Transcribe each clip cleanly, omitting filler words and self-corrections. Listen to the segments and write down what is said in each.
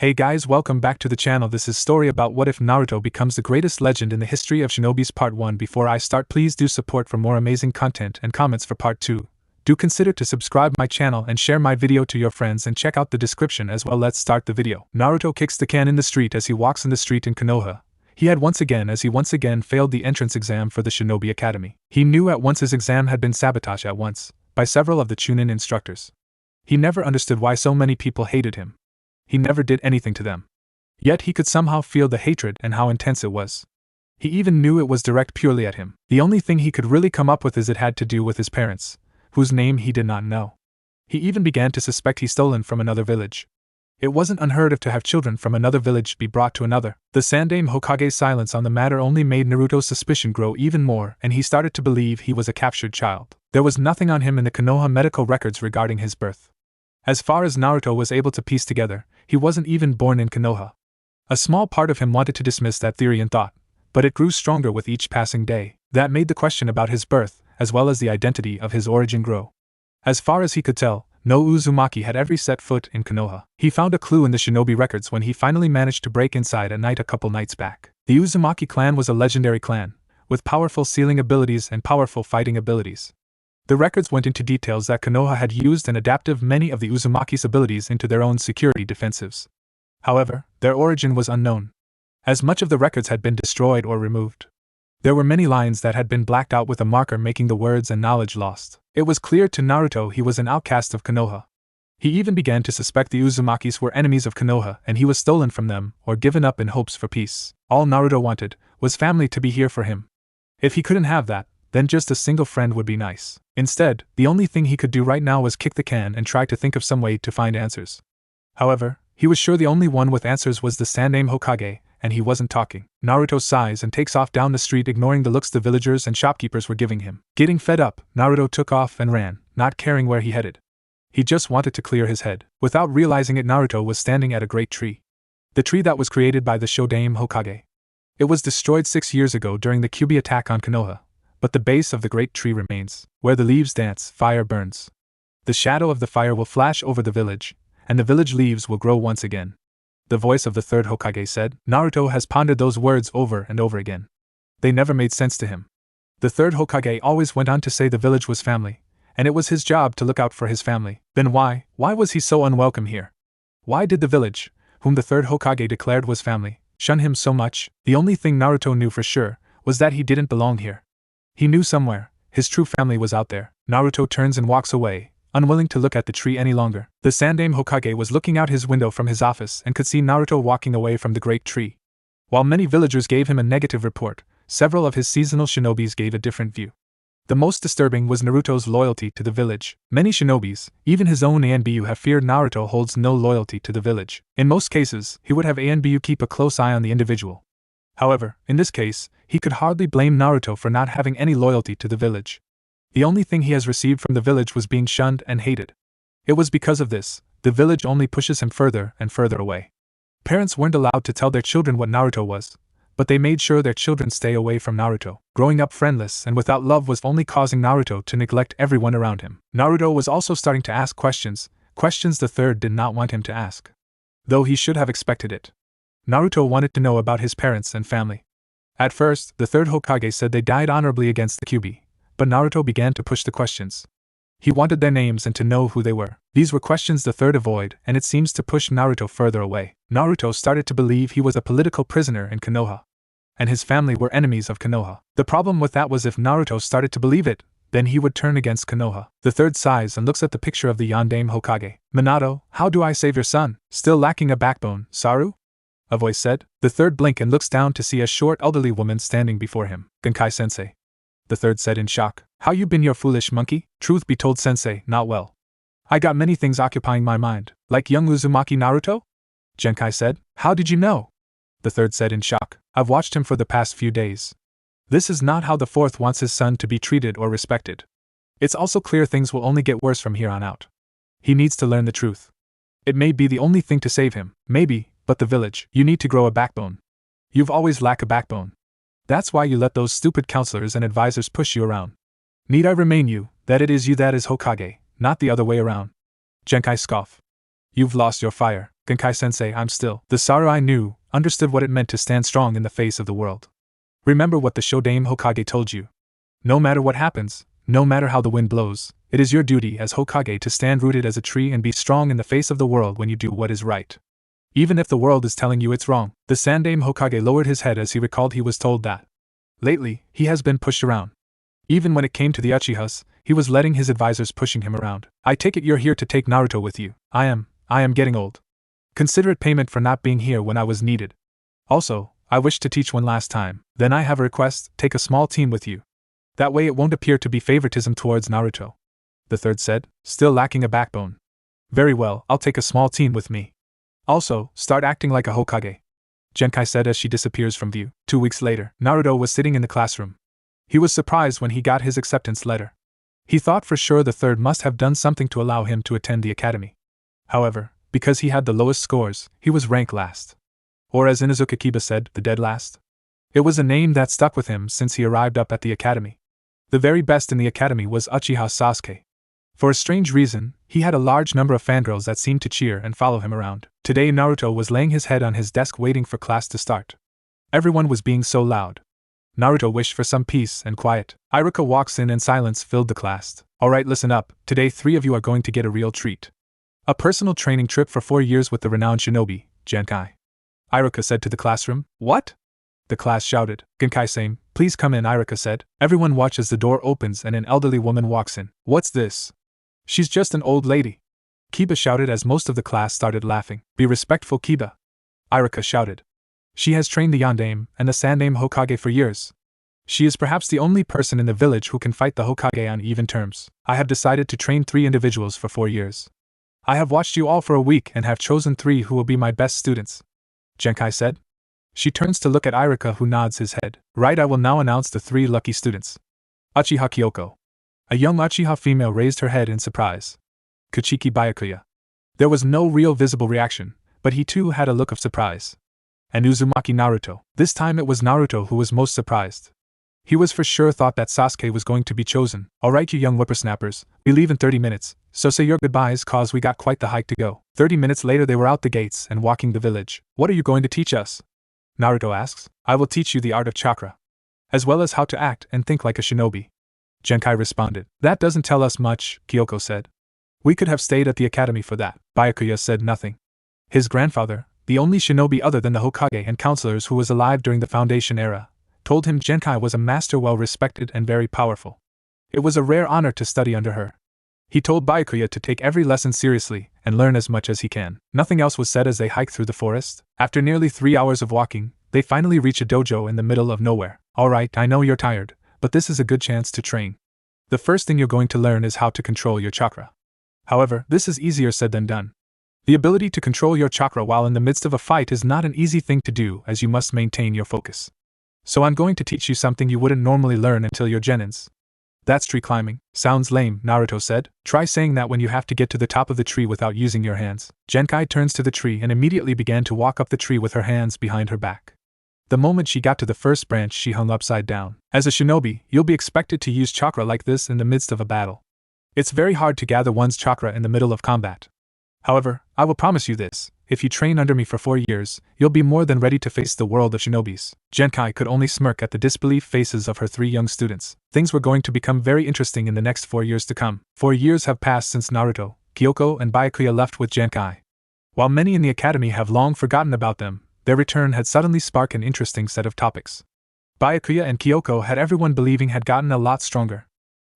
Hey guys, welcome back to the channel. This is story about what if Naruto becomes the greatest legend in the history of Shinobi's part 1. Before I start, please do support for more amazing content and comments for part 2. Do consider to subscribe my channel and share my video to your friends and check out the description as well. Let's start the video. Naruto kicks the can in the street as he walks in the street in Konoha. He once again failed the entrance exam for the Shinobi Academy. He knew at once his exam had been sabotaged at once by several of the Chunin instructors. He never understood why so many people hated him. He never did anything to them. Yet he could somehow feel the hatred and how intense it was. He even knew it was directed purely at him. The only thing he could really come up with is it had to do with his parents, whose name he did not know. He even began to suspect he stolen from another village. It wasn't unheard of to have children from another village be brought to another. The Sandaime Hokage's silence on the matter only made Naruto's suspicion grow even more, and he started to believe he was a captured child. There was nothing on him in the Konoha medical records regarding his birth. As far as Naruto was able to piece together, he wasn't even born in Konoha. A small part of him wanted to dismiss that theory and thought, but it grew stronger with each passing day. That made the question about his birth, as well as the identity of his origin, grow. As far as he could tell, no Uzumaki had ever set foot in Konoha. He found a clue in the Shinobi records when he finally managed to break inside at night a couple nights back. The Uzumaki clan was a legendary clan, with powerful sealing abilities and powerful fighting abilities. The records went into details that Konoha had used and adapted many of the Uzumaki's abilities into their own security defensives. However, their origin was unknown, as much of the records had been destroyed or removed. There were many lines that had been blacked out with a marker, making the words and knowledge lost. It was clear to Naruto he was an outcast of Konoha. He even began to suspect the Uzumakis were enemies of Konoha and he was stolen from them or given up in hopes for peace. All Naruto wanted was family to be here for him. If he couldn't have that, then just a single friend would be nice. Instead, the only thing he could do right now was kick the can and try to think of some way to find answers. However, he was sure the only one with answers was the Sandaime Hokage, and he wasn't talking. Naruto sighs and takes off down the street, ignoring the looks the villagers and shopkeepers were giving him. Getting fed up, Naruto took off and ran, not caring where he headed. He just wanted to clear his head. Without realizing it, Naruto was standing at a great tree. The tree that was created by the Shodaime Hokage. It was destroyed 6 years ago during the Kyuubi attack on Konoha. But the base of the great tree remains. Where the leaves dance, fire burns. The shadow of the fire will flash over the village, and the village leaves will grow once again. The voice of the third Hokage said. Naruto has pondered those words over and over again. They never made sense to him. The third Hokage always went on to say the village was family, and it was his job to look out for his family. Then why was he so unwelcome here? Why did the village, whom the third Hokage declared was family, shun him so much? The only thing Naruto knew for sure was that he didn't belong here. He knew somewhere his true family was out there. Naruto turns and walks away, unwilling to look at the tree any longer. The Sandaime Hokage was looking out his window from his office and could see Naruto walking away from the great tree. While many villagers gave him a negative report, several of his seasonal shinobis gave a different view. The most disturbing was Naruto's loyalty to the village. Many shinobis, even his own Anbu, have feared Naruto holds no loyalty to the village. In most cases, he would have Anbu keep a close eye on the individual. However, in this case, he could hardly blame Naruto for not having any loyalty to the village. The only thing he has received from the village was being shunned and hated. It was because of this, the village only pushes him further and further away. Parents weren't allowed to tell their children what Naruto was, but they made sure their children stay away from Naruto. Growing up friendless and without love was only causing Naruto to neglect everyone around him. Naruto was also starting to ask questions the third did not want him to ask, though he should have expected it. Naruto wanted to know about his parents and family. At first, the third Hokage said they died honorably against the Kyuubi, but Naruto began to push the questions. He wanted their names and to know who they were. These were questions the third avoided, and it seems to push Naruto further away. Naruto started to believe he was a political prisoner in Konoha, and his family were enemies of Konoha. The problem with that was if Naruto started to believe it, then he would turn against Konoha. The third sighs and looks at the picture of the Yondaime Hokage. Minato, how do I save your son? Still lacking a backbone, Saru? A voice said. The third blinked and looks down to see a short elderly woman standing before him. Genkai-sensei. The third said in shock. How you been, your foolish monkey? Truth be told, sensei, not well. I got many things occupying my mind. Like young Uzumaki Naruto? Genkai said. How did you know? The third said in shock. I've watched him for the past few days. This is not how the fourth wants his son to be treated or respected. It's also clear things will only get worse from here on out. He needs to learn the truth. It may be the only thing to save him, maybe. But the village, you need to grow a backbone. You've always lacked a backbone. That's why you let those stupid counselors and advisors push you around. Need I remind you that it is you that is Hokage, not the other way around? Genkai scoffed. You've lost your fire. Genkai-sensei, I'm still. The samurai knew, understood what it meant to stand strong in the face of the world. Remember what the Shodame Hokage told you. No matter what happens, no matter how the wind blows, it is your duty as Hokage to stand rooted as a tree and be strong in the face of the world when you do what is right. Even if the world is telling you it's wrong. The Sandame Hokage lowered his head as he recalled he was told that. Lately, he has been pushed around. Even when it came to the Uchihas, he was letting his advisors pushing him around. I take it you're here to take Naruto with you. I am getting old. Consider it payment for not being here when I was needed. Also, I wish to teach one last time. Then I have a request, take a small team with you. That way it won't appear to be favoritism towards Naruto. The third said, still lacking a backbone. Very well, I'll take a small team with me. Also, start acting like a Hokage. Genkai said as she disappears from view. 2 weeks later, Naruto was sitting in the classroom. He was surprised when he got his acceptance letter. He thought for sure the third must have done something to allow him to attend the academy. However, because he had the lowest scores, he was ranked last. Or as Inuzuka Kiba said, the dead last. It was a name that stuck with him since he arrived up at the academy. The very best in the academy was Uchiha Sasuke. For a strange reason, he had a large number of fangirls that seemed to cheer and follow him around. Today Naruto was laying his head on his desk waiting for class to start. Everyone was being so loud. Naruto wished for some peace and quiet. Iruka walks in and silence filled the class. Alright, listen up, today 3 of you are going to get a real treat. A personal training trip for 4 years with the renowned Shinobi, Genkai. Iruka said to the classroom. What? The class shouted. Genkai-san, please come in, Iruka said. Everyone watch as the door opens and an elderly woman walks in. What's this? She's just an old lady. Kiba shouted as most of the class started laughing. Be respectful, Kiba. Iruka shouted. She has trained the Yondaime and the Sandaime Hokage for years. She is perhaps the only person in the village who can fight the Hokage on even terms. I have decided to train 3 individuals for 4 years. I have watched you all for a week and have chosen 3 who will be my best students. Genkai said. She turns to look at Iruka, who nods his head. Right, I will now announce the 3 lucky students. Uchiha Kyoko. A young Uchiha female raised her head in surprise. Kuchiki Byakuya. There was no real visible reaction, but he too had a look of surprise. And Uzumaki Naruto. This time it was Naruto who was most surprised. He was for sure thought that Sasuke was going to be chosen. Alright, you young whippersnappers, we leave in 30 minutes, so say your goodbyes cause we got quite the hike to go. 30 minutes later they were out the gates and walking the village. What are you going to teach us? Naruto asks. I will teach you the art of chakra. As well as how to act and think like a shinobi. Genkai responded. That doesn't tell us much, Kyoko said. We could have stayed at the academy for that. Byakuya said nothing. His grandfather, the only shinobi other than the Hokage and counselors who was alive during the Foundation era, told him Genkai was a master well respected and very powerful. It was a rare honor to study under her. He told Byakuya to take every lesson seriously and learn as much as he can. Nothing else was said as they hiked through the forest. After nearly 3 hours of walking, they finally reach a dojo in the middle of nowhere. Alright, I know you're tired, but this is a good chance to train. The first thing you're going to learn is how to control your chakra. However, this is easier said than done. The ability to control your chakra while in the midst of a fight is not an easy thing to do, as you must maintain your focus. So I'm going to teach you something you wouldn't normally learn until you're genins. That's tree climbing. Sounds lame, Naruto said. Try saying that when you have to get to the top of the tree without using your hands. Genkai turns to the tree and immediately began to walk up the tree with her hands behind her back. The moment she got to the first branch, she hung upside down. As a shinobi, you'll be expected to use chakra like this in the midst of a battle. It's very hard to gather one's chakra in the middle of combat. However, I will promise you this, if you train under me for 4 years, you'll be more than ready to face the world of shinobis. Genkai could only smirk at the disbelief faces of her 3 young students. Things were going to become very interesting in the next 4 years to come. 4 years have passed since Naruto, Kyoko and Byakuya left with Genkai. While many in the academy have long forgotten about them, their return had suddenly sparked an interesting set of topics. Byakuya and Kyoko had everyone believing had gotten a lot stronger.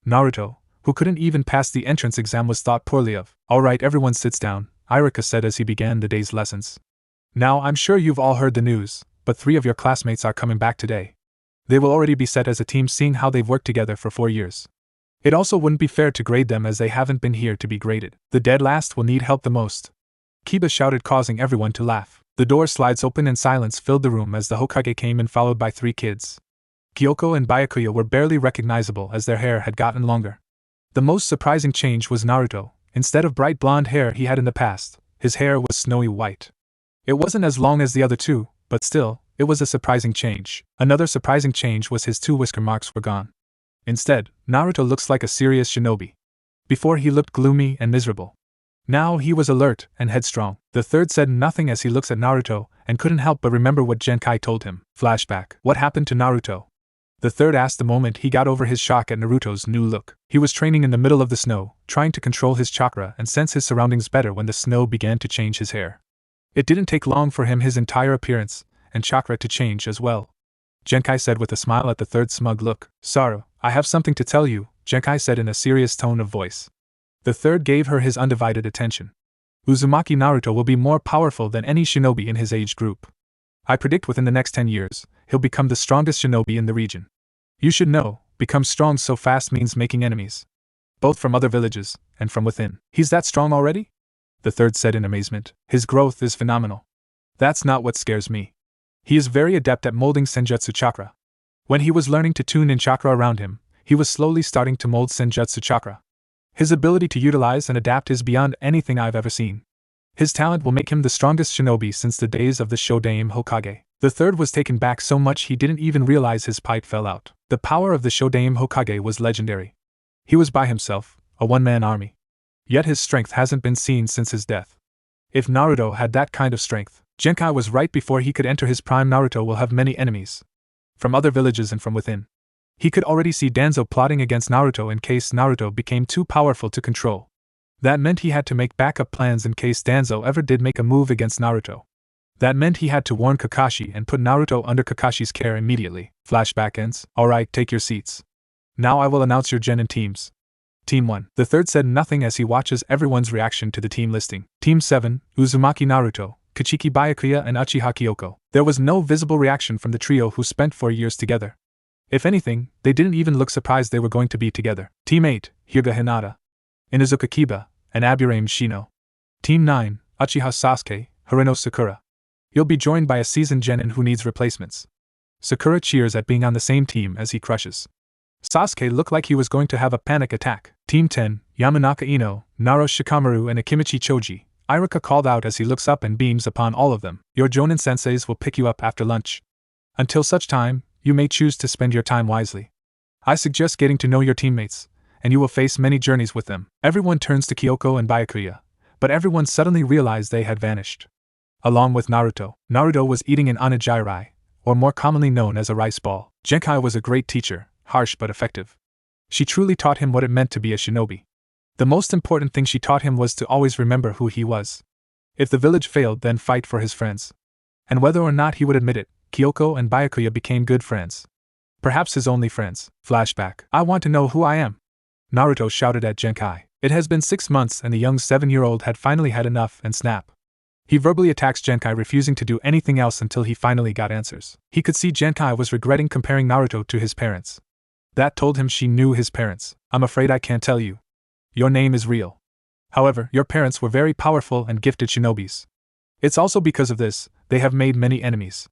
Naruto, who couldn't even pass the entrance exam, was thought poorly of. Alright, everyone sits down, Iruka said as he began the day's lessons. Now I'm sure you've all heard the news, but 3 of your classmates are coming back today. They will already be set as a team seeing how they've worked together for 4 years. It also wouldn't be fair to grade them as they haven't been here to be graded. The dead last will need help the most. Kiba shouted, causing everyone to laugh. The door slides open and silence filled the room as the Hokage came in followed by 3 kids. Kyoko and Byakuya were barely recognizable as their hair had gotten longer. The most surprising change was Naruto. Instead of bright blonde hair he had in the past, his hair was snowy white. It wasn't as long as the other 2, but still, it was a surprising change. Another surprising change was his 2 whisker marks were gone. Instead, Naruto looks like a serious shinobi. Before he looked gloomy and miserable. Now he was alert and headstrong. The third said nothing as he looks at Naruto and couldn't help but remember what Genkai told him. Flashback. What happened to Naruto? The third asked the moment he got over his shock at Naruto's new look. He was training in the middle of the snow, trying to control his chakra and sense his surroundings better when the snow began to change his hair. It didn't take long for his entire appearance and chakra to change as well. Genkai said with a smile at the third's smug look. Saru, I have something to tell you, Genkai said in a serious tone of voice. The third gave her his undivided attention. Uzumaki Naruto will be more powerful than any shinobi in his age group. I predict within the next 10 years, he'll become the strongest shinobi in the region. You should know, become strong so fast means making enemies. Both from other villages, and from within. He's that strong already? The third said in amazement. His growth is phenomenal. That's not what scares me. He is very adept at molding Senjutsu chakra. When he was learning to tune in chakra around him, he was slowly starting to mold Senjutsu chakra. His ability to utilize and adapt is beyond anything I've ever seen. His talent will make him the strongest shinobi since the days of the Shodaime Hokage. The third was taken back so much he didn't even realize his pipe fell out. The power of the Shodaime Hokage was legendary. He was by himself, a one-man army. Yet his strength hasn't been seen since his death. If Naruto had that kind of strength, Genkai was right before he could enter his prime. Naruto will have many enemies. From other villages and from within. He could already see Danzo plotting against Naruto in case Naruto became too powerful to control. That meant he had to make backup plans in case Danzo ever did make a move against Naruto. That meant he had to warn Kakashi and put Naruto under Kakashi's care immediately. Flashback ends. Alright, take your seats. Now I will announce your genin teams. Team 1. The third said nothing as he watches everyone's reaction to the team listing. Team 7, Uzumaki Naruto, Kachiki Byakuya and Uchiha Kyoko. There was no visible reaction from the trio who spent 4 years together. If anything, they didn't even look surprised they were going to be together. Team 8, Hyuga Hinata, Inuzuka Kiba, and Aburame Shino. Team 9, Uchiha Sasuke, Harino Sakura. You'll be joined by a seasoned genin who needs replacements. Sakura cheers at being on the same team as he crushes. Sasuke looked like he was going to have a panic attack. Team 10, Yamanaka Ino, Naro Shikamaru and Akimichi Choji. Iruka called out as he looks up and beams upon all of them. Your jonin senseis will pick you up after lunch. Until such time, you may choose to spend your time wisely. I suggest getting to know your teammates, and you will face many journeys with them. Everyone turns to Kyoko and Byakuya, but everyone suddenly realized they had vanished. Along with Naruto. Naruto was eating an onigiri, or more commonly known as a rice ball. Genkai was a great teacher, harsh but effective. She truly taught him what it meant to be a shinobi. The most important thing she taught him was to always remember who he was. If the village failed, then fight for his friends. And whether or not he would admit it, Kyoko and Byakuya became good friends. Perhaps his only friends. Flashback. I want to know who I am. Naruto shouted at Genkai. It has been 6 months and the young 7-year-old had finally had enough and snap. He verbally attacks Genkai, refusing to do anything else until he finally got answers. He could see Genkai was regretting comparing Naruto to his parents. That told him she knew his parents. I'm afraid I can't tell you. Your name is real. However, your parents were very powerful and gifted shinobis. It's also because of this, they have made many enemies.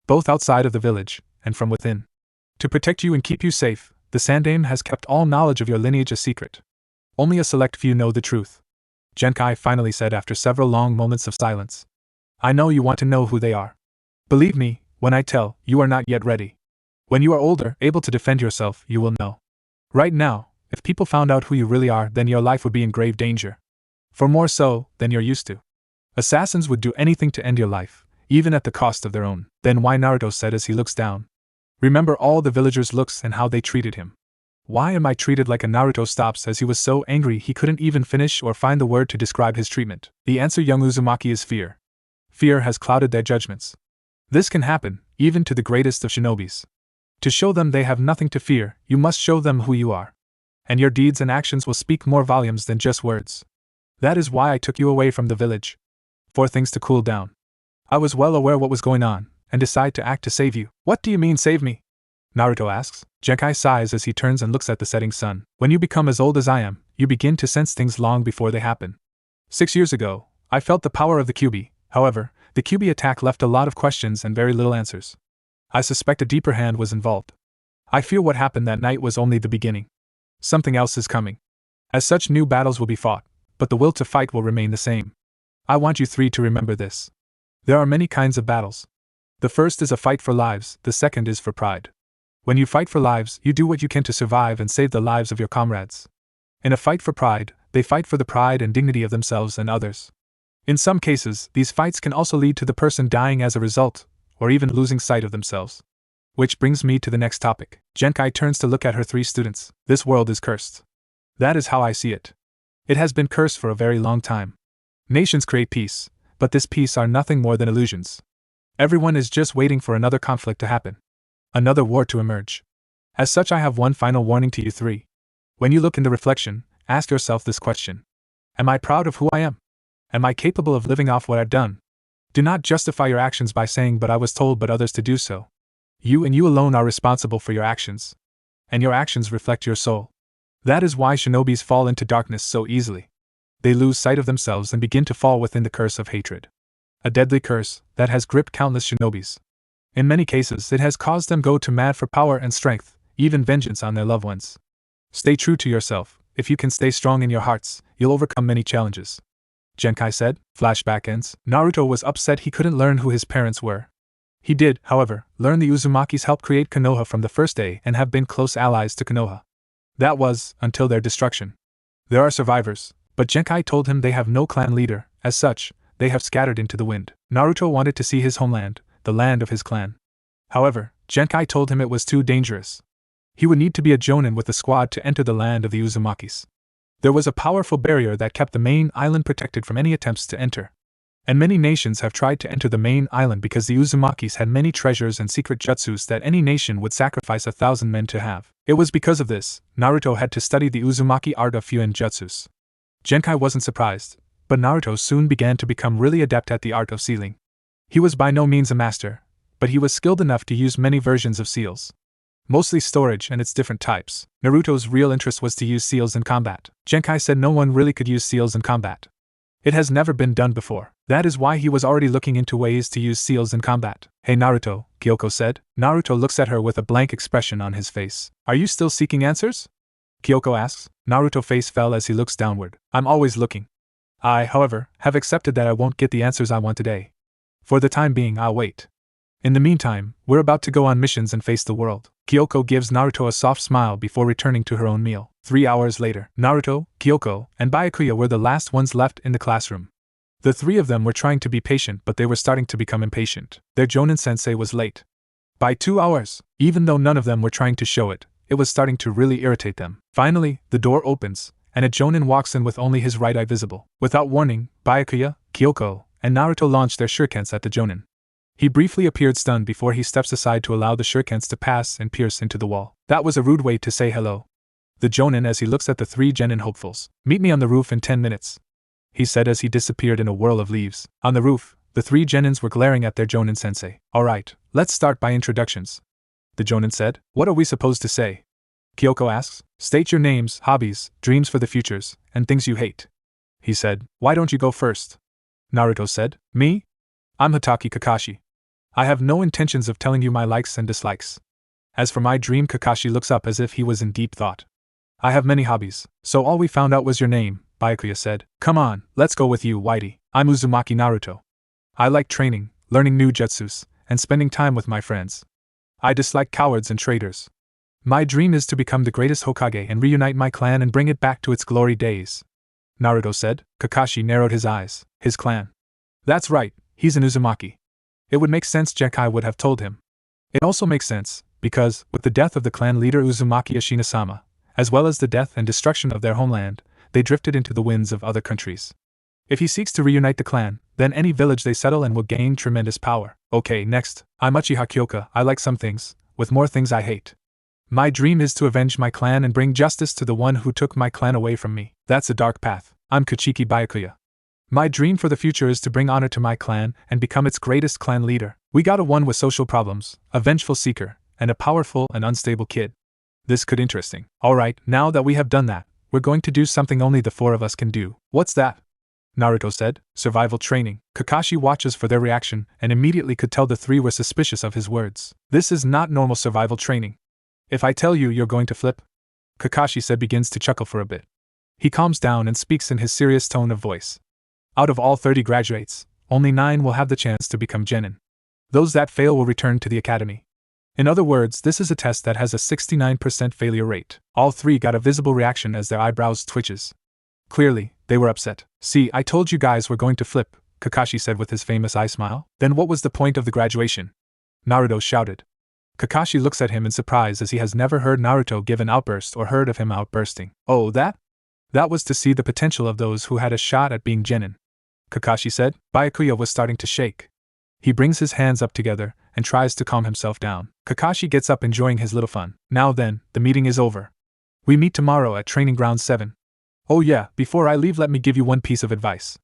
Both outside of the village, and from within. To protect you and keep you safe, the Sandaime has kept all knowledge of your lineage a secret. Only a select few know the truth. Genkai finally said after several long moments of silence. I know you want to know who they are. Believe me, when I tell, you are not yet ready. When you are older, able to defend yourself, you will know. Right now, if people found out who you really are, then your life would be in grave danger. For more so than you're used to. Assassins would do anything to end your life, even at the cost of their own. Then why? Naruto said as he looks down. Remember all the villagers' looks and how they treated him. Why am I treated like a? Naruto stops as he was so angry he couldn't even finish or find the word to describe his treatment. The answer, young Uzumaki, is fear. Fear has clouded their judgments. This can happen, even to the greatest of shinobis. To show them they have nothing to fear, you must show them who you are. And your deeds and actions will speak more volumes than just words. That is why I took you away from the village. For things to cool down. I was well aware what was going on, and decided to act to save you. What do you mean save me? Naruto asks. Genkai sighs as he turns and looks at the setting sun. When you become as old as I am, you begin to sense things long before they happen. 6 years ago, I felt the power of the Kyuubi. However, the Kyuubi attack left a lot of questions and very little answers. I suspect a deeper hand was involved. I feel what happened that night was only the beginning. Something else is coming. As such, new battles will be fought, but the will to fight will remain the same. I want you three to remember this. There are many kinds of battles. The first is a fight for lives, the second is for pride. When you fight for lives, you do what you can to survive and save the lives of your comrades. In a fight for pride, They fight for the pride and dignity of themselves and others. In some cases, these fights can also lead to the person dying as a result, or even losing sight of themselves. Which brings me to the next topic. Genkai turns to look at her three students. This world is cursed. That is how I see it. It has been cursed for a very long time. Nations create peace, but this peace are nothing more than illusions. Everyone is just waiting for another conflict to happen. Another war to emerge. As such, I have one final warning to you three. When you look in the reflection, ask yourself this question. Am I proud of who I am? Am I capable of living off what I've done? Do not justify your actions by saying, but I was told but others to do so. You and you alone are responsible for your actions. And your actions reflect your soul. That is why shinobis fall into darkness so easily. They lose sight of themselves and begin to fall within the curse of hatred. A deadly curse that has gripped countless shinobis. In many cases, it has caused them go to mad for power and strength, even vengeance on their loved ones. Stay true to yourself. If you can stay strong in your hearts, you'll overcome many challenges. Genkai said. Flashback ends. Naruto was upset he couldn't learn who his parents were. He did, however, learn the Uzumakis helped create Konoha from the first day and have been close allies to Konoha. That was, until their destruction. There are survivors, but Genkai told him they have no clan leader. As such, they have scattered into the wind. Naruto wanted to see his homeland, the land of his clan. However, Genkai told him it was too dangerous. He would need to be a jonin with the squad to enter the land of the Uzumakis. There was a powerful barrier that kept the main island protected from any attempts to enter. And many nations have tried to enter the main island because the Uzumakis had many treasures and secret jutsus that any nation would sacrifice 1,000 men to have. It was because of this, Naruto had to study the Uzumaki art of Fuin jutsus. Genkai wasn't surprised, but Naruto soon began to become really adept at the art of sealing. He was by no means a master, but he was skilled enough to use many versions of seals. Mostly storage and its different types. Naruto's real interest was to use seals in combat. Genkai said no one really could use seals in combat. It has never been done before. That is why he was already looking into ways to use seals in combat. Hey Naruto, Kyoko said. Naruto looks at her with a blank expression on his face. Are you still seeking answers? Kyoko asks. Naruto's face fell as he looks downward. I'm always looking. I, however, have accepted that I won't get the answers I want today. For the time being, I'll wait. In the meantime, we're about to go on missions and face the world. Kyoko gives Naruto a soft smile before returning to her own meal. 3 hours later, Naruto, Kyoko, and Byakuya were the last ones left in the classroom. The three of them were trying to be patient, but they were starting to become impatient. Their Jonin sensei was late. By 2 hours, even though none of them were trying to show it, it was starting to really irritate them. Finally, the door opens, and a Jonin walks in with only his right eye visible. Without warning, Byakuya, Kyoko, and Naruto launched their shurikens at the Jonin. He briefly appeared stunned before he steps aside to allow the shurikens to pass and pierce into the wall. That was a rude way to say hello. The Jonin as he looks at the three genin hopefuls. Meet me on the roof in 10 minutes. He said as he disappeared in a whirl of leaves. On the roof, the three genins were glaring at their Jonin sensei. Alright, let's start by introductions. The Jonin said. What are we supposed to say? Kyoko asks. State your names, hobbies, dreams for the futures, and things you hate. He said. Why don't you go first? Naruto said. Me? I'm Hatake Kakashi. I have no intentions of telling you my likes and dislikes. As for my dream, Kakashi looks up as if he was in deep thought. I have many hobbies, so all we found out was your name, Byakuya said. Come on, let's go with you, Whitey. I'm Uzumaki Naruto. I like training, learning new jutsus, and spending time with my friends. I dislike cowards and traitors. My dream is to become the greatest Hokage and reunite my clan and bring it back to its glory days. Naruto said. Kakashi narrowed his eyes. His clan. That's right, he's an Uzumaki. It would make sense Genkai would have told him. It also makes sense, because, with the death of the clan leader Uzumaki Ashina-sama, as well as the death and destruction of their homeland, they drifted into the winds of other countries. If he seeks to reunite the clan, then any village they settle in will gain tremendous power. Okay, next, I'm Uchiha Kyoka. I like some things, with more things I hate. My dream is to avenge my clan and bring justice to the one who took my clan away from me. That's a dark path. I'm Kuchiki Byakuya. My dream for the future is to bring honor to my clan and become its greatest clan leader. We got a one with social problems, a vengeful seeker, and a powerful and unstable kid. This could interesting. Alright, now that we have done that, we're going to do something only the four of us can do. What's that? Naruto said. Survival training. Kakashi watches for their reaction and immediately could tell the three were suspicious of his words. This is not normal survival training. If I tell you you're going to flip? Kakashi said begins to chuckle for a bit. He calms down and speaks in his serious tone of voice. Out of all 30 graduates, only 9 will have the chance to become genin. Those that fail will return to the academy. In other words, this is a test that has a 69% failure rate. All 3 got a visible reaction as their eyebrows twitches. Clearly, they were upset. "See, I told you guys we're going to flip," Kakashi said with his famous eye smile. "Then what was the point of the graduation?" Naruto shouted. Kakashi looks at him in surprise as he has never heard Naruto give an outburst or heard of him outbursting. "Oh, that? That was to see the potential of those who had a shot at being genin," Kakashi said. Byakuya was starting to shake. He brings his hands up together and tries to calm himself down. Kakashi gets up, enjoying his little fun. "Now then, the meeting is over. We meet tomorrow at Training Ground 7. Oh yeah, before I leave let me give you one piece of advice.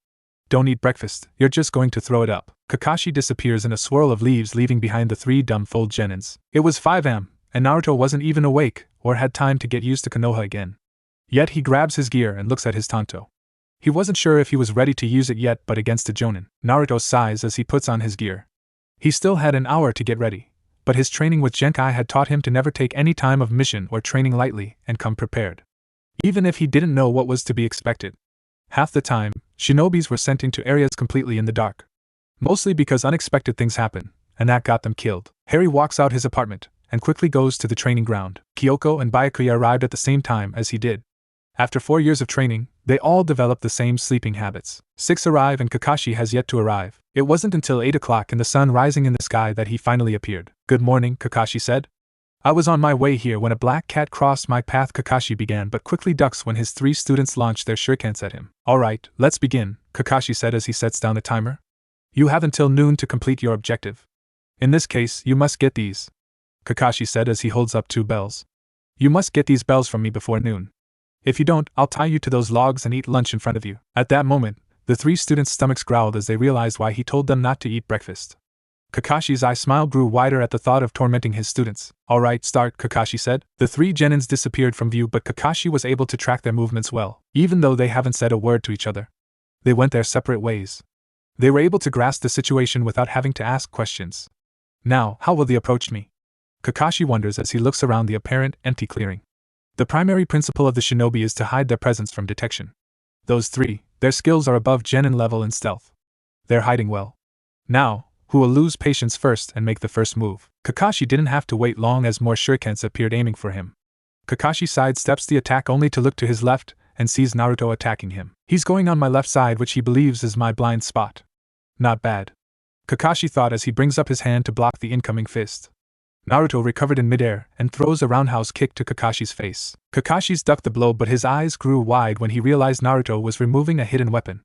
Don't eat breakfast, you're just going to throw it up." Kakashi disappears in a swirl of leaves, leaving behind the three dumb-fooled genins. It was 5 am, and Naruto wasn't even awake or had time to get used to Konoha again. Yet he grabs his gear and looks at his tanto. He wasn't sure if he was ready to use it yet, but against a jonin. Naruto sighs as he puts on his gear. He still had an hour to get ready, but his training with Genkai had taught him to never take any time of mission or training lightly and come prepared, even if he didn't know what was to be expected. Half the time, shinobis were sent into areas completely in the dark, mostly because unexpected things happen, and that got them killed. Harry walks out his apartment and quickly goes to the training ground. Kyoko and Byakuya arrived at the same time as he did. After 4 years of training, they all developed the same sleeping habits. 6 arrive and Kakashi has yet to arrive. It wasn't until 8 o'clock and the sun rising in the sky that he finally appeared. "Good morning," Kakashi said. "I was on my way here when a black cat crossed my path," Kakashi began, but quickly ducks when his 3 students launched their shurikens at him. "Alright, let's begin," Kakashi said as he sets down the timer. "You have until noon to complete your objective. In this case, you must get these," Kakashi said as he holds up 2 bells. "You must get these bells from me before noon. If you don't, I'll tie you to those logs and eat lunch in front of you." At that moment, the 3 students' stomachs growled as they realized why he told them not to eat breakfast. Kakashi's eye smile grew wider at the thought of tormenting his students. "Alright, start," Kakashi said. The 3 genins disappeared from view, but Kakashi was able to track their movements well, even though they haven't said a word to each other. They went their separate ways. They were able to grasp the situation without having to ask questions. Now, how will they approach me? Kakashi wonders as he looks around the apparent empty clearing. The primary principle of the shinobi is to hide their presence from detection. Those 3, their skills are above genin level in stealth. They're hiding well. Now, who will lose patience first and make the first move? Kakashi didn't have to wait long as more shurikens appeared aiming for him. Kakashi sidesteps the attack only to look to his left and sees Naruto attacking him. "He's going on my left side, which he believes is my blind spot. Not bad," Kakashi thought as he brings up his hand to block the incoming fist. Naruto recovered in midair and throws a roundhouse kick to Kakashi's face. Kakashi's ducked the blow, but his eyes grew wide when he realized Naruto was removing a hidden weapon.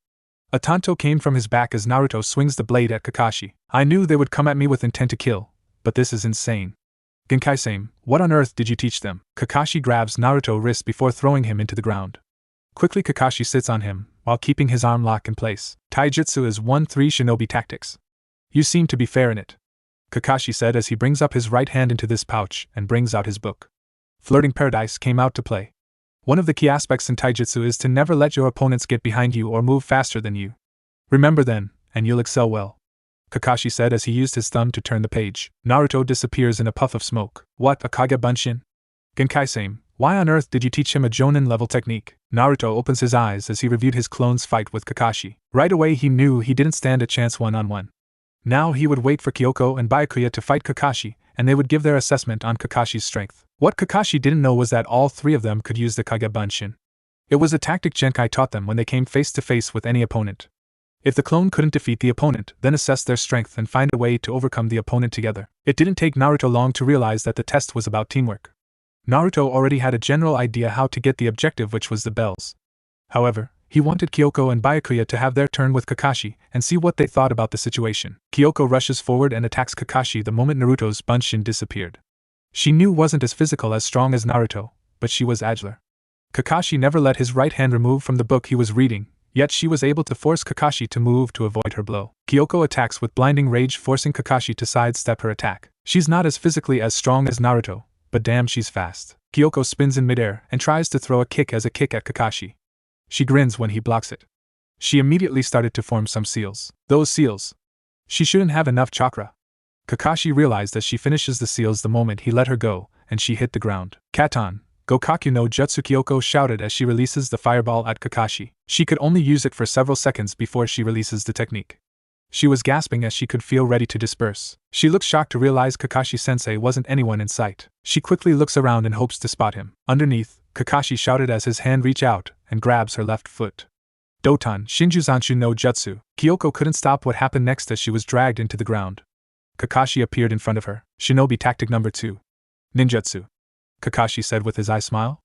A tanto came from his back as Naruto swings the blade at Kakashi. "I knew they would come at me with intent to kill, but this is insane. Genkai-same, what on earth did you teach them?" Kakashi grabs Naruto's wrist before throwing him into the ground. Quickly Kakashi sits on him, while keeping his arm locked in place. "Taijutsu is 1-3 shinobi tactics. You seem to be fair in it," Kakashi said as he brings up his right hand into this pouch and brings out his book. Flirting Paradise came out to play. One of the key aspects in taijutsu is to never let your opponents get behind you or move faster than you. Remember then, and you'll excel well, Kakashi said as he used his thumb to turn the page. Naruto disappears in a puff of smoke. "What, a Kage Bunshin? Genkai-same, why on earth did you teach him a Jonin level technique?" Naruto opens his eyes as he reviewed his clone's fight with Kakashi. Right away he knew he didn't stand a chance one-on-one. Now he would wait for Kyoko and Byakuya to fight Kakashi, and they would give their assessment on Kakashi's strength. What Kakashi didn't know was that all 3 of them could use the Kage Bunshin. It was a tactic Genkai taught them when they came face to face with any opponent. If the clone couldn't defeat the opponent, then assess their strength and find a way to overcome the opponent together. It didn't take Naruto long to realize that the test was about teamwork. Naruto already had a general idea how to get the objective, which was the bells. However, he wanted Kyoko and Byakuya to have their turn with Kakashi and see what they thought about the situation. Kyoko rushes forward and attacks Kakashi the moment Naruto's Bunshin disappeared. She knew wasn't as physical as strong as Naruto, but she was agiler. Kakashi never let his right hand remove from the book he was reading, yet she was able to force Kakashi to move to avoid her blow. Kyoko attacks with blinding rage, forcing Kakashi to sidestep her attack. She's not as physically as strong as Naruto, but damn, she's fast. Kyoko spins in midair and tries to throw a kick as a kick at Kakashi. She grins when he blocks it. She immediately started to form some seals. Those seals. She shouldn't have enough chakra. Kakashi realized as she finishes the seals the moment he let her go, and she hit the ground. "Katon, Gokaku no Jutsu," Kyoko shouted as she releases the fireball at Kakashi. She could only use it for several seconds before she releases the technique. She was gasping as she could feel ready to disperse. She looked shocked to realize Kakashi-sensei wasn't anyone in sight. She quickly looks around and hopes to spot him. Underneath, Kakashi shouted as his hand reached out and grabs her left foot. Doton Shinjuzanshu no Jutsu. Kyoko couldn't stop what happened next as she was dragged into the ground. Kakashi appeared in front of her. Shinobi tactic number 2. Ninjutsu. Kakashi said with his eye smile.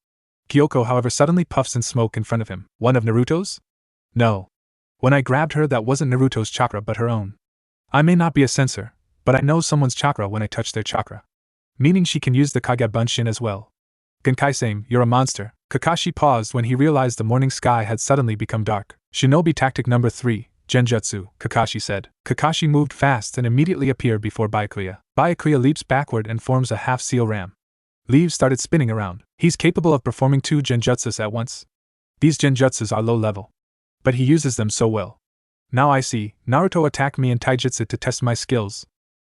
Kyoko, however, suddenly puffs in smoke in front of him. One of Naruto's? No. When I grabbed her, that wasn't Naruto's chakra but her own. I may not be a sensor, but I know someone's chakra when I touch their chakra. Meaning she can use the Kage Bunshin as well. Genkai-same, you're a monster. Kakashi paused when he realized the morning sky had suddenly become dark. Shinobi tactic number 3, Genjutsu, Kakashi said. Kakashi moved fast and immediately appeared before Byakuya. Byakuya leaps backward and forms a half-seal ram. Leaves started spinning around. He's capable of performing 2 genjutsus at once. These genjutsus are low level, but he uses them so well. Now I see, Naruto attacked me in taijutsu to test my skills.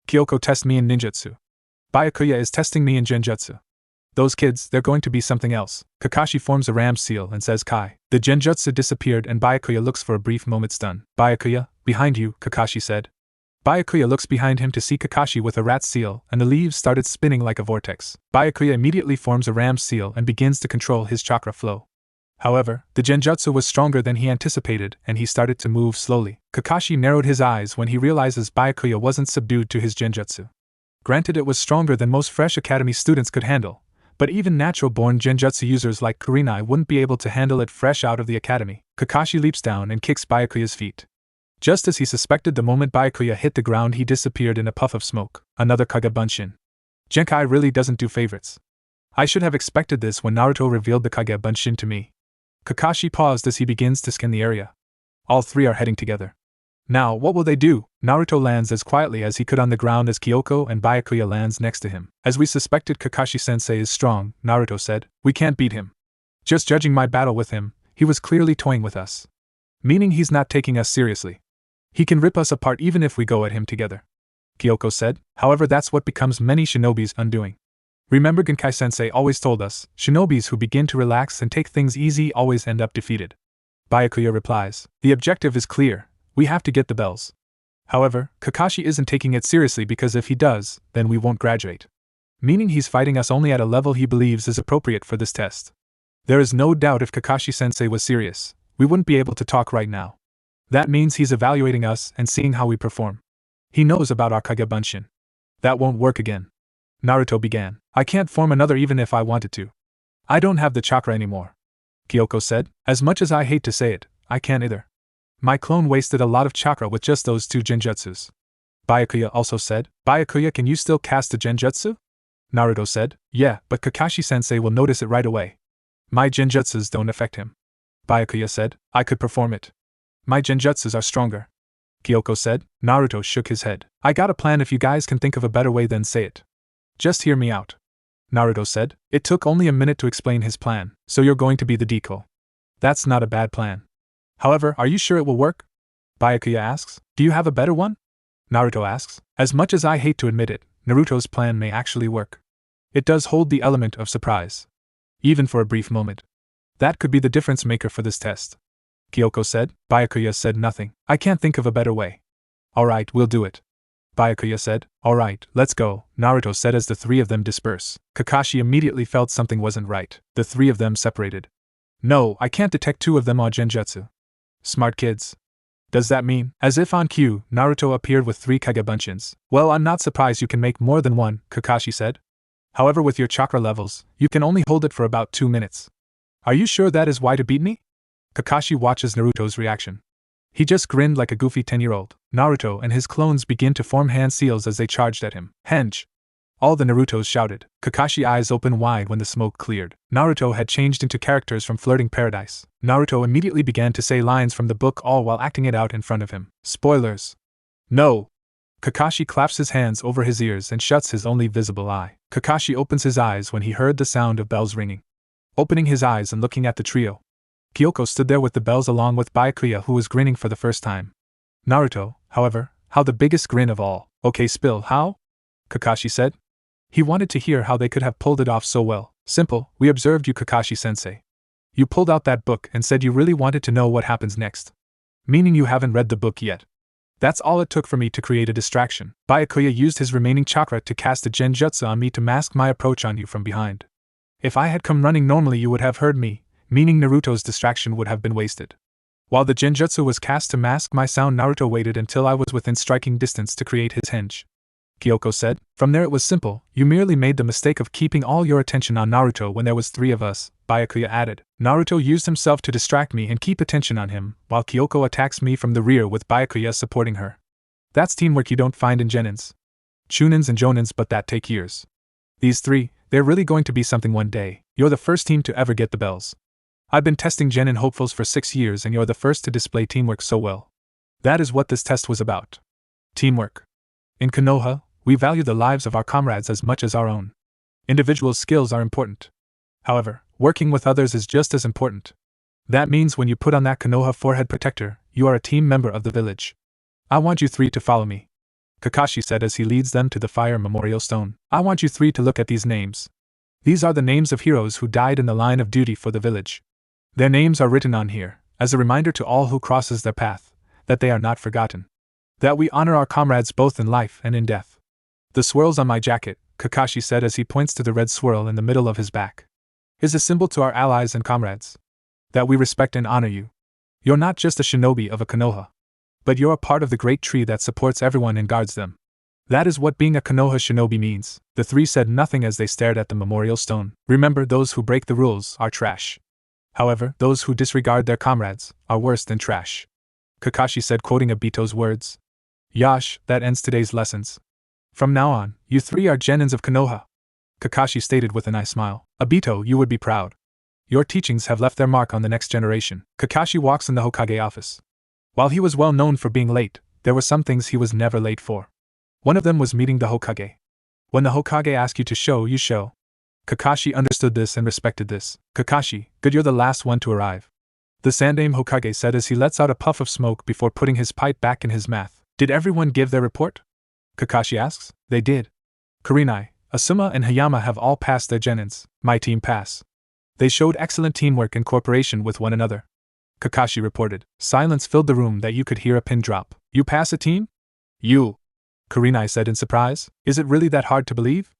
Kyoko tests me in ninjutsu. Byakuya is testing me in genjutsu. Those kids, they're going to be something else. Kakashi forms a ram seal and says Kai. The genjutsu disappeared and Byakuya looks for a brief moment stunned. Byakuya, behind you, Kakashi said. Byakuya looks behind him to see Kakashi with a rat seal, and the leaves started spinning like a vortex. Byakuya immediately forms a ram seal and begins to control his chakra flow. However, the genjutsu was stronger than he anticipated, and he started to move slowly. Kakashi narrowed his eyes when he realizes Byakuya wasn't subdued to his genjutsu. Granted, it was stronger than most fresh academy students could handle, but even natural-born genjutsu users like Kurenai wouldn't be able to handle it fresh out of the academy. Kakashi leaps down and kicks Byakuya's feet. Just as he suspected, the moment Byakuya hit the ground, he disappeared in a puff of smoke. Another Kage Bunshin. Genkai really doesn't do favorites. I should have expected this when Naruto revealed the Kage Bunshin to me. Kakashi paused as he begins to scan the area. All three are heading together. Now, what will they do? Naruto lands as quietly as he could on the ground as Kyoko and Byakuya lands next to him. As we suspected, Kakashi-sensei is strong, Naruto said. We can't beat him. Just judging my battle with him, he was clearly toying with us. Meaning he's not taking us seriously. He can rip us apart even if we go at him together. Kyoko said. However, that's what becomes many shinobis' undoing. Remember, Genkai-sensei always told us, shinobis who begin to relax and take things easy always end up defeated. Byakuya replies. The objective is clear. We have to get the bells. However, Kakashi isn't taking it seriously because if he does, then we won't graduate. Meaning he's fighting us only at a level he believes is appropriate for this test. There is no doubt if Kakashi-sensei was serious, we wouldn't be able to talk right now. That means he's evaluating us and seeing how we perform. He knows about our Kage Bunshin. That won't work again. Naruto began. I can't form another even if I wanted to. I don't have the chakra anymore. Kyoko said. As much as I hate to say it, I can't either. My clone wasted a lot of chakra with just those 2 genjutsus. Byakuya also said. Byakuya, can you still cast a genjutsu? Naruto said. Yeah, but Kakashi-sensei will notice it right away. My genjutsus don't affect him. Byakuya said. I could perform it. My genjutsus are stronger. Kyoko said. Naruto shook his head. I got a plan. If you guys can think of a better way, then say it. Just hear me out. Naruto said. It took only a minute to explain his plan. So you're going to be the decoy. That's not a bad plan. However, are you sure it will work? Byakuya asks. Do you have a better one? Naruto asks. As much as I hate to admit it, Naruto's plan may actually work. It does hold the element of surprise. Even for a brief moment. That could be the difference maker for this test. Kyoko said. Byakuya said nothing. I can't think of a better way. Alright, we'll do it. Byakuya said. Alright, let's go, Naruto said as the 3 of them disperse. Kakashi immediately felt something wasn't right. The 3 of them separated. No, I can't detect 2 of them on genjutsu. Smart kids. Does that mean? As if on cue, Naruto appeared with 3 Kage Bunshins. Well, I'm not surprised you can make more than one, Kakashi said. However, with your chakra levels, you can only hold it for about 2 minutes. Are you sure that is why to beat me? Kakashi watches Naruto's reaction. He just grinned like a goofy 10-year-old. Naruto and his clones begin to form hand seals as they charged at him. Henge! All the Narutos shouted. Kakashi eyes open wide when the smoke cleared. Naruto had changed into characters from Flirting Paradise. Naruto immediately began to say lines from the book, all while acting it out in front of him. Spoilers. No! Kakashi claps his hands over his ears and shuts his only visible eye. Kakashi opens his eyes when he heard the sound of bells ringing. Opening his eyes and looking at the trio, Kyoko stood there with the bells along with Byakuya, who was grinning for the first time. Naruto, however, how the biggest grin of all. Okay, spill, how? Kakashi said. He wanted to hear how they could have pulled it off so well. Simple, we observed you, Kakashi-sensei. You pulled out that book and said you really wanted to know what happens next. Meaning you haven't read the book yet. That's all it took for me to create a distraction. Byakuya used his remaining chakra to cast a genjutsu on me to mask my approach on you from behind. If I had come running normally, you would have heard me, meaning Naruto's distraction would have been wasted. While the genjutsu was cast to mask my sound, Naruto waited until I was within striking distance to create his henge. Kyoko said. From there it was simple, you merely made the mistake of keeping all your attention on Naruto when there was 3 of us, Byakuya added. Naruto used himself to distract me and keep attention on him, while Kyoko attacks me from the rear with Byakuya supporting her. That's teamwork you don't find in genins. Chunins and jonins, but that take years. These 3, they're really going to be something one day. You're the first team to ever get the bells. I've been testing genin hopefuls for 6 years and you're the first to display teamwork so well. That is what this test was about. Teamwork. In Konoha, we value the lives of our comrades as much as our own. Individual skills are important. However, working with others is just as important. That means when you put on that Konoha forehead protector, you are a team member of the village. I want you 3 to follow me, Kakashi said as he leads them to the fire memorial stone. I want you 3 to look at these names. These are the names of heroes who died in the line of duty for the village. Their names are written on here, as a reminder to all who crosses their path, that they are not forgotten. That we honor our comrades both in life and in death. The swirls on my jacket, Kakashi said as he points to the red swirl in the middle of his back, is a symbol to our allies and comrades. That we respect and honor you. You're not just a shinobi of a Konoha, but you're a part of the great tree that supports everyone and guards them. That is what being a Konoha shinobi means. The 3 said nothing as they stared at the memorial stone. Remember, those who break the rules are trash. However, those who disregard their comrades are worse than trash. Kakashi said, quoting Obito's words. Yash, that ends today's lessons. From now on, you 3 are genins of Konoha, Kakashi stated with a nice smile. Obito, you would be proud. Your teachings have left their mark on the next generation. Kakashi walks in the Hokage office. While he was well known for being late, there were some things he was never late for. One of them was meeting the Hokage. When the Hokage asks you to show, you show. Kakashi understood this and respected this. Kakashi, good, you're the last one to arrive, the Sandaime Hokage said as he lets out a puff of smoke before putting his pipe back in his mouth. Did everyone give their report? Kakashi asks. They did. Kurenai, Asuma and Hayama have all passed their genins. My team pass. They showed excellent teamwork and cooperation with one another, Kakashi reported. Silence filled the room that you could hear a pin drop. You pass a team? You, Kurenai said in surprise. Is it really that hard to believe?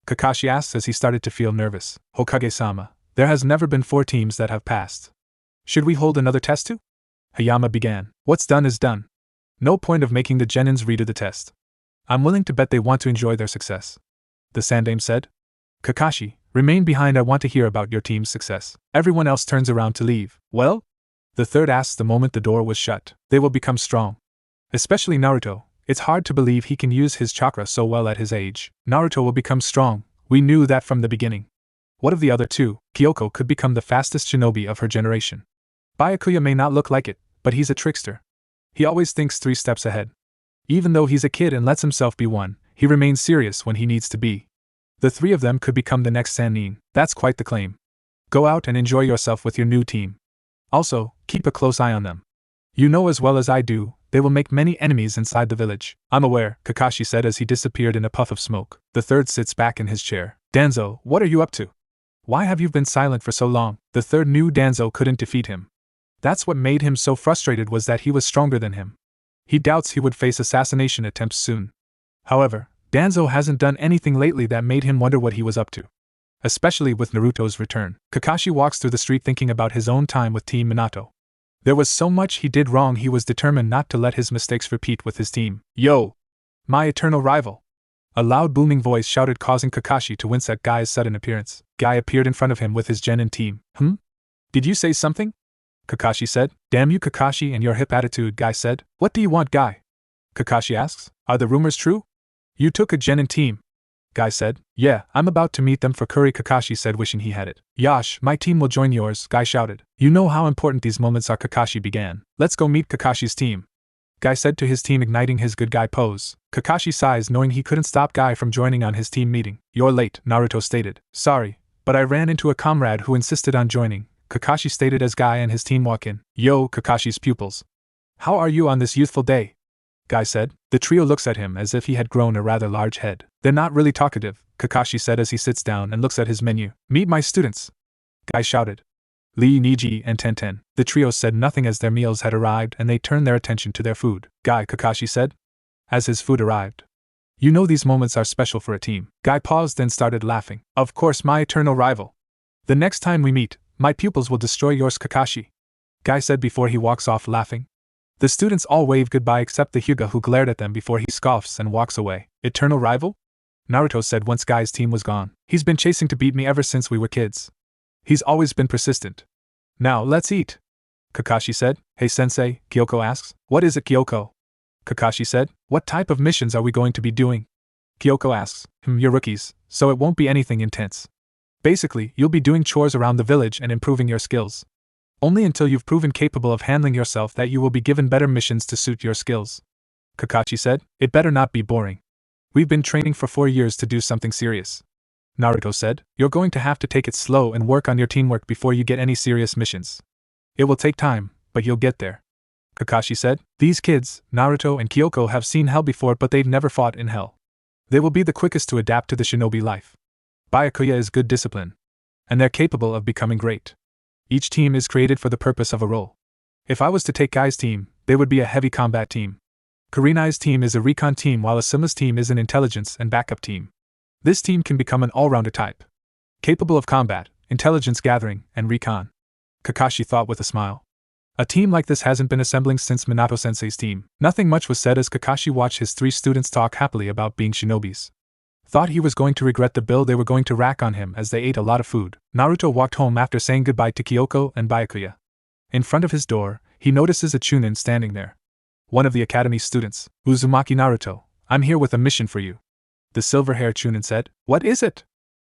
Kakashi asked as he started to feel nervous. Hokage-sama, there has never been 4 teams that have passed. Should we hold another test too? Hayama began. What's done is done. No point of making the genins redo the test. I'm willing to bet they want to enjoy their success, the Sandaime said. Kakashi, remain behind, I want to hear about your team's success. Everyone else turns around to leave. Well? The third asked the moment the door was shut. They will become strong. Especially Naruto. It's hard to believe he can use his chakra so well at his age. Naruto will become strong. We knew that from the beginning. What of the other 2? Kyoko could become the fastest shinobi of her generation. Byakuya may not look like it, but he's a trickster. He always thinks 3 steps ahead. Even though he's a kid and lets himself be one, he remains serious when he needs to be. The 3 of them could become the next Sannin. That's quite the claim. Go out and enjoy yourself with your new team. Also, keep a close eye on them. You know as well as I do, they will make many enemies inside the village. I'm aware, Kakashi said as he disappeared in a puff of smoke. The third sits back in his chair. Danzo, what are you up to? Why have you been silent for so long? The third knew Danzo couldn't defeat him. That's what made him so frustrated, was that he was stronger than him. He doubts he would face assassination attempts soon. However, Danzo hasn't done anything lately that made him wonder what he was up to. Especially with Naruto's return. Kakashi walks through the street thinking about his own time with Team Minato. There was so much he did wrong, he was determined not to let his mistakes repeat with his team. Yo! My eternal rival! A loud booming voice shouted, causing Kakashi to wince at Guy's sudden appearance. Guy appeared in front of him with his genin team. Did you say something? Kakashi said. Damn you, Kakashi, and your hip attitude, Guy said. What do you want, Guy? Kakashi asks. Are the rumors true? You took a genin team, Guy said. Yeah, I'm about to meet them for curry, Kakashi said, wishing he had it. Yash, my team will join yours, Guy shouted. You know how important these moments are, Kakashi began. Let's go meet Kakashi's team, Guy said to his team, igniting his good guy pose. Kakashi sighs, knowing he couldn't stop Guy from joining on his team meeting. You're late, Naruto stated. Sorry, but I ran into a comrade who insisted on joining, Kakashi stated as Guy and his team walk in. Yo, Kakashi's pupils. How are you on this youthful day? Guy said. The trio looks at him as if he had grown a rather large head. They're not really talkative, Kakashi said as he sits down and looks at his menu. Meet my students, Guy shouted. Lee, Niji, and Tenten. The trio said nothing as their meals had arrived and they turned their attention to their food. Guy, Kakashi said, as his food arrived. You know these moments are special for a team. Guy paused then started laughing. Of course, my eternal rival. The next time we meet, my pupils will destroy yours, Kakashi. Guy said before he walks off laughing. The students all wave goodbye except the Hyuga who glared at them before he scoffs and walks away. Eternal rival? Naruto said once Guy's team was gone. He's been chasing to beat me ever since we were kids. He's always been persistent. Now, let's eat. Kakashi said. Hey sensei, Kyoko asks. What is it, Kyoko? Kakashi said. What type of missions are we going to be doing? Kyoko asks. You're rookies, so it won't be anything intense. Basically, you'll be doing chores around the village and improving your skills. Only until you've proven capable of handling yourself that you will be given better missions to suit your skills. Kakashi said. It better not be boring. We've been training for 4 years to do something serious. Naruto said. You're going to have to take it slow and work on your teamwork before you get any serious missions. It will take time, but you'll get there. Kakashi said. These kids, Naruto and Kyoko, have seen hell before but they've never fought in hell. They will be the quickest to adapt to the shinobi life. Byakuya is good discipline. And they're capable of becoming great. Each team is created for the purpose of a role. If I was to take Guy's team, they would be a heavy combat team. Kurenai's team is a recon team while Asuma's team is an intelligence and backup team. This team can become an all-rounder type. Capable of combat, intelligence gathering, and recon. Kakashi thought with a smile. A team like this hasn't been assembling since Minato-sensei's team. Nothing much was said as Kakashi watched his 3 students talk happily about being shinobis. Thought he was going to regret the bill they were going to rack on him as they ate a lot of food. Naruto walked home after saying goodbye to Kyoko and Byakuya. In front of his door, he notices a chunin standing there. One of the academy students. Uzumaki Naruto, I'm here with a mission for you. The silver-haired chunin said. What is it?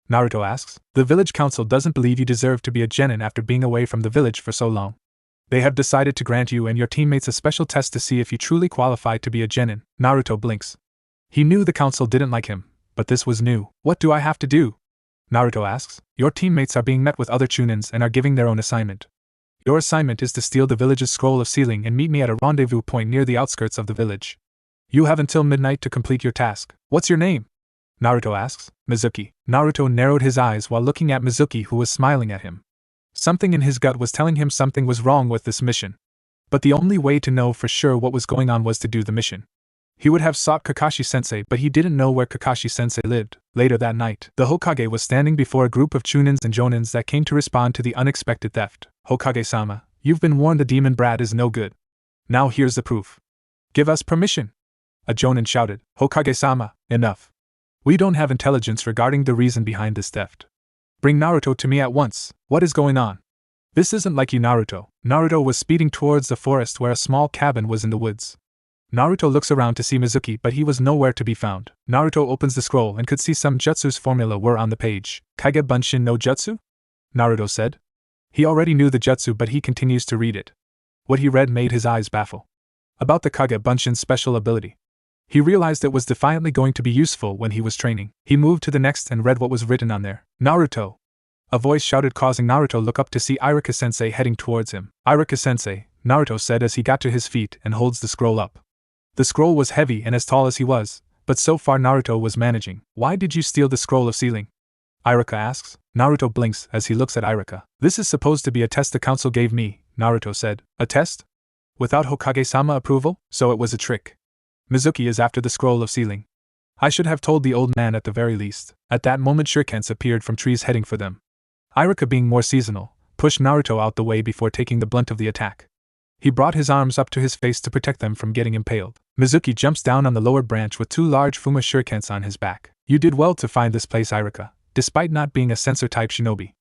Naruto asks. The village council doesn't believe you deserve to be a genin after being away from the village for so long. They have decided to grant you and your teammates a special test to see if you truly qualify to be a genin. Naruto blinks. He knew the council didn't like him, but this was new. What do I have to do? Naruto asks. Your teammates are being met with other chunins and are giving their own assignment. Your assignment is to steal the village's scroll of sealing and meet me at a rendezvous point near the outskirts of the village. You have until midnight to complete your task. What's your name? Naruto asks. Mizuki. Naruto narrowed his eyes while looking at Mizuki, who was smiling at him. Something in his gut was telling him something was wrong with this mission. But the only way to know for sure what was going on was to do the mission. He would have sought Kakashi-sensei, but he didn't know where Kakashi-sensei lived. Later that night, the Hokage was standing before a group of chunins and jonins that came to respond to the unexpected theft. Hokage-sama, you've been warned the demon brat is no good. Now here's the proof. Give us permission. A jonin shouted. Hokage-sama, enough. We don't have intelligence regarding the reason behind this theft. Bring Naruto to me at once. What is going on? This isn't like you, Naruto. Naruto was speeding towards the forest where a small cabin was in the woods. Naruto looks around to see Mizuki, but he was nowhere to be found. Naruto opens the scroll and could see some jutsu's formula were on the page. Kage Bunshin no Jutsu? Naruto said. He already knew the jutsu, but he continues to read it. What he read made his eyes baffle. About the Kage Bunshin's special ability. He realized it was defiantly going to be useful when he was training. He moved to the next and read what was written on there. Naruto! A voice shouted, causing Naruto look up to see Iruka-sensei heading towards him. Iruka-sensei, Naruto said as he got to his feet and holds the scroll up. The scroll was heavy and as tall as he was, but so far Naruto was managing. Why did you steal the scroll of sealing? Iruka asks. Naruto blinks as he looks at Iruka. This is supposed to be a test the council gave me, Naruto said. A test? Without Hokage-sama approval? So it was a trick. Mizuki is after the scroll of sealing. I should have told the old man at the very least. At that moment shurikens appeared from trees heading for them. Iruka, being more seasonal, pushed Naruto out the way before taking the blunt of the attack. He brought his arms up to his face to protect them from getting impaled. Mizuki jumps down on the lower branch with 2 large Fuma shurikens on his back. You did well to find this place, Iruka, despite not being a sensor-type shinobi.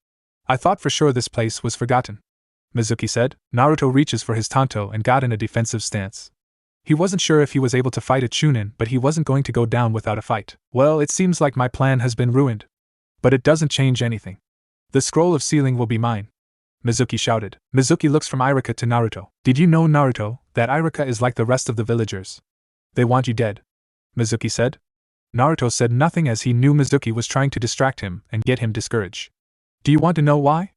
I thought for sure this place was forgotten. Mizuki said. Naruto reaches for his tanto and got in a defensive stance. He wasn't sure if he was able to fight a chunin, but he wasn't going to go down without a fight. Well, it seems like my plan has been ruined. But it doesn't change anything. The scroll of sealing will be mine. Mizuki shouted. Mizuki looks from Iruka to Naruto. Did you know, Naruto, that Iruka is like the rest of the villagers? They want you dead. Mizuki said. Naruto said nothing as he knew Mizuki was trying to distract him and get him discouraged. Do you want to know why?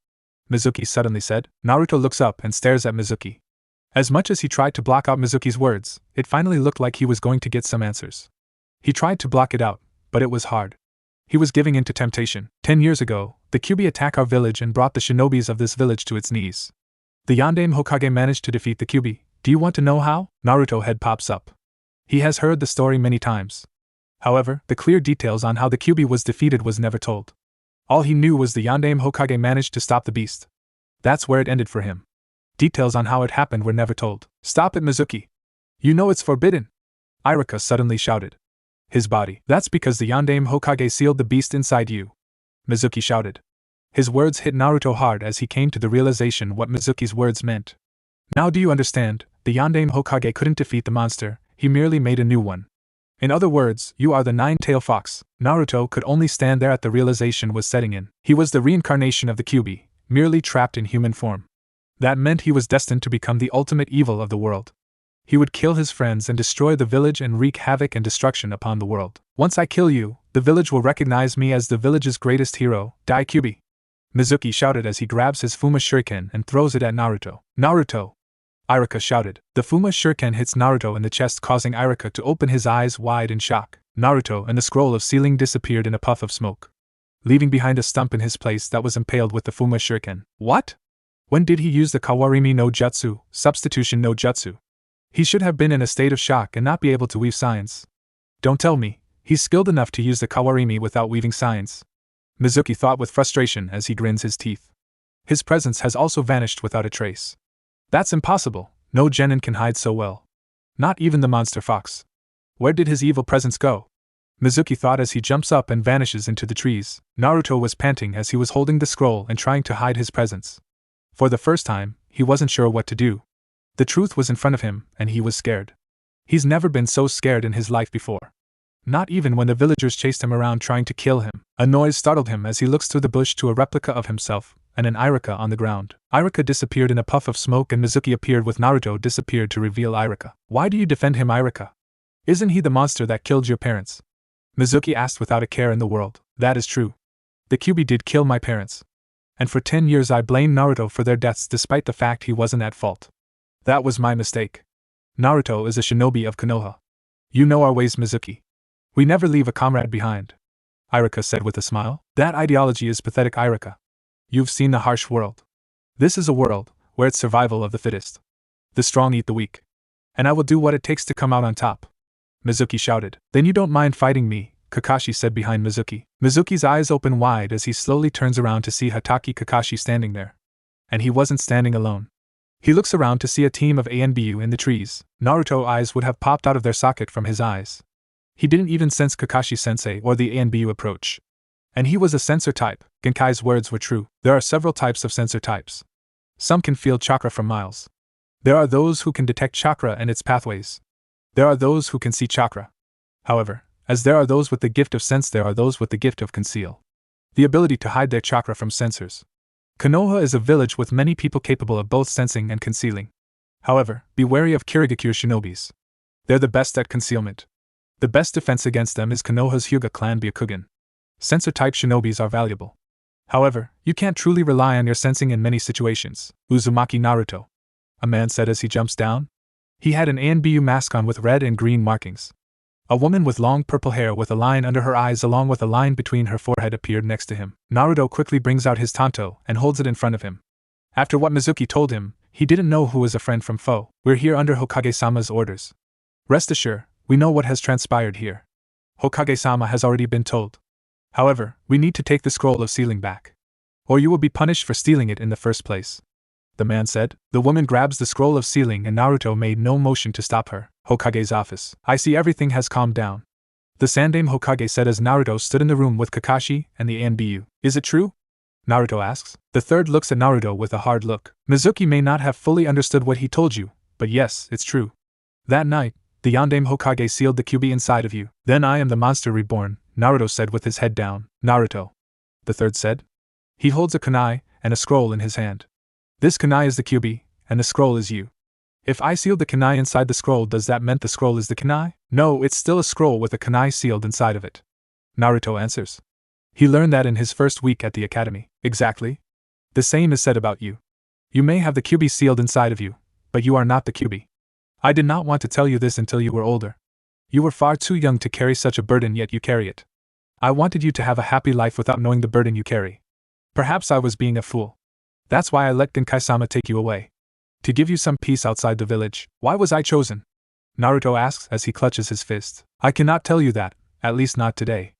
Mizuki suddenly said. Naruto looks up and stares at Mizuki. As much as he tried to block out Mizuki's words, it finally looked like he was going to get some answers. He tried to block it out, but it was hard. He was giving in to temptation. 10 years ago, the Kyuubi attacked our village and brought the shinobis of this village to its knees. The Yondaime Hokage managed to defeat the Kyuubi. Do you want to know how? Naruto head pops up. He has heard the story many times. However, the clear details on how the Kyuubi was defeated was never told. All he knew was the Yondaime Hokage managed to stop the beast. That's where it ended for him. Details on how it happened were never told. Stop it, Mizuki. You know it's forbidden. Iruka suddenly shouted. His body. That's because the Yondaime Hokage sealed the beast inside you. Mizuki shouted. His words hit Naruto hard as he came to the realization what Mizuki's words meant. Now do you understand? The Yondaime Hokage couldn't defeat the monster, he merely made a new one. In other words, you are the nine-tailed fox. Naruto could only stand there at the realization was setting in. He was the reincarnation of the Kyuubi, merely trapped in human form. That meant he was destined to become the ultimate evil of the world. He would kill his friends and destroy the village and wreak havoc and destruction upon the world. Once I kill you, the village will recognize me as the village's greatest hero, Dai Kyuubi. Mizuki shouted as he grabs his Fuma Shuriken and throws it at Naruto. Naruto! Iruka shouted. The Fuma Shuriken hits Naruto in the chest, causing Iruka to open his eyes wide in shock. Naruto and the scroll of sealing disappeared in a puff of smoke, leaving behind a stump in his place that was impaled with the Fuma Shuriken. What? When did he use the Kawarimi no Jutsu, substitution no Jutsu? He should have been in a state of shock and not be able to weave signs. Don't tell me, he's skilled enough to use the Kawarimi without weaving signs. Mizuki thought with frustration as he grins his teeth. His presence has also vanished without a trace. That's impossible, no genin can hide so well. Not even the monster fox. Where did his evil presence go? Mizuki thought as he jumps up and vanishes into the trees. Naruto was panting as he was holding the scroll and trying to hide his presence. For the first time, he wasn't sure what to do. The truth was in front of him, and he was scared. He's never been so scared in his life before. Not even when the villagers chased him around trying to kill him. A noise startled him as he looks through the bush to a replica of himself, and an Iruka on the ground. Iruka disappeared in a puff of smoke and Mizuki appeared with Naruto disappeared to reveal Iruka. Why do you defend him, Iruka? Isn't he the monster that killed your parents? Mizuki asked without a care in the world. That is true. The Kyuubi did kill my parents. And for 10 years I blamed Naruto for their deaths despite the fact he wasn't at fault. That was my mistake. Naruto is a shinobi of Konoha. You know our ways, Mizuki. We never leave a comrade behind. Iruka said with a smile. That ideology is pathetic, Iruka. You've seen the harsh world. This is a world where it's survival of the fittest. The strong eat the weak. And I will do what it takes to come out on top. Mizuki shouted. Then you don't mind fighting me, Kakashi said behind Mizuki. Mizuki's eyes open wide as he slowly turns around to see Hatake Kakashi standing there. And he wasn't standing alone. He looks around to see a team of ANBU in the trees. Naruto's eyes would have popped out of their socket from his eyes. He didn't even sense Kakashi-sensei or the ANBU approach. And he was a sensor type. Genkai's words were true. There are several types of sensor types. Some can feel chakra from miles. There are those who can detect chakra and its pathways. There are those who can see chakra. However, as there are those with the gift of sense, there are those with the gift of conceal. The ability to hide their chakra from sensors. Konoha is a village with many people capable of both sensing and concealing. However, be wary of Kirigakure shinobis. They're the best at concealment. The best defense against them is Konoha's Hyuga clan Byakugan. Sensor-type shinobis are valuable. However, you can't truly rely on your sensing in many situations. Uzumaki Naruto, a man said as he jumps down. He had an ANBU mask on with red and green markings. A woman with long purple hair with a line under her eyes along with a line between her forehead appeared next to him. Naruto quickly brings out his tanto and holds it in front of him. After what Mizuki told him, he didn't know who was a friend from foe. We're here under Hokage-sama's orders. Rest assured, we know what has transpired here. Hokage-sama has already been told. However, we need to take the scroll of sealing back. Or you will be punished for stealing it in the first place. The man said. The woman grabs the scroll of sealing and Naruto made no motion to stop her. Hokage's office. I see everything has calmed down. The Sandaime Hokage said as Naruto stood in the room with Kakashi and the ANBU. Is it true? Naruto asks. The third looks at Naruto with a hard look. Mizuki may not have fully understood what he told you, but yes, it's true. That night, the Yondaime Hokage sealed the Kyuubi inside of you. Then I am the monster reborn, Naruto said with his head down. Naruto. The third said. He holds a kunai and a scroll in his hand. This kunai is the Kyuubi, and the scroll is you. If I sealed the kunai inside the scroll, does that mean the scroll is the kunai? No, it's still a scroll with a kunai sealed inside of it. Naruto answers. He learned that in his first week at the academy. Exactly. The same is said about you. You may have the Kyuubi sealed inside of you, but you are not the Kyuubi. I did not want to tell you this until you were older. You were far too young to carry such a burden, yet you carry it. I wanted you to have a happy life without knowing the burden you carry. Perhaps I was being a fool. That's why I let Genkai-sama take you away. To give you some peace outside the village. Why was I chosen? Naruto asks as he clutches his fist. I cannot tell you that, at least not today.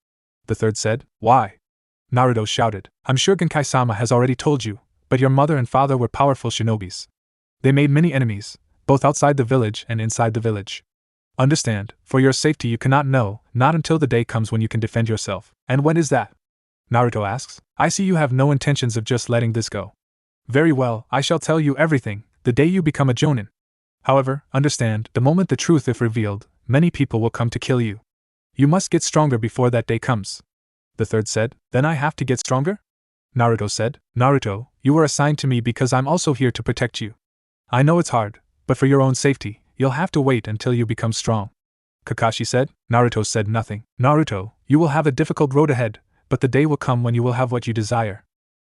The third said. Why? Naruto shouted. I'm sure Genkai-sama has already told you, but your mother and father were powerful shinobis. They made many enemies, both outside the village and inside the village. Understand, for your safety you cannot know, not until the day comes when you can defend yourself. And when is that? Naruto asks. I see you have no intentions of just letting this go. Very well, I shall tell you everything, the day you become a jonin. However, understand, the moment the truth is revealed, many people will come to kill you. You must get stronger before that day comes. The third said. Then I have to get stronger? Naruto said. Naruto, you were assigned to me because I'm also here to protect you. I know it's hard, but for your own safety, you'll have to wait until you become strong. Kakashi said. Naruto said nothing. Naruto, you will have a difficult road ahead, but the day will come when you will have what you desire.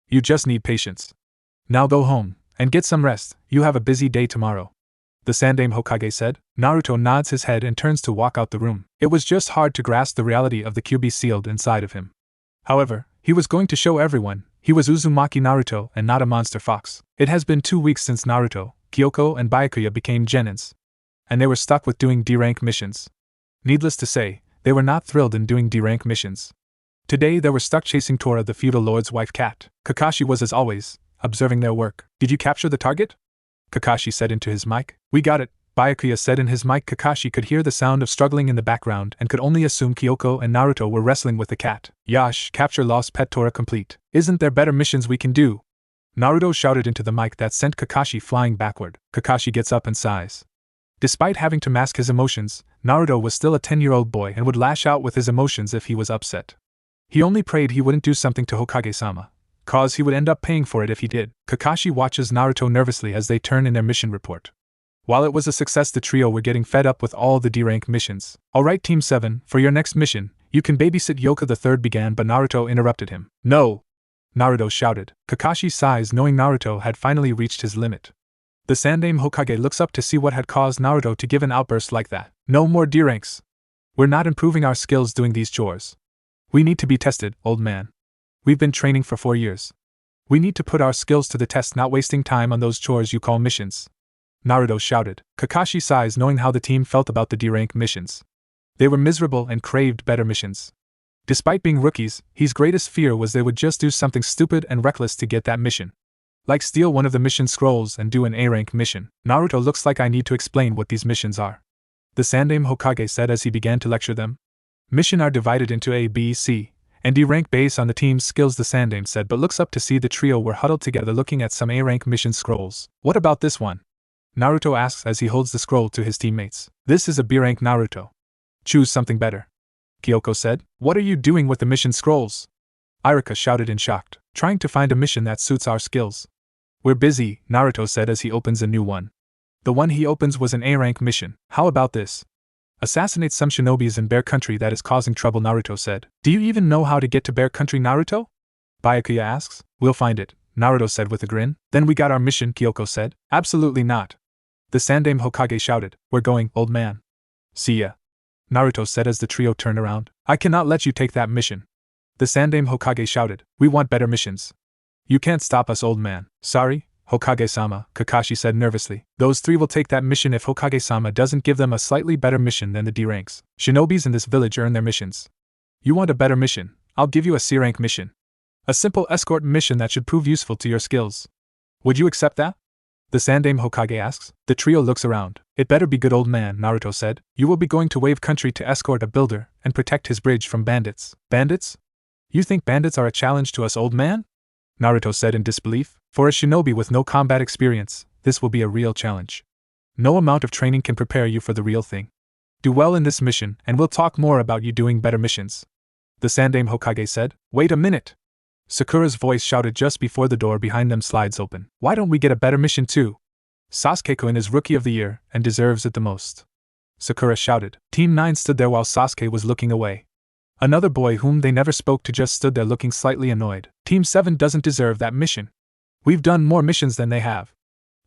You just need patience. Now go home, and get some rest, you have a busy day tomorrow. The Sandaime Hokage said. Naruto nods his head and turns to walk out the room. It was just hard to grasp the reality of the QB sealed inside of him. However, he was going to show everyone, he was Uzumaki Naruto and not a monster fox. It has been 2 weeks since Naruto, Kyoko and Byakuya became genins. And they were stuck with doing D-rank missions. Needless to say, they were not thrilled in doing D-rank missions. Today they were stuck chasing Tora the feudal lord's wife cat. Kakashi was as always, observing their work. Did you capture the target? Kakashi said into his mic. We got it, Byakuya said in his mic. Kakashi could hear the sound of struggling in the background and could only assume Kyoko and Naruto were wrestling with the cat. Yash, capture lost pet Tora complete. Isn't there better missions we can do? Naruto shouted into the mic that sent Kakashi flying backward. Kakashi gets up and sighs. Despite having to mask his emotions, Naruto was still a 10-year-old boy and would lash out with his emotions if he was upset. He only prayed he wouldn't do something to Hokage-sama, cause he would end up paying for it if he did. Kakashi watches Naruto nervously as they turn in their mission report. While it was a success, the trio were getting fed up with all the D-rank missions. Alright Team 7, for your next mission, you can babysit Yoka. The third began, but Naruto interrupted him. No! Naruto shouted. Kakashi sighs knowing Naruto had finally reached his limit. The Sandaime Hokage looks up to see what had caused Naruto to give an outburst like that. No more D-ranks. We're not improving our skills doing these chores. We need to be tested, old man. We've been training for 4 years. We need to put our skills to the test, not wasting time on those chores you call missions. Naruto shouted. Kakashi sighs knowing how the team felt about the D-rank missions. They were miserable and craved better missions. Despite being rookies, his greatest fear was they would just do something stupid and reckless to get that mission. Like steal one of the mission scrolls and do an A-rank mission. Naruto, looks like I need to explain what these missions are. The Sandaime Hokage said as he began to lecture them. Missions are divided into A, B, C, and D-rank based on the team's skills, the Sandaime said, but looks up to see the trio were huddled together looking at some A-rank mission scrolls. What about this one? Naruto asks as he holds the scroll to his teammates. This is a B-rank, Naruto. Choose something better. Kyoko said. What are you doing with the mission scrolls? Iruka shouted in shock. Trying to find a mission that suits our skills. We're busy, Naruto said as he opens a new one. The one he opens was an A-rank mission. How about this? Assassinate some shinobis in Bear Country that is causing trouble, Naruto said. Do you even know how to get to Bear Country, Naruto? Byakuya asks. We'll find it, Naruto said with a grin. Then we got our mission, Kyoko said. Absolutely not. The Sandaime Hokage shouted. We're going, old man. See ya. Naruto said as the trio turned around. I cannot let you take that mission. The Sandaime Hokage shouted. We want better missions. You can't stop us, old man. Sorry, Hokage-sama, Kakashi said nervously. Those 3 will take that mission if Hokage-sama doesn't give them a slightly better mission than the D-ranks. Shinobis in this village earn their missions. You want a better mission? I'll give you a C-rank mission. A simple escort mission that should prove useful to your skills. Would you accept that? The Sandaime Hokage asks. The trio looks around. It better be good, old man, Naruto said. You will be going to Wave Country to escort a builder and protect his bridge from bandits. Bandits? You think bandits are a challenge to us, old man? Naruto said in disbelief. For a shinobi with no combat experience, this will be a real challenge. No amount of training can prepare you for the real thing. Do well in this mission, and we'll talk more about you doing better missions. The Sandaime Hokage said. Wait a minute! Sakura's voice shouted just before the door behind them slides open. Why don't we get a better mission too? Sasuke-kun is Rookie of the Year, and deserves it the most. Sakura shouted. Team 9 stood there while Sasuke was looking away. Another boy whom they never spoke to just stood there looking slightly annoyed. Team 7 doesn't deserve that mission. We've done more missions than they have.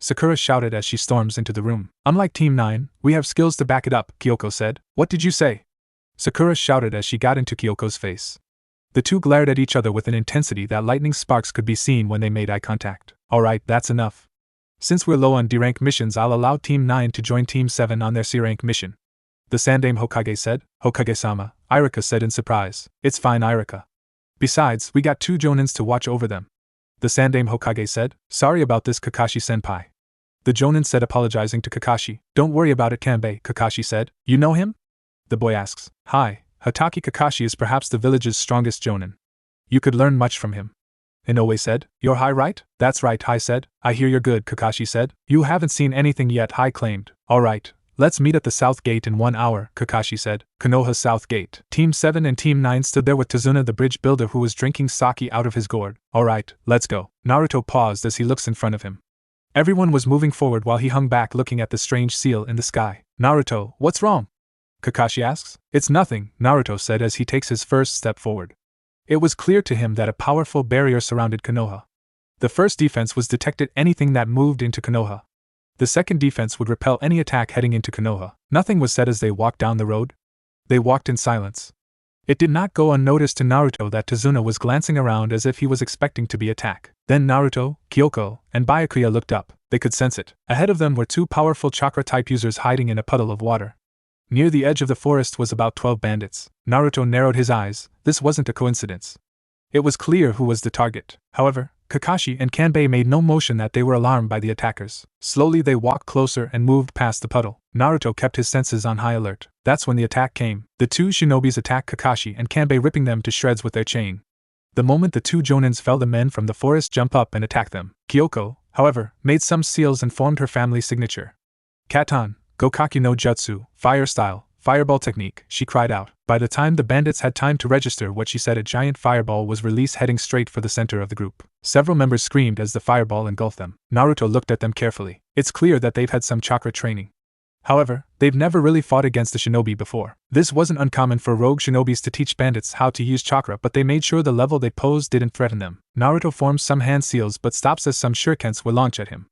Sakura shouted as she storms into the room. Unlike Team 9, we have skills to back it up, Kyoko said. What did you say? Sakura shouted as she got into Kyoko's face. The two glared at each other with an intensity that lightning sparks could be seen when they made eye contact. Alright, that's enough. Since we're low on D-rank missions, I'll allow Team 9 to join Team 7 on their C-rank mission. The Sandame Hokage said. Hokage-sama, Irika said in surprise. It's fine, Irika. Besides, we got 2 jonins to watch over them. The Sandame Hokage said. Sorry about this, Kakashi-senpai. The jonin said, apologizing to Kakashi. Don't worry about it, Kanbei, Kakashi said. You know him? The boy asks. Hi, Hatake Kakashi is perhaps the village's strongest jonin. You could learn much from him. Inoue said. You're Hai, right? That's right, Hai said. I hear you're good, Kakashi said. You haven't seen anything yet, Hai claimed. Alright, let's meet at the South Gate in 1 hour, Kakashi said. Konoha's South Gate. Team 7 and Team 9 stood there with Tazuna the bridge builder who was drinking sake out of his gourd. Alright, let's go. Naruto paused as he looks in front of him. Everyone was moving forward while he hung back looking at the strange seal in the sky. Naruto, what's wrong? Kakashi asks. It's nothing, Naruto said as he takes his first step forward. It was clear to him that a powerful barrier surrounded Konoha. The first defense was detected anything that moved into Konoha. The second defense would repel any attack heading into Konoha. Nothing was said as they walked down the road. They walked in silence. It did not go unnoticed to Naruto that Tazuna was glancing around as if he was expecting to be attacked. Then Naruto, Kyoko, and Byakuya looked up. They could sense it. Ahead of them were 2 powerful chakra-type users hiding in a puddle of water. Near the edge of the forest was about 12 bandits. Naruto narrowed his eyes. This wasn't a coincidence. It was clear who was the target. However, Kakashi and Kanbei made no motion that they were alarmed by the attackers. Slowly they walked closer and moved past the puddle. Naruto kept his senses on high alert. That's when the attack came. The 2 shinobis attacked Kakashi and Kanbei, ripping them to shreds with their chain. The moment the 2 jonins fell, the men from the forest jumped up and attacked them. Kyoko, however, made some seals and formed her family signature. Katan, Gokaki no Jutsu, fire style, fireball technique, she cried out. By the time the bandits had time to register what she said, a giant fireball was released heading straight for the center of the group. Several members screamed as the fireball engulfed them. Naruto looked at them carefully. It's clear that they've had some chakra training. However, they've never really fought against a shinobi before. This wasn't uncommon for rogue shinobis to teach bandits how to use chakra, but they made sure the level they posed didn't threaten them. Naruto forms some hand seals but stops as some shurikens were launched at him.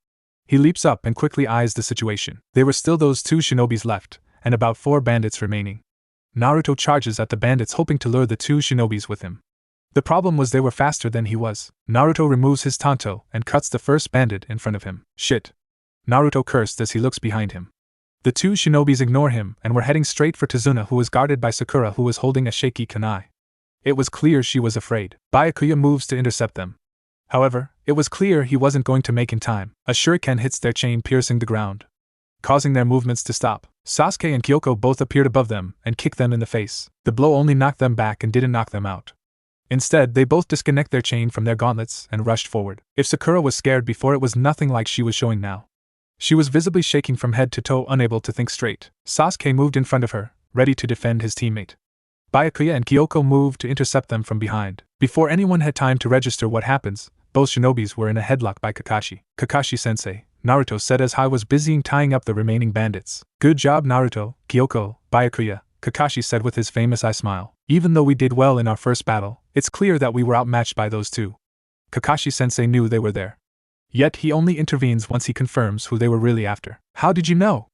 He leaps up and quickly eyes the situation. There were still those 2 shinobis left, and about 4 bandits remaining. Naruto charges at the bandits, hoping to lure the 2 shinobis with him. The problem was they were faster than he was. Naruto removes his tanto and cuts the first bandit in front of him. Shit! Naruto cursed as he looks behind him. The 2 shinobis ignore him and were heading straight for Tazuna, who was guarded by Sakura, who was holding a shaky kunai. It was clear she was afraid. Byakuya moves to intercept them. However, it was clear he wasn't going to make in time. A shuriken hits their chain, piercing the ground, causing their movements to stop. Sasuke and Kyoko both appeared above them and kicked them in the face. The blow only knocked them back and didn't knock them out. Instead, they both disconnect their chain from their gauntlets and rushed forward. If Sakura was scared before, it was nothing like she was showing now. She was visibly shaking from head to toe, unable to think straight. Sasuke moved in front of her, ready to defend his teammate. Byakuya and Kyoko moved to intercept them from behind. Before anyone had time to register what happens, both shinobis were in a headlock by Kakashi. Kakashi-sensei, Naruto said as Hai was busy tying up the remaining bandits. Good job, Naruto, Kyoko, Byakuya, Kakashi said with his famous eye smile. Even though we did well in our first battle, it's clear that we were outmatched by those 2. Kakashi-sensei knew they were there. Yet he only intervenes once he confirms who they were really after. How did you know?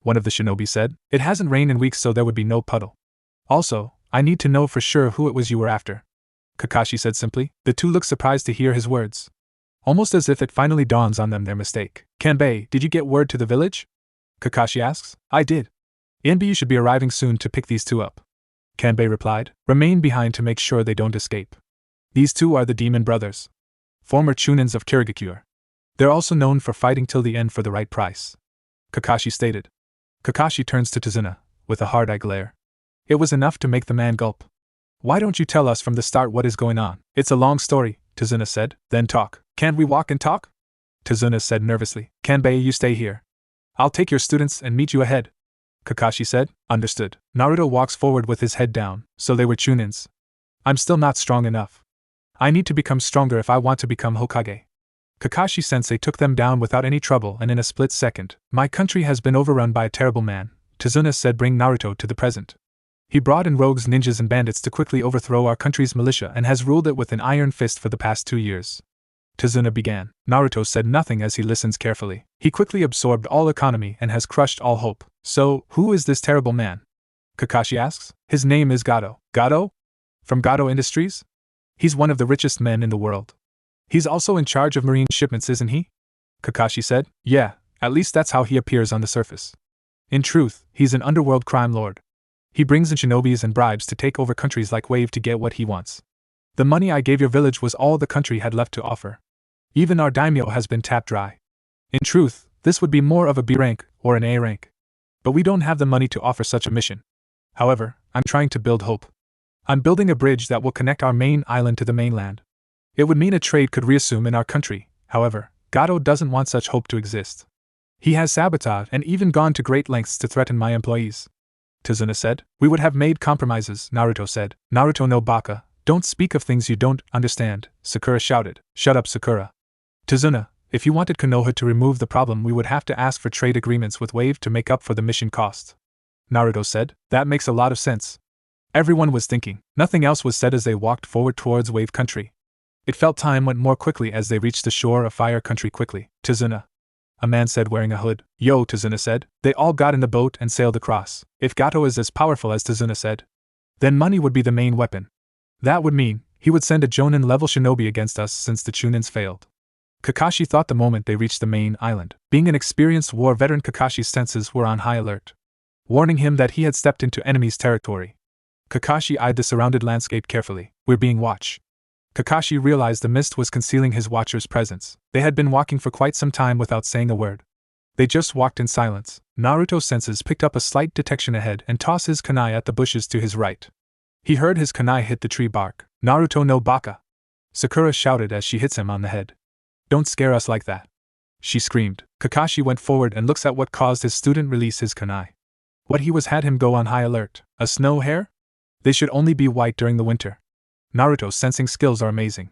One of the shinobi said. It hasn't rained in weeks, so there would be no puddle. Also, I need to know for sure who it was you were after, Kakashi said simply. The 2 looked surprised to hear his words, almost as if it finally dawns on them their mistake. Kanbei, did you get word to the village? Kakashi asks. I did. Inbi should be arriving soon to pick these 2 up, Kanbei replied. Remain behind to make sure they don't escape. These 2 are the demon brothers, former chunins of Kirigakure. They're also known for fighting till the end for the right price, Kakashi stated. Kakashi turns to Tazuna, with a hard-eye glare. It was enough to make the man gulp. Why don't you tell us from the start what is going on? It's a long story, Tazuna said. Then talk. Can't we walk and talk? Tazuna said nervously. Kanbei, you stay here. I'll take your students and meet you ahead, Kakashi said. Understood. Naruto walks forward with his head down. So they were chunins. I'm still not strong enough. I need to become stronger if I want to become Hokage. Kakashi-sensei took them down without any trouble and in a split second. My country has been overrun by a terrible man, Tazuna said, bring Naruto to the present. He brought in rogues, ninjas and bandits to quickly overthrow our country's militia and has ruled it with an iron fist for the past 2 years. Tazuna began. Naruto said nothing as he listens carefully. He quickly absorbed all economy and has crushed all hope. So, who is this terrible man? Kakashi asks. His name is Gado. Gado? From Gado Industries? He's one of the richest men in the world. He's also in charge of marine shipments, isn't he? Kakashi said. Yeah, at least that's how he appears on the surface. In truth, he's an underworld crime lord. He brings in shinobis and bribes to take over countries like Wave to get what he wants. The money I gave your village was all the country had left to offer. Even our daimyo has been tapped dry. In truth, this would be more of a B rank or an A rank. But we don't have the money to offer such a mission. However, I'm trying to build hope. I'm building a bridge that will connect our main island to the mainland. It would mean a trade could reassume in our country. However, Gato doesn't want such hope to exist. He has sabotaged and even gone to great lengths to threaten my employees. Tazuna said. We would have made compromises, Naruto said. Naruto no baka, don't speak of things you don't understand, Sakura shouted. Shut up, Sakura. Tazuna, if you wanted Konoha to remove the problem, we would have to ask for trade agreements with Wave to make up for the mission cost. Naruto said. That makes a lot of sense. Everyone was thinking. Nothing else was said as they walked forward towards Wave Country. It felt time went more quickly as they reached the shore of Fire Country quickly. Tazuna, a man said wearing a hood. Yo, Tazuna said. They all got in the boat and sailed across. If Gato is as powerful as Tazuna said, then money would be the main weapon. That would mean he would send a Jonin-level shinobi against us since the Chunins failed. Kakashi thought the moment they reached the main island. Being an experienced war veteran, Kakashi's senses were on high alert, warning him that he had stepped into enemy's territory. Kakashi eyed the surrounded landscape carefully. We're being watched. Kakashi realized the mist was concealing his watcher's presence. They had been walking for quite some time without saying a word. They just walked in silence. Naruto's senses picked up a slight detection ahead and tossed his kunai at the bushes to his right. He heard his kunai hit the tree bark. Naruto no baka! Sakura shouted as she hits him on the head. Don't scare us like that, she screamed. Kakashi went forward and looks at what caused his student release his kunai. What he was had him go on high alert. A snow hare? They should only be white during the winter. Naruto's sensing skills are amazing.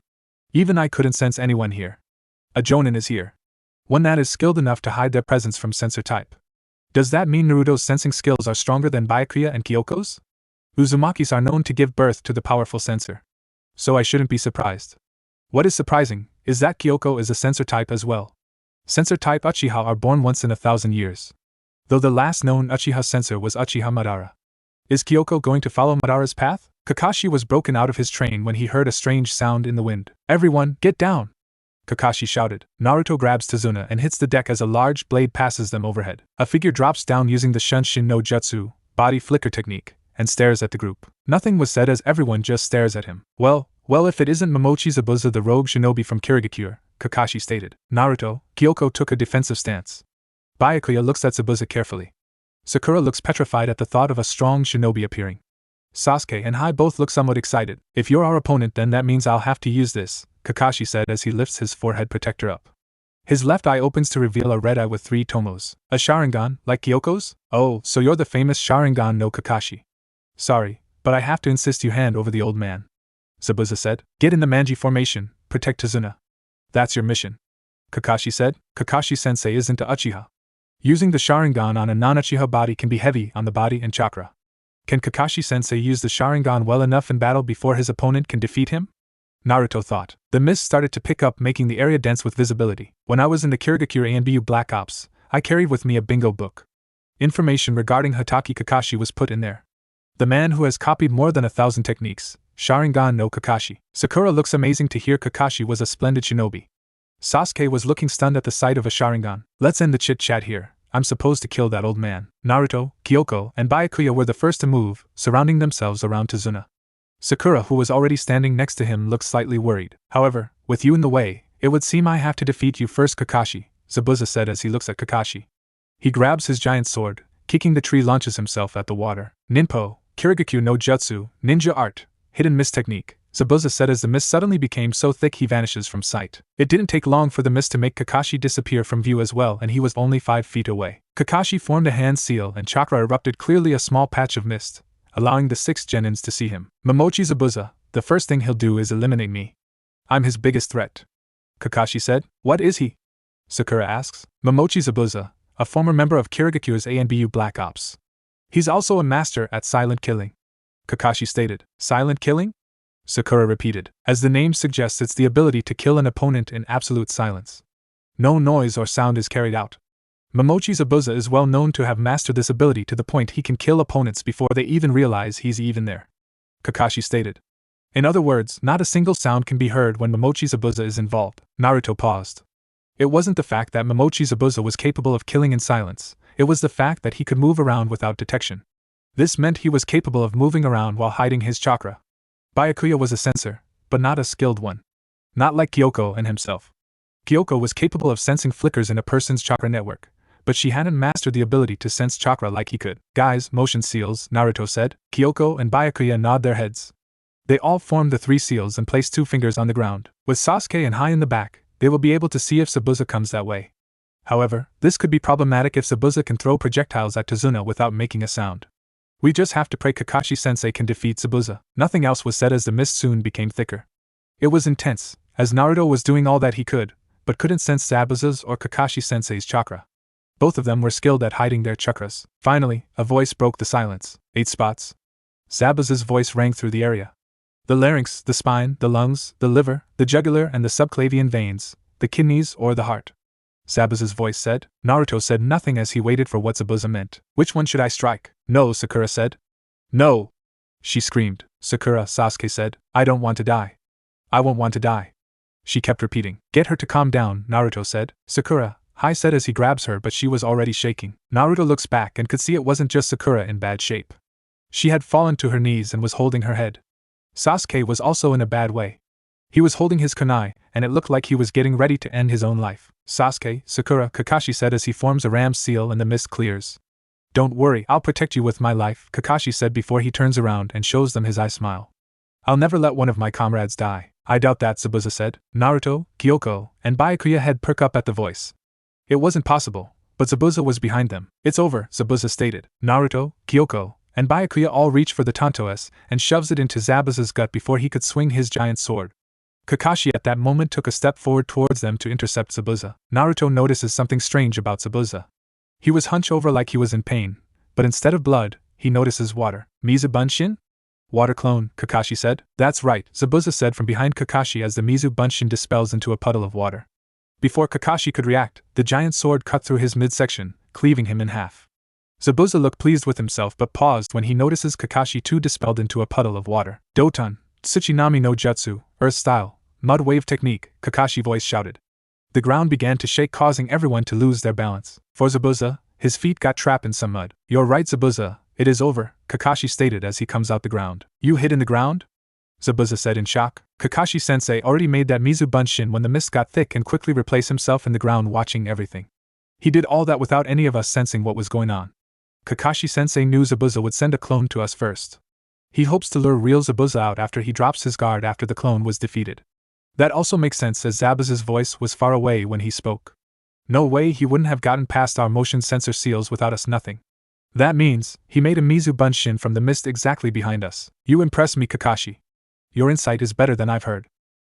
Even I couldn't sense anyone here. A Jonin is here. One that is skilled enough to hide their presence from sensor type. Does that mean Naruto's sensing skills are stronger than Byakuya and Kyoko's? Uzumaki's are known to give birth to the powerful sensor. So I shouldn't be surprised. What is surprising is that Kyoko is a sensor type as well. Sensor type Uchiha are born once in 1,000 years. Though the last known Uchiha sensor was Uchiha Madara. Is Kyoko going to follow Madara's path? Kakashi was broken out of his train when he heard a strange sound in the wind. Everyone, get down! Kakashi shouted. Naruto grabs Tazuna and hits the deck as a large blade passes them overhead. A figure drops down using the Shunshin no Jutsu, body flicker technique, and stares at the group. Nothing was said as everyone just stares at him. Well, if it isn't Momochi Zabuza, the rogue shinobi from Kirigakure, Kakashi stated. Naruto, Kyoko took a defensive stance. Byakuya looks at Zabuza carefully. Sakura looks petrified at the thought of a strong shinobi appearing. Sasuke and Hai both look somewhat excited. If you're our opponent, then that means I'll have to use this, Kakashi said as he lifts his forehead protector up. His left eye opens to reveal a red eye with 3 tomos. A Sharingan, like Kyoko's? Oh, so you're the famous Sharingan no Kakashi. Sorry, but I have to insist you hand over the old man, Zabuza said. Get in the Manji formation, protect Tazuna. That's your mission, Kakashi said. Kakashi-sensei isn't a Uchiha. Using the Sharingan on a non-Uchiha body can be heavy on the body and chakra. Can Kakashi-sensei use the Sharingan well enough in battle before his opponent can defeat him? Naruto thought. The mist started to pick up, making the area dense with visibility. When I was in the Kirigakure ANBU Black Ops, I carried with me a bingo book. Information regarding Hatake Kakashi was put in there. The man who has copied more than 1,000 techniques, Sharingan no Kakashi. Sakura looks amazing to hear Kakashi was a splendid shinobi. Sasuke was looking stunned at the sight of a Sharingan. Let's end the chit-chat here. I'm supposed to kill that old man. Naruto, Kyoko, and Byakuya were the first to move, surrounding themselves around Tazuna. Sakura, who was already standing next to him, looked slightly worried. However, with you in the way, it would seem I have to defeat you first, Kakashi, Zabuza said as he looks at Kakashi. He grabs his giant sword, kicking the tree, launches himself at the water. Ninpo, Kirigakure no Jutsu, ninja art, hidden mist technique, Zabuza said as the mist suddenly became so thick he vanishes from sight. It didn't take long for the mist to make Kakashi disappear from view as well, and he was only 5 feet away. Kakashi formed a hand seal and chakra erupted, clearly a small patch of mist, allowing the 6 genins to see him. Momochi Zabuza, the first thing he'll do is eliminate me. I'm his biggest threat, Kakashi said. What is he? Sakura asks. Momochi Zabuza, a former member of Kirigakure's ANBU Black Ops. He's also a master at silent killing, Kakashi stated. Silent killing? Sakura repeated. As the name suggests, it's the ability to kill an opponent in absolute silence. No noise or sound is carried out. Momochi Zabuza is well known to have mastered this ability to the point he can kill opponents before they even realize he's even there, Kakashi stated. In other words, not a single sound can be heard when Momochi Zabuza is involved. Naruto paused. It wasn't the fact that Momochi Zabuza was capable of killing in silence, it was the fact that he could move around without detection. This meant he was capable of moving around while hiding his chakra. Byakuya was a sensor, but not a skilled one. Not like Kyoko and himself. Kyoko was capable of sensing flickers in a person's chakra network, but she hadn't mastered the ability to sense chakra like he could. Guys, motion seals, Naruto said. Kyoko and Byakuya nod their heads. They all formed the 3 seals and placed 2 fingers on the ground. With Sasuke and Hai in the back, they will be able to see if Zabuza comes that way. However, this could be problematic if Zabuza can throw projectiles at Tazuna without making a sound. We just have to pray Kakashi-sensei can defeat Zabuza. Nothing else was said as the mist soon became thicker. It was intense, as Naruto was doing all that he could, but couldn't sense Zabuza's or Kakashi-sensei's chakra. Both of them were skilled at hiding their chakras. Finally, a voice broke the silence. 8 spots. Zabuza's voice rang through the area. The larynx, the spine, the lungs, the liver, the jugular and the subclavian veins, the kidneys or the heart. Zabuza's voice said. Naruto said nothing as he waited for what Zabuza meant. Which one should I strike? No, Sakura said. No! She screamed. Sakura, Sasuke said. I don't want to die. I won't want to die. She kept repeating. Get her to calm down, Naruto said. Sakura, Hai said as he grabs her, but she was already shaking. Naruto looks back and could see it wasn't just Sakura in bad shape. She had fallen to her knees and was holding her head. Sasuke was also in a bad way. He was holding his kunai, and it looked like he was getting ready to end his own life. Sasuke, Sakura, Kakashi said as he forms a ram's seal and the mist clears. Don't worry, I'll protect you with my life, Kakashi said before he turns around and shows them his eye smile. I'll never let one of my comrades die. I doubt that, Zabuza said. Naruto, Kyoko, and Byakuya had perk up at the voice. It wasn't possible, but Zabuza was behind them. It's over, Zabuza stated. Naruto, Kyoko, and Byakuya all reach for the Tanto-S and shoves it into Zabuza's gut before he could swing his giant sword. Kakashi at that moment took a step forward towards them to intercept Zabuza. Naruto notices something strange about Zabuza. He was hunched over like he was in pain, but instead of blood, he notices water. Mizu Bunshin? Water clone, Kakashi said. That's right, Zabuza said from behind Kakashi as the Mizu Bunshin dispels into a puddle of water. Before Kakashi could react, the giant sword cut through his midsection, cleaving him in half. Zabuza looked pleased with himself but paused when he notices Kakashi too dispelled into a puddle of water. Doton, Tsuchinami no Jutsu, Earth Style, Mud Wave Technique, Kakashi voice shouted. The ground began to shake, causing everyone to lose their balance. For Zabuza, his feet got trapped in some mud. You're right, Zabuza, it is over, Kakashi stated as he comes out the ground. You hid in the ground? Zabuza said in shock. Kakashi-sensei already made that Mizu Bunshin when the mist got thick and quickly replaced himself in the ground watching everything. He did all that without any of us sensing what was going on. Kakashi-sensei knew Zabuza would send a clone to us first. He hopes to lure real Zabuza out after he drops his guard after the clone was defeated. That also makes sense as Zabuza's voice was far away when he spoke. No way he wouldn't have gotten past our motion sensor seals without us nothing. That means, he made a Mizu Bunshin from the mist exactly behind us. You impress me, Kakashi. Your insight is better than I've heard.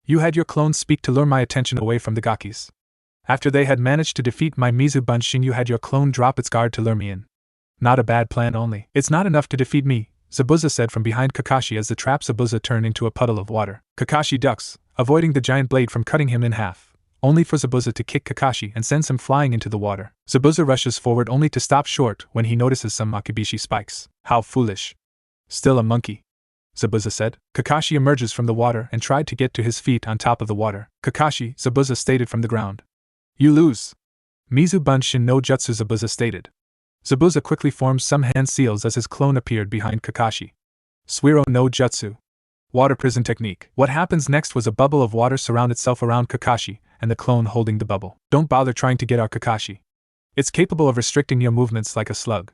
You had your clones speak to lure my attention away from the Gakis. After they had managed to defeat my Mizu Bunshin, you had your clone drop its guard to lure me in. Not a bad plan only. It's not enough to defeat me, Zabuza said from behind Kakashi as the trapped Zabuza turned into a puddle of water. Kakashi ducks, avoiding the giant blade from cutting him in half, only for Zabuza to kick Kakashi and sends him flying into the water. Zabuza rushes forward only to stop short when he notices some Makibishi spikes. How foolish. Still a monkey, Zabuza said. Kakashi emerges from the water and tried to get to his feet on top of the water. Kakashi, Zabuza stated from the ground. You lose. Mizu Bunshin no Jutsu, Zabuza stated. Zabuza quickly forms some hand seals as his clone appeared behind Kakashi. Suiro no Jutsu. Water prison technique. What happens next was a bubble of water surround itself around Kakashi, and the clone holding the bubble. Don't bother trying to get our Kakashi. It's capable of restricting your movements like a slug.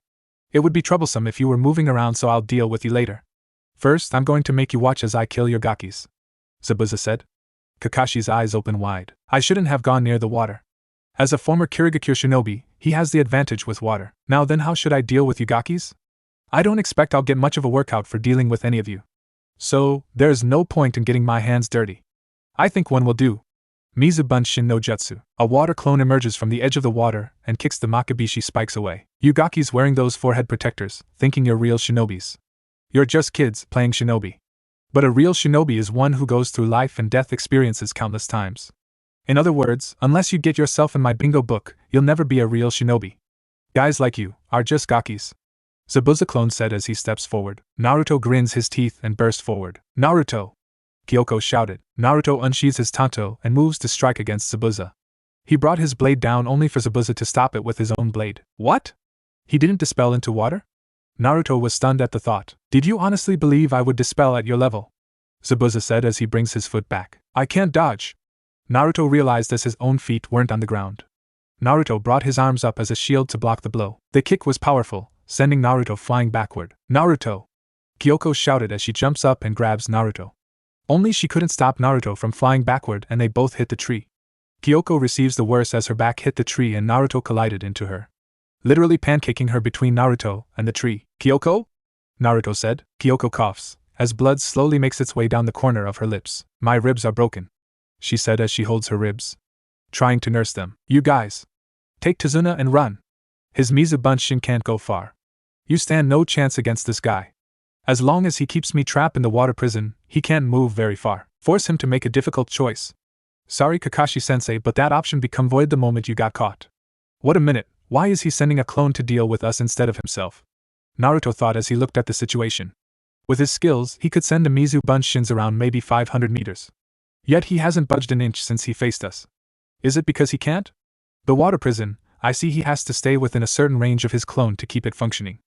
It would be troublesome if you were moving around, so I'll deal with you later. First, I'm going to make you watch as I kill your Gakis, Zabuza said. Kakashi's eyes open wide. I shouldn't have gone near the water. As a former Kirigakure shinobi, he has the advantage with water. Now then, how should I deal with you Gakis? I don't expect I'll get much of a workout for dealing with any of you. So, there's no point in getting my hands dirty. I think one will do. Mizu Bunshin no Jutsu. A water clone emerges from the edge of the water and kicks the Makibishi spikes away. You Gakis wearing those forehead protectors, thinking you're real shinobis. You're just kids playing shinobi. But a real shinobi is one who goes through life and death experiences countless times. In other words, unless you get yourself in my bingo book, you'll never be a real shinobi. Guys like you are just Gakis, Zabuza clone said as he steps forward. Naruto grins his teeth and bursts forward. Naruto! Kyoko shouted. Naruto unsheathes his tanto and moves to strike against Zabuza. He brought his blade down only for Zabuza to stop it with his own blade. What? He didn't dispel into water? Naruto was stunned at the thought. Did you honestly believe I would dispel at your level? Zabuza said as he brings his foot back. I can't dodge. Naruto realized as his own feet weren't on the ground. Naruto brought his arms up as a shield to block the blow. The kick was powerful, sending Naruto flying backward. Naruto! Kyoko shouted as she jumps up and grabs Naruto. Only she couldn't stop Naruto from flying backward and they both hit the tree. Kyoko receives the worst as her back hit the tree and Naruto collided into her, literally pancaking her between Naruto and the tree. Kyoko? Naruto said. Kyoko coughs, as blood slowly makes its way down the corner of her lips. My ribs are broken, she said as she holds her ribs, trying to nurse them. You guys, take Tazuna and run. His Mizu Bunshin can't go far. You stand no chance against this guy. As long as he keeps me trapped in the water prison, he can't move very far. Force him to make a difficult choice. Sorry Kakashi-sensei, but that option become void the moment you got caught. What a minute, why is he sending a clone to deal with us instead of himself? Naruto thought as he looked at the situation. With his skills, he could send the Mizu Bunshins around maybe 500 meters. Yet he hasn't budged an inch since he faced us. Is it because he can't? The water prison, I see he has to stay within a certain range of his clone to keep it functioning.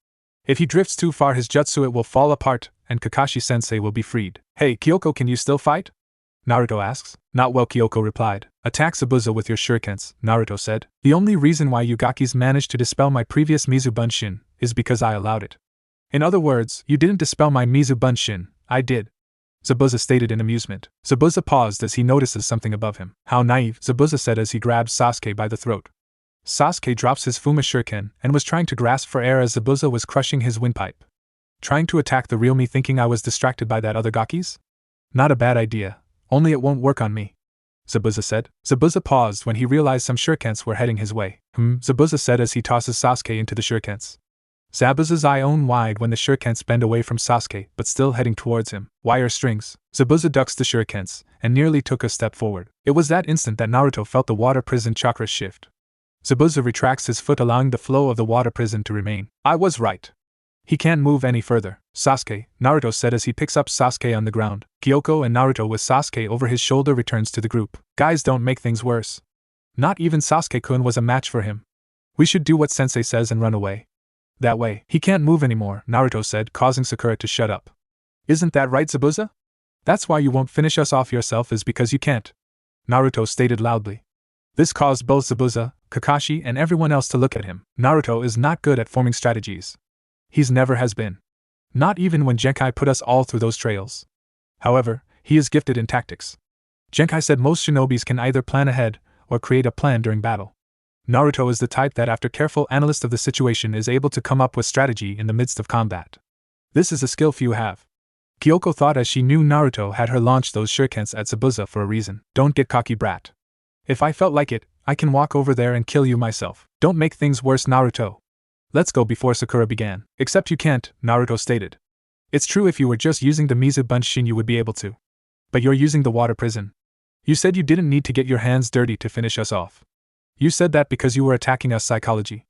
If he drifts too far his jutsu it will fall apart, and Kakashi-sensei will be freed. Hey Kyoko, can you still fight? Naruto asks. Not well, Kyoko replied. Attack Zabuza with your shurikens, Naruto said. The only reason why you Gakis managed to dispel my previous Mizu Bunshin is because I allowed it. In other words, you didn't dispel my Mizu Bunshin, I did. Zabuza stated in amusement. Zabuza paused as he notices something above him. How naive, Zabuza said as he grabs Sasuke by the throat. Sasuke drops his Fuma Shuriken and was trying to grasp for air as Zabuza was crushing his windpipe. Trying to attack the real me thinking I was distracted by that other Gakis? Not a bad idea, only it won't work on me, Zabuza said. Zabuza paused when he realized some shurikens were heading his way. Zabuza said as he tosses Sasuke into the shurikens. Zabuza's eye opened wide when the shurikens bend away from Sasuke but still heading towards him. Wire strings. Zabuza ducks the shurikens and nearly took a step forward. It was that instant that Naruto felt the water prison chakra shift. Zabuza retracts his foot allowing the flow of the water prison to remain. I was right. He can't move any further. Sasuke, Naruto said as he picks up Sasuke on the ground. Kyoko and Naruto with Sasuke over his shoulder returns to the group. Guys, don't make things worse. Not even Sasuke-kun was a match for him. We should do what sensei says and run away. That way, he can't move anymore, Naruto said, causing Sakura to shut up. Isn't that right, Zabuza? That's why you won't finish us off yourself is because you can't, Naruto stated loudly. This caused both Zabuza, Kakashi, and everyone else to look at him. Naruto is not good at forming strategies. He's never has been. Not even when Genkai put us all through those trails. However, he is gifted in tactics. Genkai said most shinobis can either plan ahead or create a plan during battle. Naruto is the type that after careful analysis of the situation is able to come up with strategy in the midst of combat. This is a skill few have. Kyoko thought as she knew Naruto had her launch those shurikens at Zabuza for a reason. Don't get cocky, brat. If I felt like it, I can walk over there and kill you myself. Don't make things worse, Naruto. Let's go before Sakura began. Except you can't, Naruto stated. It's true if you were just using the Mizu Bunshin you would be able to. But you're using the water prison. You said you didn't need to get your hands dirty to finish us off. You said that because you were attacking us psychology.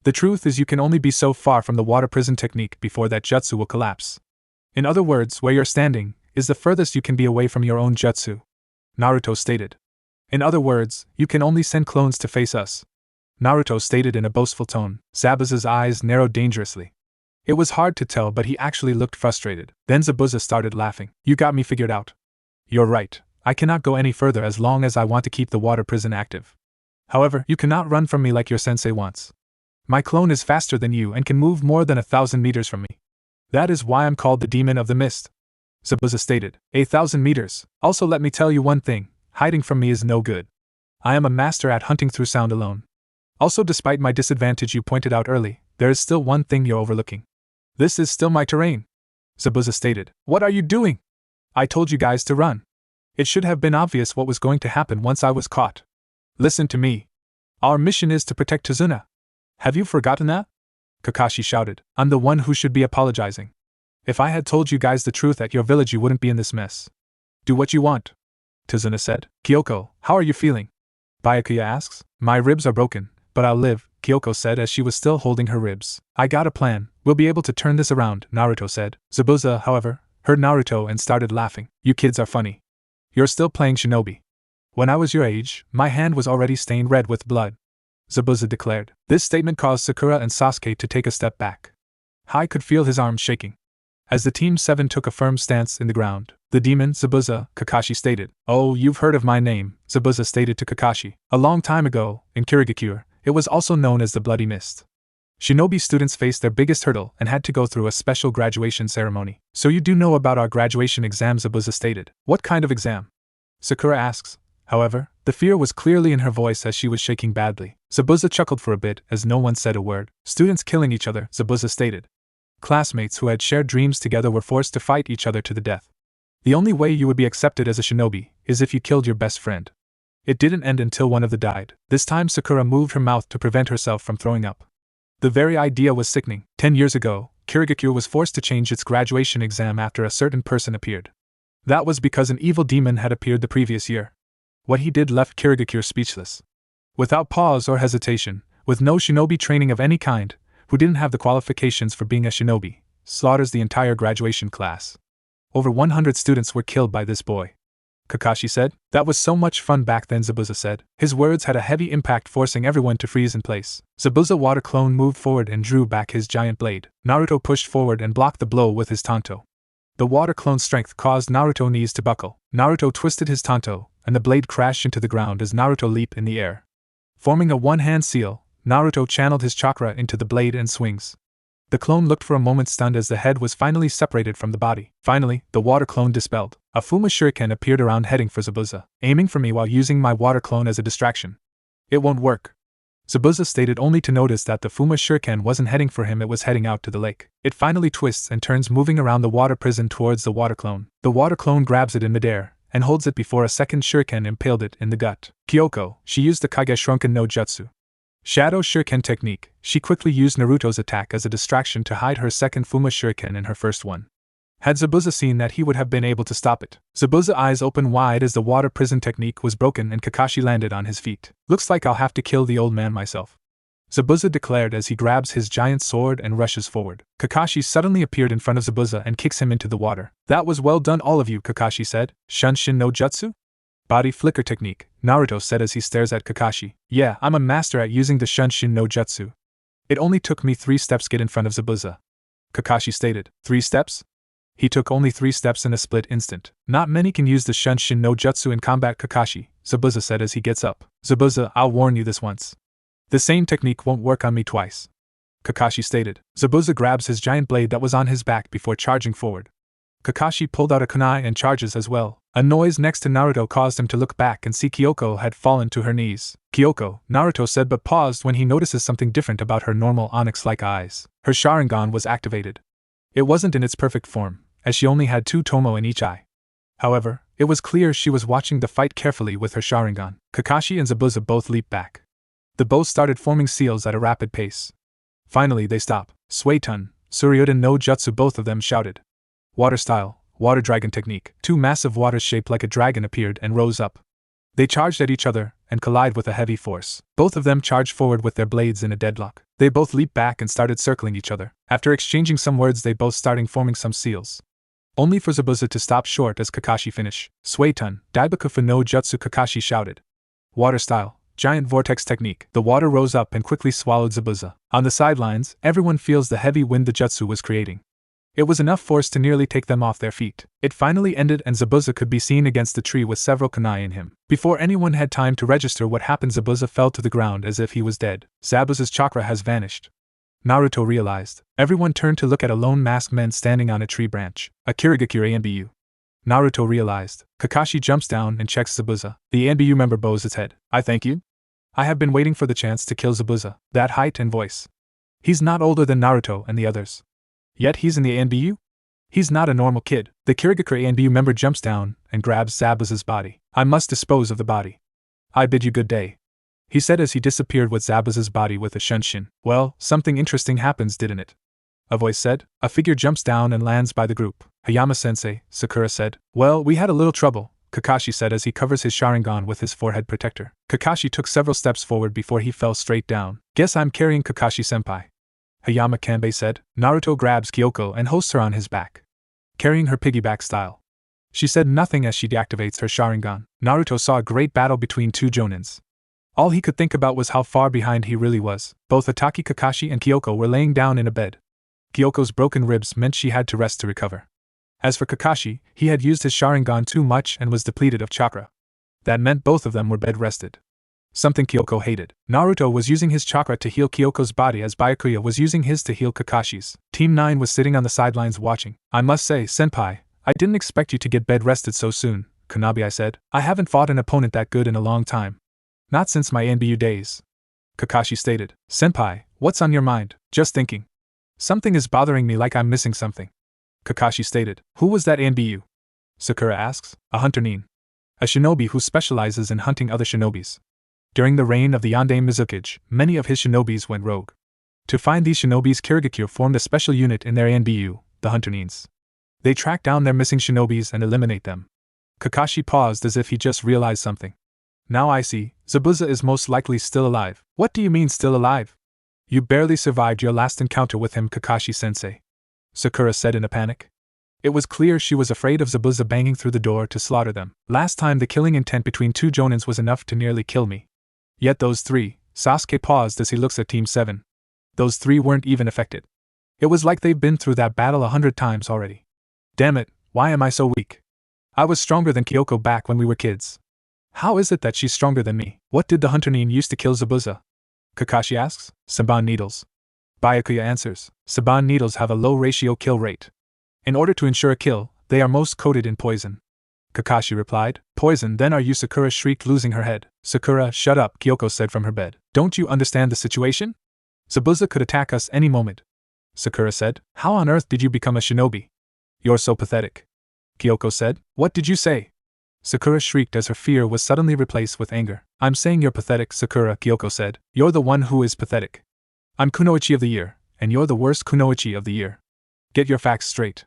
The truth is you can only be so far from the water prison technique before that jutsu will collapse. In other words, where you're standing is the furthest you can be away from your own jutsu, Naruto stated. In other words, you can only send clones to face us, Naruto stated in a boastful tone. Zabuza's eyes narrowed dangerously. It was hard to tell, but he actually looked frustrated. Then Zabuza started laughing. You got me figured out. You're right, I cannot go any further as long as I want to keep the water prison active. However, you cannot run from me like your sensei wants. My clone is faster than you and can move more than 1,000 meters from me. That is why I'm called the Demon of the Mist, Zabuza stated. 1,000 meters. Also let me tell you one thing, hiding from me is no good. I am a master at hunting through sound alone. Also, despite my disadvantage you pointed out early, there is still one thing you're overlooking. This is still my terrain, Zabuza stated. What are you doing? I told you guys to run. It should have been obvious what was going to happen once I was caught. Listen to me. Our mission is to protect Tazuna. Have you forgotten that? Kakashi shouted. I'm the one who should be apologizing. If I had told you guys the truth at your village you wouldn't be in this mess. Do what you want, Tazuna said. Kyoko, how are you feeling? Byakuya asks. My ribs are broken, but I'll live, Kyoko said as she was still holding her ribs. I got a plan, we'll be able to turn this around, Naruto said. Zabuza, however, heard Naruto and started laughing. You kids are funny. You're still playing Shinobi. When I was your age, my hand was already stained red with blood, Zabuza declared. This statement caused Sakura and Sasuke to take a step back. Hai could feel his arms shaking. As the Team 7 took a firm stance in the ground, the demon, Zabuza, Kakashi stated. Oh, you've heard of my name, Zabuza stated to Kakashi. A long time ago, in Kirigakure, it was also known as the Bloody Mist. Shinobi students faced their biggest hurdle and had to go through a special graduation ceremony. So you do know about our graduation exam, Zabuza stated. What kind of exam? Sakura asks. However, the fear was clearly in her voice as she was shaking badly. Zabuza chuckled for a bit as no one said a word. Students killing each other, Zabuza stated. Classmates who had shared dreams together were forced to fight each other to the death. The only way you would be accepted as a shinobi is if you killed your best friend. It didn't end until one of them died. This time Sakura moved her mouth to prevent herself from throwing up. The very idea was sickening. 10 years ago, Kirigakure was forced to change its graduation exam after a certain person appeared. That was because an evil demon had appeared the previous year. What he did left Kirigakure speechless. Without pause or hesitation, with no shinobi training of any kind, who didn't have the qualifications for being a shinobi, slaughters the entire graduation class. Over 100 students were killed by this boy. Kakashi said. That was so much fun back then, Zabuza said. His words had a heavy impact, forcing everyone to freeze in place. Zabuza water clone moved forward and drew back his giant blade. Naruto pushed forward and blocked the blow with his tanto. The water clone's strength caused Naruto's knees to buckle. Naruto twisted his tanto, and the blade crashed into the ground as Naruto leaped in the air. Forming a one-hand seal, Naruto channeled his chakra into the blade and swings. The clone looked for a moment stunned as the head was finally separated from the body. Finally, the water clone dispelled. A Fuma shuriken appeared around heading for Zabuza, aiming for me while using my water clone as a distraction. It won't work, Zabuza stated, only to notice that the Fuma shuriken wasn't heading for him, it was heading out to the lake. It finally twists and turns, moving around the water prison towards the water clone. The water clone grabs it in midair and holds it before a second shuriken impaled it in the gut. Kyoko, she used the Kage Shrunken no Jutsu Shadow Shuriken technique. She quickly used Naruto's attack as a distraction to hide her second Fuma shuriken in her first one. Had Zabuza seen that, he would have been able to stop it. Zabuza's eyes opened wide as the water prison technique was broken and Kakashi landed on his feet. Looks like I'll have to kill the old man myself, Zabuza declared as he grabs his giant sword and rushes forward. Kakashi suddenly appeared in front of Zabuza and kicks him into the water. That was well done, all of you, Kakashi said. Shunshin no Jutsu? Body flicker technique, Naruto said as he stares at Kakashi. Yeah, I'm a master at using the Shunshin no Jutsu. It only took me 3 steps to get in front of Zabuza, Kakashi stated. 3 steps? He took only 3 steps in a split instant. Not many can use the Shunshin no Jutsu in combat, Kakashi, Zabuza said as he gets up. Zabuza, I'll warn you this once. The same technique won't work on me twice, Kakashi stated. Zabuza grabs his giant blade that was on his back before charging forward. Kakashi pulled out a kunai and charges as well. A noise next to Naruto caused him to look back and see Kyoko had fallen to her knees. Kyoko, Naruto said, but paused when he notices something different about her normal onyx-like eyes. Her Sharingan was activated. It wasn't in its perfect form, as she only had 2 tomo in each eye. However, it was clear she was watching the fight carefully with her Sharingan. Kakashi and Zabuza both leaped back. The both started forming seals at a rapid pace. Finally they stopped. Suiton, Suryudan no Jutsu, both of them shouted. Water style, water dragon technique. 2 massive waters shaped like a dragon appeared and rose up. They charged at each other and collided with a heavy force. Both of them charged forward with their blades in a deadlock. They both leaped back and started circling each other. After exchanging some words, they both started forming some seals. Only for Zabuza to stop short as Kakashi finished. Suiton, Daibakufu no Jutsu, Kakashi shouted. Water style, giant vortex technique. The water rose up and quickly swallowed Zabuza. On the sidelines, everyone feels the heavy wind the jutsu was creating. It was enough force to nearly take them off their feet. It finally ended and Zabuza could be seen against the tree with several kunai in him. Before anyone had time to register what happened, Zabuza fell to the ground as if he was dead. Zabuza's chakra has vanished, Naruto realized. Everyone turned to look at a lone masked man standing on a tree branch. A Kirigakure ANBU, Naruto realized. Kakashi jumps down and checks Zabuza. The ANBU member bows his head. I thank you. I have been waiting for the chance to kill Zabuza. That height and voice. He's not older than Naruto and the others. Yet he's in the ANBU? He's not a normal kid. The Kirigakure ANBU member jumps down and grabs Zabuza's body. I must dispose of the body. I bid you good day, he said as he disappeared with Zabuza's body with a shunshin. Well, something interesting happens, didn't it? A voice said. A figure jumps down and lands by the group. Hayama-sensei, Sakura said. Well, we had a little trouble, Kakashi said as he covers his Sharingan with his forehead protector. Kakashi took several steps forward before he fell straight down. Guess I'm carrying Kakashi-senpai, Hayama Kanbei said. Naruto grabs Kyoko and hoists her on his back. carrying her piggyback style. She said nothing as she deactivates her Sharingan. Naruto saw a great battle between two Jonins. All he could think about was how far behind he really was. Both Itachi, Kakashi, and Kyoko were laying down in a bed. Kyoko's broken ribs meant she had to rest to recover. As for Kakashi, he had used his Sharingan too much and was depleted of chakra. That meant both of them were bed-rested. Something Kyoko hated. Naruto was using his chakra to heal Kyoko's body as Byakuya was using his to heal Kakashi's. Team 9 was sitting on the sidelines watching. I must say, Senpai, I didn't expect you to get bed-rested so soon, Kunabi said. I haven't fought an opponent that good in a long time. Not since my NBU days. Kakashi stated. Senpai, what's on your mind? Just thinking. Something is bothering me like I'm missing something. Kakashi stated. Who was that NBU? Sakura asks. A hunter nin. A shinobi who specializes in hunting other shinobis. During the reign of the Yondaime Mizukage, many of his shinobis went rogue. To find these shinobis, Kirigakure formed a special unit in their NBU, the Hunter Nins. They track down their missing shinobis and eliminate them. Kakashi paused as if he just realized something. Now I see, Zabuza is most likely still alive. What do you mean still alive? You barely survived your last encounter with him, Kakashi-sensei. Sakura said in a panic. It was clear she was afraid of Zabuza banging through the door to slaughter them. Last time the killing intent between two Jonins was enough to nearly kill me. Yet those three, Sasuke paused as he looks at Team 7. Those three weren't even affected. It was like they've been through that battle 100 times already. Damn it, why am I so weak? I was stronger than Kyoko back when we were kids. How is it that she's stronger than me? What did the Hunter Nin use to kill Zabuza? Kakashi asks. Saban needles. Byakuya answers. Saban needles have a low ratio kill rate. In order to ensure a kill, they are most coated in poison. Kakashi replied. Poison, then are you? Sakura shrieked, losing her head. Sakura, shut up, Kyoko said from her bed. Don't you understand the situation? Zabuza could attack us any moment. Sakura said. How on earth did you become a shinobi? You're so pathetic. Kyoko said. What did you say? Sakura shrieked as her fear was suddenly replaced with anger. I'm saying you're pathetic, Sakura, Kyoko said. You're the one who is pathetic. I'm Kunoichi of the year, and you're the worst Kunoichi of the year. Get your facts straight.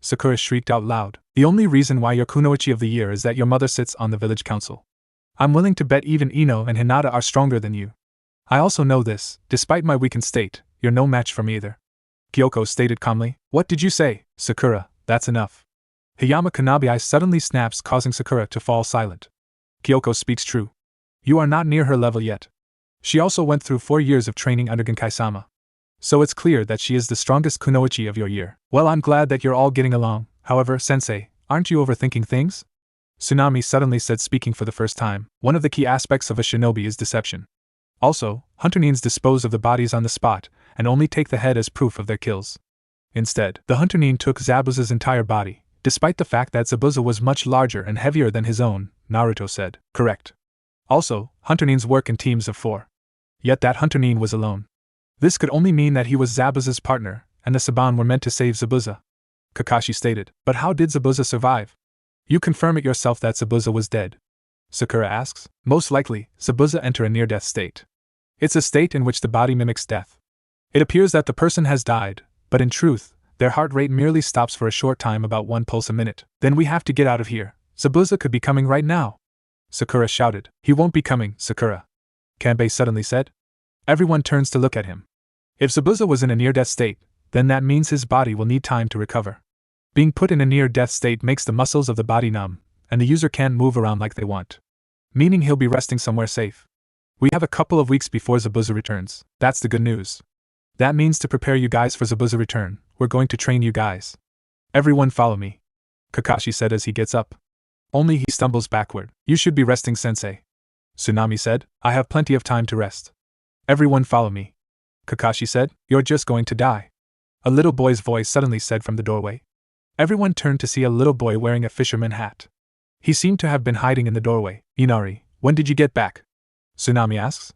Sakura shrieked out loud. The only reason why you're Kunoichi of the year is that your mother sits on the village council. I'm willing to bet even Ino and Hinata are stronger than you. I also know this, despite my weakened state, you're no match for me either. Kyoko stated calmly. What did you say? Sakura, that's enough. Hayama Kunabi suddenly snaps, causing Sakura to fall silent. Kyoko speaks true. You are not near her level yet. She also went through 4 years of training under Genkai-sama. So it's clear that she is the strongest Kunoichi of your year. Well, I'm glad that you're all getting along. However, sensei, aren't you overthinking things? Tsunami suddenly said, speaking for the first time. One of the key aspects of a shinobi is deception. Also, Hunter Nins dispose of the bodies on the spot, and only take the head as proof of their kills. Instead, the Hunter Nin took Zabuza's entire body, despite the fact that Zabuza was much larger and heavier than his own, Naruto said. Correct. Also, Hunter Nins work in teams of 4. Yet that Hunter Nin was alone. This could only mean that he was Zabuza's partner, and the Saban were meant to save Zabuza. Kakashi stated. But how did Zabuza survive? You confirm it yourself that Zabuza was dead. Sakura asks. Most likely, Zabuza enter a near-death state. It's a state in which the body mimics death. It appears that the person has died, but in truth, their heart rate merely stops for a short time, about 1 pulse a minute. Then we have to get out of here. Zabuza could be coming right now. Sakura shouted. He won't be coming, Sakura. Kanbei suddenly said. Everyone turns to look at him. If Zabuza was in a near-death state, then that means his body will need time to recover. Being put in a near-death state makes the muscles of the body numb, and the user can't move around like they want. Meaning he'll be resting somewhere safe. We have a couple of weeks before Zabuza returns. That's the good news. That means to prepare you guys for Zabuza return, we're going to train you guys. Everyone follow me. Kakashi said as he gets up. Only he stumbles backward. You should be resting, sensei. Tsunami said. I have plenty of time to rest. Everyone follow me. Kakashi said. You're just going to die. A little boy's voice suddenly said from the doorway. Everyone turned to see a little boy wearing a fisherman hat. He seemed to have been hiding in the doorway. Inari, when did you get back? Tsunami asks.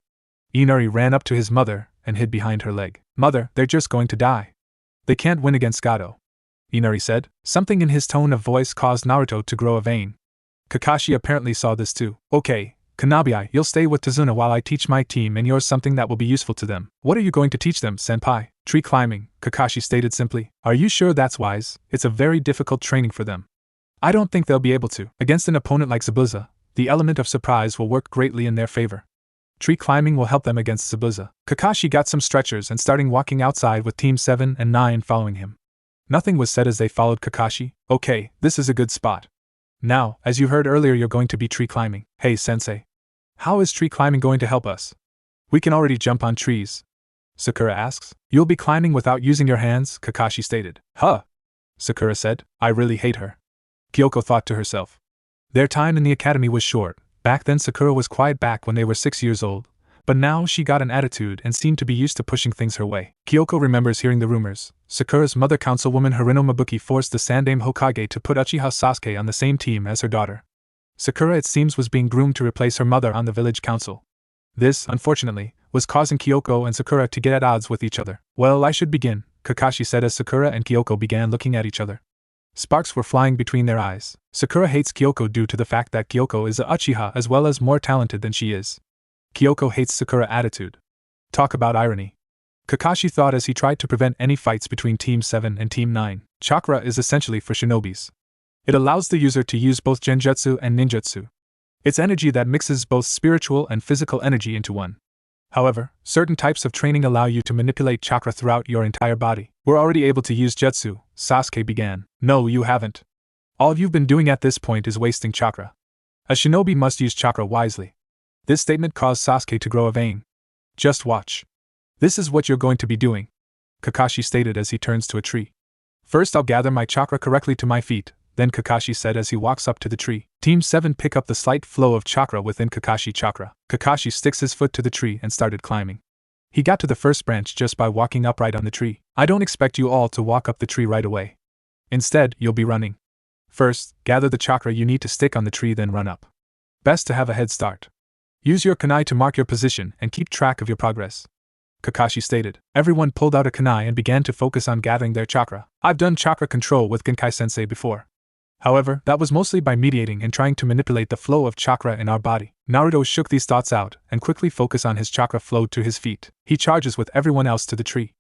Inari ran up to his mother and hid behind her leg. Mother, they're just going to die. They can't win against Gado. Inari said. Something in his tone of voice caused Naruto to grow a vein. Kakashi apparently saw this too. Okay, Kunabi, you'll stay with Tazuna while I teach my team and yours something that will be useful to them. What are you going to teach them, senpai? Tree climbing, Kakashi stated simply. Are you sure that's wise? It's a very difficult training for them. I don't think they'll be able to. Against an opponent like Zabuza, the element of surprise will work greatly in their favor. Tree climbing will help them against Zabuza. Kakashi got some stretchers and starting walking outside with Team 7 and 9 following him. Nothing was said as they followed Kakashi. Okay, this is a good spot. Now, as you heard earlier, you're going to be tree climbing. Hey, sensei. How is tree climbing going to help us? We can already jump on trees. Sakura asks. You'll be climbing without using your hands, Kakashi stated. Huh? Sakura said. I really hate her. Kyoko thought to herself. Their time in the academy was short. Back then Sakura was quiet back when they were 6 years old, but now she got an attitude and seemed to be used to pushing things her way. Kyoko remembers hearing the rumors. Sakura's mother councilwoman Harino Mabuki forced the Sandaime Hokage to put Uchiha Sasuke on the same team as her daughter. Sakura, it seems, was being groomed to replace her mother on the village council. This, unfortunately, was causing Kyoko and Sakura to get at odds with each other. Well, I should begin, Kakashi said as Sakura and Kyoko began looking at each other. Sparks were flying between their eyes. Sakura hates Kyoko due to the fact that Kyoko is a Uchiha as well as more talented than she is. Kyoko hates Sakura's attitude. Talk about irony. Kakashi thought as he tried to prevent any fights between Team 7 and Team 9. Chakra is essentially for shinobis. It allows the user to use both genjutsu and ninjutsu. It's energy that mixes both spiritual and physical energy into one. However, certain types of training allow you to manipulate chakra throughout your entire body. We're already able to use jutsu, Sasuke began. No, you haven't. All you've been doing at this point is wasting chakra. A shinobi must use chakra wisely. This statement caused Sasuke to grow a vein. Just watch. This is what you're going to be doing, Kakashi stated as he turns to a tree. First I'll gather my chakra correctly to my feet, then Kakashi said as he walks up to the tree. Team 7 pick up the slight flow of chakra within Kakashi chakra. Kakashi sticks his foot to the tree and started climbing. He got to the first branch just by walking upright on the tree. I don't expect you all to walk up the tree right away. Instead, you'll be running. First, gather the chakra you need to stick on the tree, then run up. Best to have a head start. Use your kunai to mark your position and keep track of your progress, Kakashi stated. Everyone pulled out a kunai and began to focus on gathering their chakra. I've done chakra control with Genkai-sensei before. However, that was mostly by mediating and trying to manipulate the flow of chakra in our body. Naruto shook these thoughts out and quickly focused on his chakra flow to his feet. He charges with everyone else to the tree.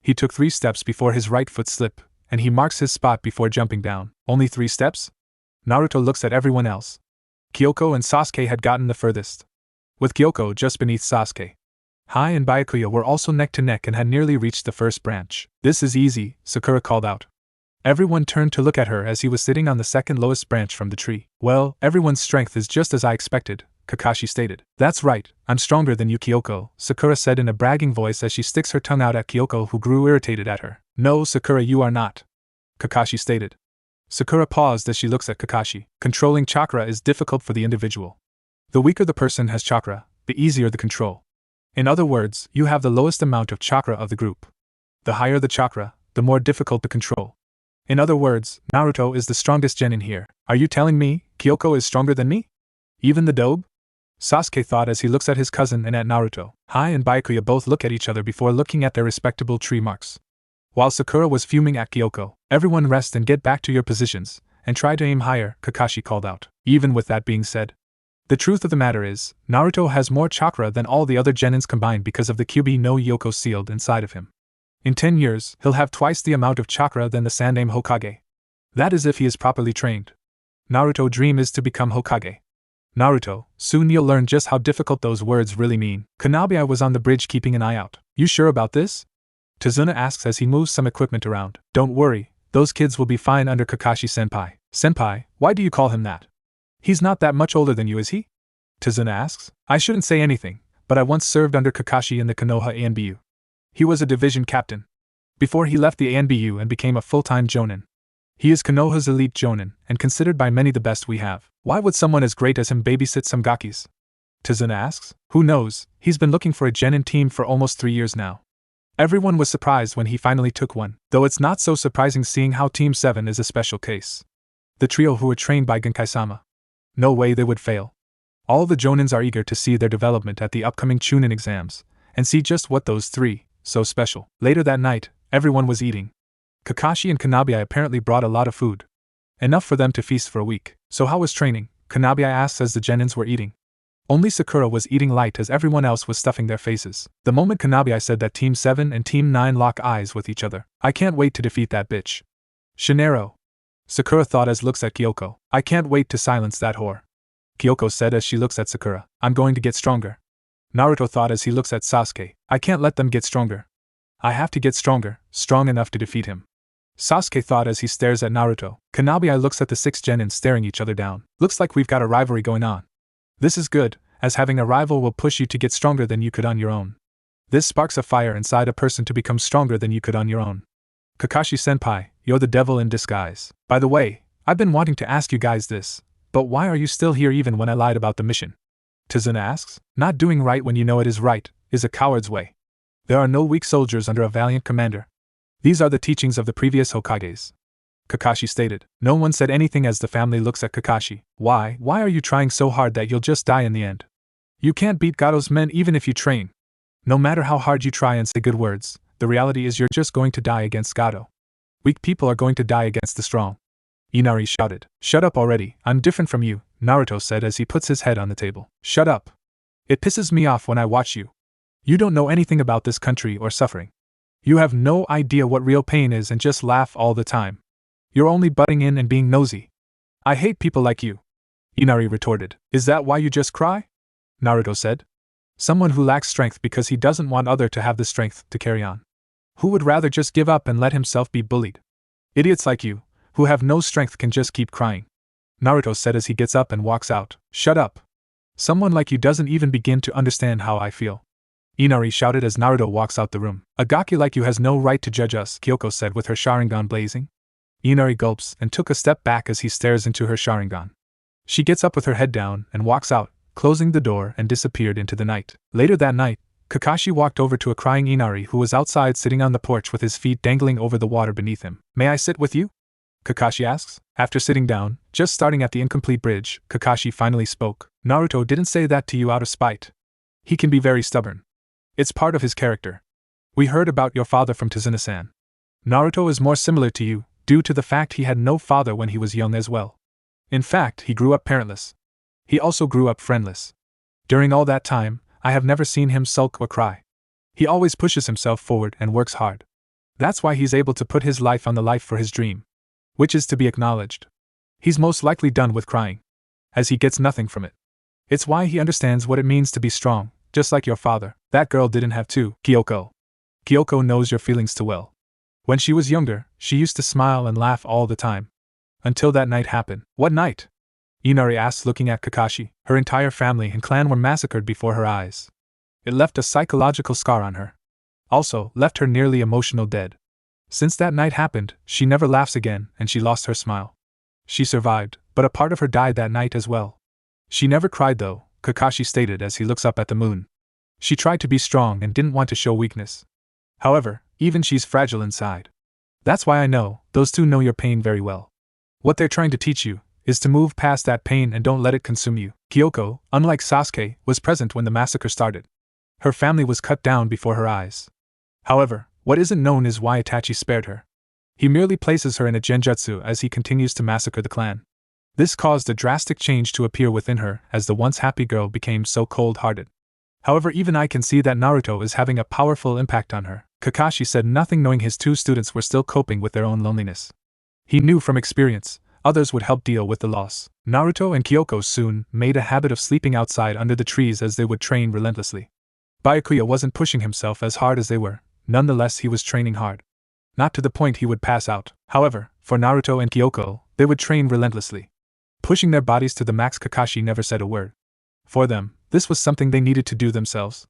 He took 3 steps before his right foot slipped, and he marks his spot before jumping down. Only 3 steps? Naruto looks at everyone else. Kyoko and Sasuke had gotten the furthest, with Kyoko just beneath Sasuke. Hai and Byakuya were also neck to neck and had nearly reached the first branch. This is easy, Sakura called out. Everyone turned to look at her as he was sitting on the second lowest branch from the tree. Well, everyone's strength is just as I expected, Kakashi stated. That's right, I'm stronger than you, Kyoko, Sakura said in a bragging voice as she sticks her tongue out at Kyoko, who grew irritated at her. No, Sakura, you are not, Kakashi stated. Sakura paused as she looks at Kakashi. Controlling chakra is difficult for the individual. The weaker the person has chakra, the easier the control. In other words, you have the lowest amount of chakra of the group. The higher the chakra, the more difficult the control. In other words, Naruto is the strongest genin here. Are you telling me Kyoko is stronger than me? Even the dobe? Sasuke thought as he looks at his cousin and at Naruto. Hai and Byakuya both look at each other before looking at their respectable tree marks. While Sakura was fuming at Kyoko, everyone rest and get back to your positions, and try to aim higher, Kakashi called out. Even with that being said, the truth of the matter is, Naruto has more chakra than all the other genins combined because of the Kyuubi no Yoko sealed inside of him. In 10 years, he'll have twice the amount of chakra than the Sandaime Hokage. That is if he is properly trained. Naruto's dream is to become Hokage. Naruto, soon you'll learn just how difficult those words really mean. Kanabi was on the bridge keeping an eye out. You sure about this? Tazuna asks as he moves some equipment around. Don't worry, those kids will be fine under Kakashi-senpai. Senpai, why do you call him that? He's not that much older than you, is he? Tazuna asks. I shouldn't say anything, but I once served under Kakashi in the Konoha ANBU. He was a division captain before he left the ANBU and became a full-time jonin. He is Konoha's elite jonin, and considered by many the best we have. Why would someone as great as him babysit some gakis? Tazuna asks. Who knows, he's been looking for a genin team for almost 3 years now. Everyone was surprised when he finally took one, though it's not so surprising seeing how Team 7 is a special case. The trio who were trained by Genkai-sama. No way they would fail. All the jonins are eager to see their development at the upcoming Chunin exams, and see just what those 3, so special. Later that night, everyone was eating. Kakashi and Kanabi apparently brought a lot of food. Enough for them to feast for a week. So how was training? Kanabi asked as the genins were eating. Only Sakura was eating light as everyone else was stuffing their faces. The moment Kanabi said that Team 7 and Team 9 lock eyes with each other. I can't wait to defeat that bitch. Shinero. Sakura thought as looks at Kyoko. I can't wait to silence that whore. Kyoko said as she looks at Sakura. I'm going to get stronger. Naruto thought as he looks at Sasuke. I can't let them get stronger. I have to get stronger, strong enough to defeat him. Sasuke thought as he stares at Naruto. Kanabi looks at the 6 Genin staring each other down. Looks like we've got a rivalry going on. This is good, as having a rival will push you to get stronger than you could on your own. This sparks a fire inside a person to become stronger than you could on your own. Kakashi-senpai, you're the devil in disguise. By the way, I've been wanting to ask you guys this, but why are you still here even when I lied about the mission? Tizuna asks. Not doing right when you know it is right is a coward's way. There are no weak soldiers under a valiant commander. These are the teachings of the previous Hokages. Kakashi stated. No one said anything as the family looks at Kakashi. Why are you trying so hard that you'll just die in the end? You can't beat Gado's men even if you train. No matter how hard you try and say good words, the reality is you're just going to die against Gado. Weak people are going to die against the strong. Inari shouted. Shut up already, I'm different from you, Naruto said as he puts his head on the table. Shut up. It pisses me off when I watch you. You don't know anything about this country or suffering. You have no idea what real pain is and just laugh all the time. You're only butting in and being nosy. I hate people like you. Inari retorted. Is that why you just cry? Naruto said. Someone who lacks strength because he doesn't want other to have the strength to carry on. Who would rather just give up and let himself be bullied? Idiots like you, who have no strength, can just keep crying. Naruto said as he gets up and walks out. Shut up. Someone like you doesn't even begin to understand how I feel. Inari shouted as Naruto walks out the room. A gaki like you has no right to judge us, Kyoko said with her Sharingan blazing. Inari gulps and took a step back as he stares into her Sharingan. She gets up with her head down and walks out, closing the door, and disappeared into the night. Later that night, Kakashi walked over to a crying Inari who was outside sitting on the porch with his feet dangling over the water beneath him. May I sit with you? Kakashi asks. After sitting down, just starting at the incomplete bridge, Kakashi finally spoke. Naruto didn't say that to you out of spite. He can be very stubborn. It's part of his character. We heard about your father from Tizuna-san. Naruto is more similar to you, due to the fact he had no father when he was young as well. In fact, he grew up parentless. He also grew up friendless. During all that time, I have never seen him sulk or cry. He always pushes himself forward and works hard. That's why he's able to put his life on the life for his dream. Which is to be acknowledged. He's most likely done with crying, as he gets nothing from it. It's why he understands what it means to be strong, just like your father. That girl didn't have to, Kyoko. Kyoko knows your feelings too well. When she was younger, she used to smile and laugh all the time. Until that night happened. What night? Inari asked, looking at Kakashi. Her entire family and clan were massacred before her eyes. It left a psychological scar on her. Also, left her nearly emotional dead. Since that night happened, she never laughs again, and she lost her smile. She survived, but a part of her died that night as well. She never cried though, Kakashi stated as he looks up at the moon. She tried to be strong and didn't want to show weakness. However, even she's fragile inside. That's why I know, those two know your pain very well. What they're trying to teach you is to move past that pain and don't let it consume you. Kyoko, unlike Sasuke, was present when the massacre started. Her family was cut down before her eyes. However, what isn't known is why Itachi spared her. He merely places her in a genjutsu as he continues to massacre the clan. This caused a drastic change to appear within her as the once happy girl became so cold-hearted. However, even I can see that Naruto is having a powerful impact on her. Kakashi said nothing, knowing his two students were still coping with their own loneliness. He knew from experience, others would help deal with the loss. Naruto and Kyoko soon made a habit of sleeping outside under the trees as they would train relentlessly. Byakuya wasn't pushing himself as hard as they were, nonetheless he was training hard. Not to the point he would pass out. However, for Naruto and Kyoko, they would train relentlessly. Pushing their bodies to the max. Kakashi never said a word. For them, this was something they needed to do themselves.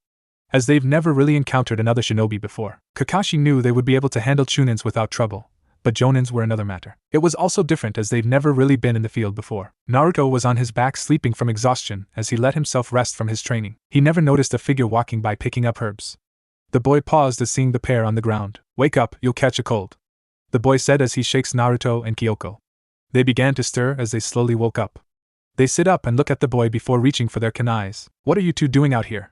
As they've never really encountered another shinobi before, Kakashi knew they would be able to handle chunins without trouble, but jonins were another matter. It was also different as they've never really been in the field before. Naruto was on his back sleeping from exhaustion as he let himself rest from his training. He never noticed a figure walking by picking up herbs. The boy paused as seeing the pair on the ground. Wake up, you'll catch a cold. The boy said as he shakes Naruto and Kyoko. They began to stir as they slowly woke up. They sit up and look at the boy before reaching for their kunais. What are you two doing out here?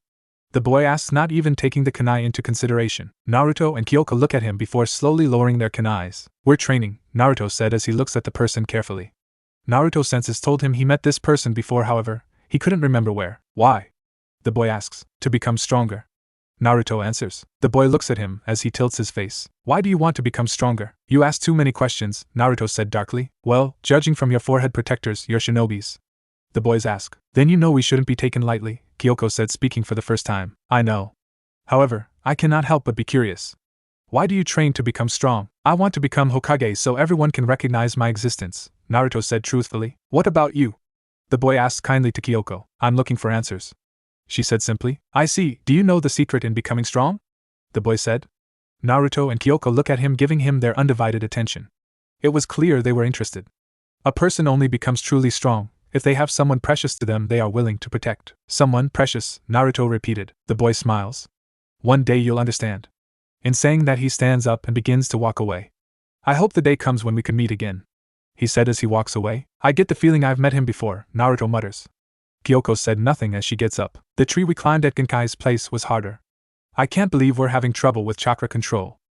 The boy asks, not even taking the kunai into consideration. Naruto and Kyoko look at him before slowly lowering their kunais. We're training, Naruto said as he looks at the person carefully. Naruto's senses told him he met this person before, however, he couldn't remember where. Why? The boy asks. To become stronger. Naruto answers. The boy looks at him as he tilts his face. Why do you want to become stronger? You ask too many questions, Naruto said darkly. Well, judging from your forehead protectors, you're shinobis. The boys ask. Then you know we shouldn't be taken lightly, Kyoko said, speaking for the first time. I know. However, I cannot help but be curious. Why do you train to become strong? I want to become Hokage so everyone can recognize my existence, Naruto said truthfully. What about you? The boy asked kindly to Kyoko. I'm looking for answers, she said simply. I see. Do you know the secret in becoming strong? The boy said. Naruto and Kyoko looked at him, giving him their undivided attention. It was clear they were interested. A person only becomes truly strong if they have someone precious to them they are willing to protect. Someone precious, Naruto repeated. The boy smiles. One day you'll understand. In saying that, he stands up and begins to walk away. I hope the day comes when we can meet again, he said as he walks away. I get the feeling I've met him before, Naruto mutters. Kyoko said nothing as she gets up. The tree we climbed at Genkai's place was harder. I can't believe we're having trouble with chakra control,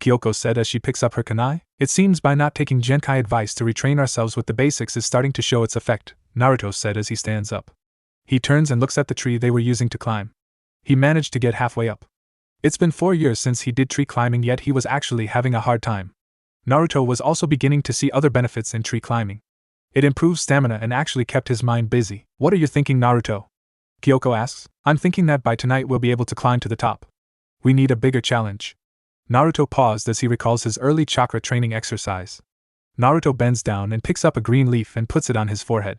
Kyoko said as she picks up her kunai. It seems by not taking Genkai advice to retrain ourselves with the basics is starting to show its effect, Naruto said as he stands up. He turns and looks at the tree they were using to climb. He managed to get halfway up. It's been 4 years since he did tree climbing, yet he was actually having a hard time. Naruto was also beginning to see other benefits in tree climbing. It improved stamina and actually kept his mind busy. What are you thinking, Naruto? Kyoko asks. I'm thinking that by tonight we'll be able to climb to the top. We need a bigger challenge. Naruto paused as he recalls his early chakra training exercise. Naruto bends down and picks up a green leaf and puts it on his forehead.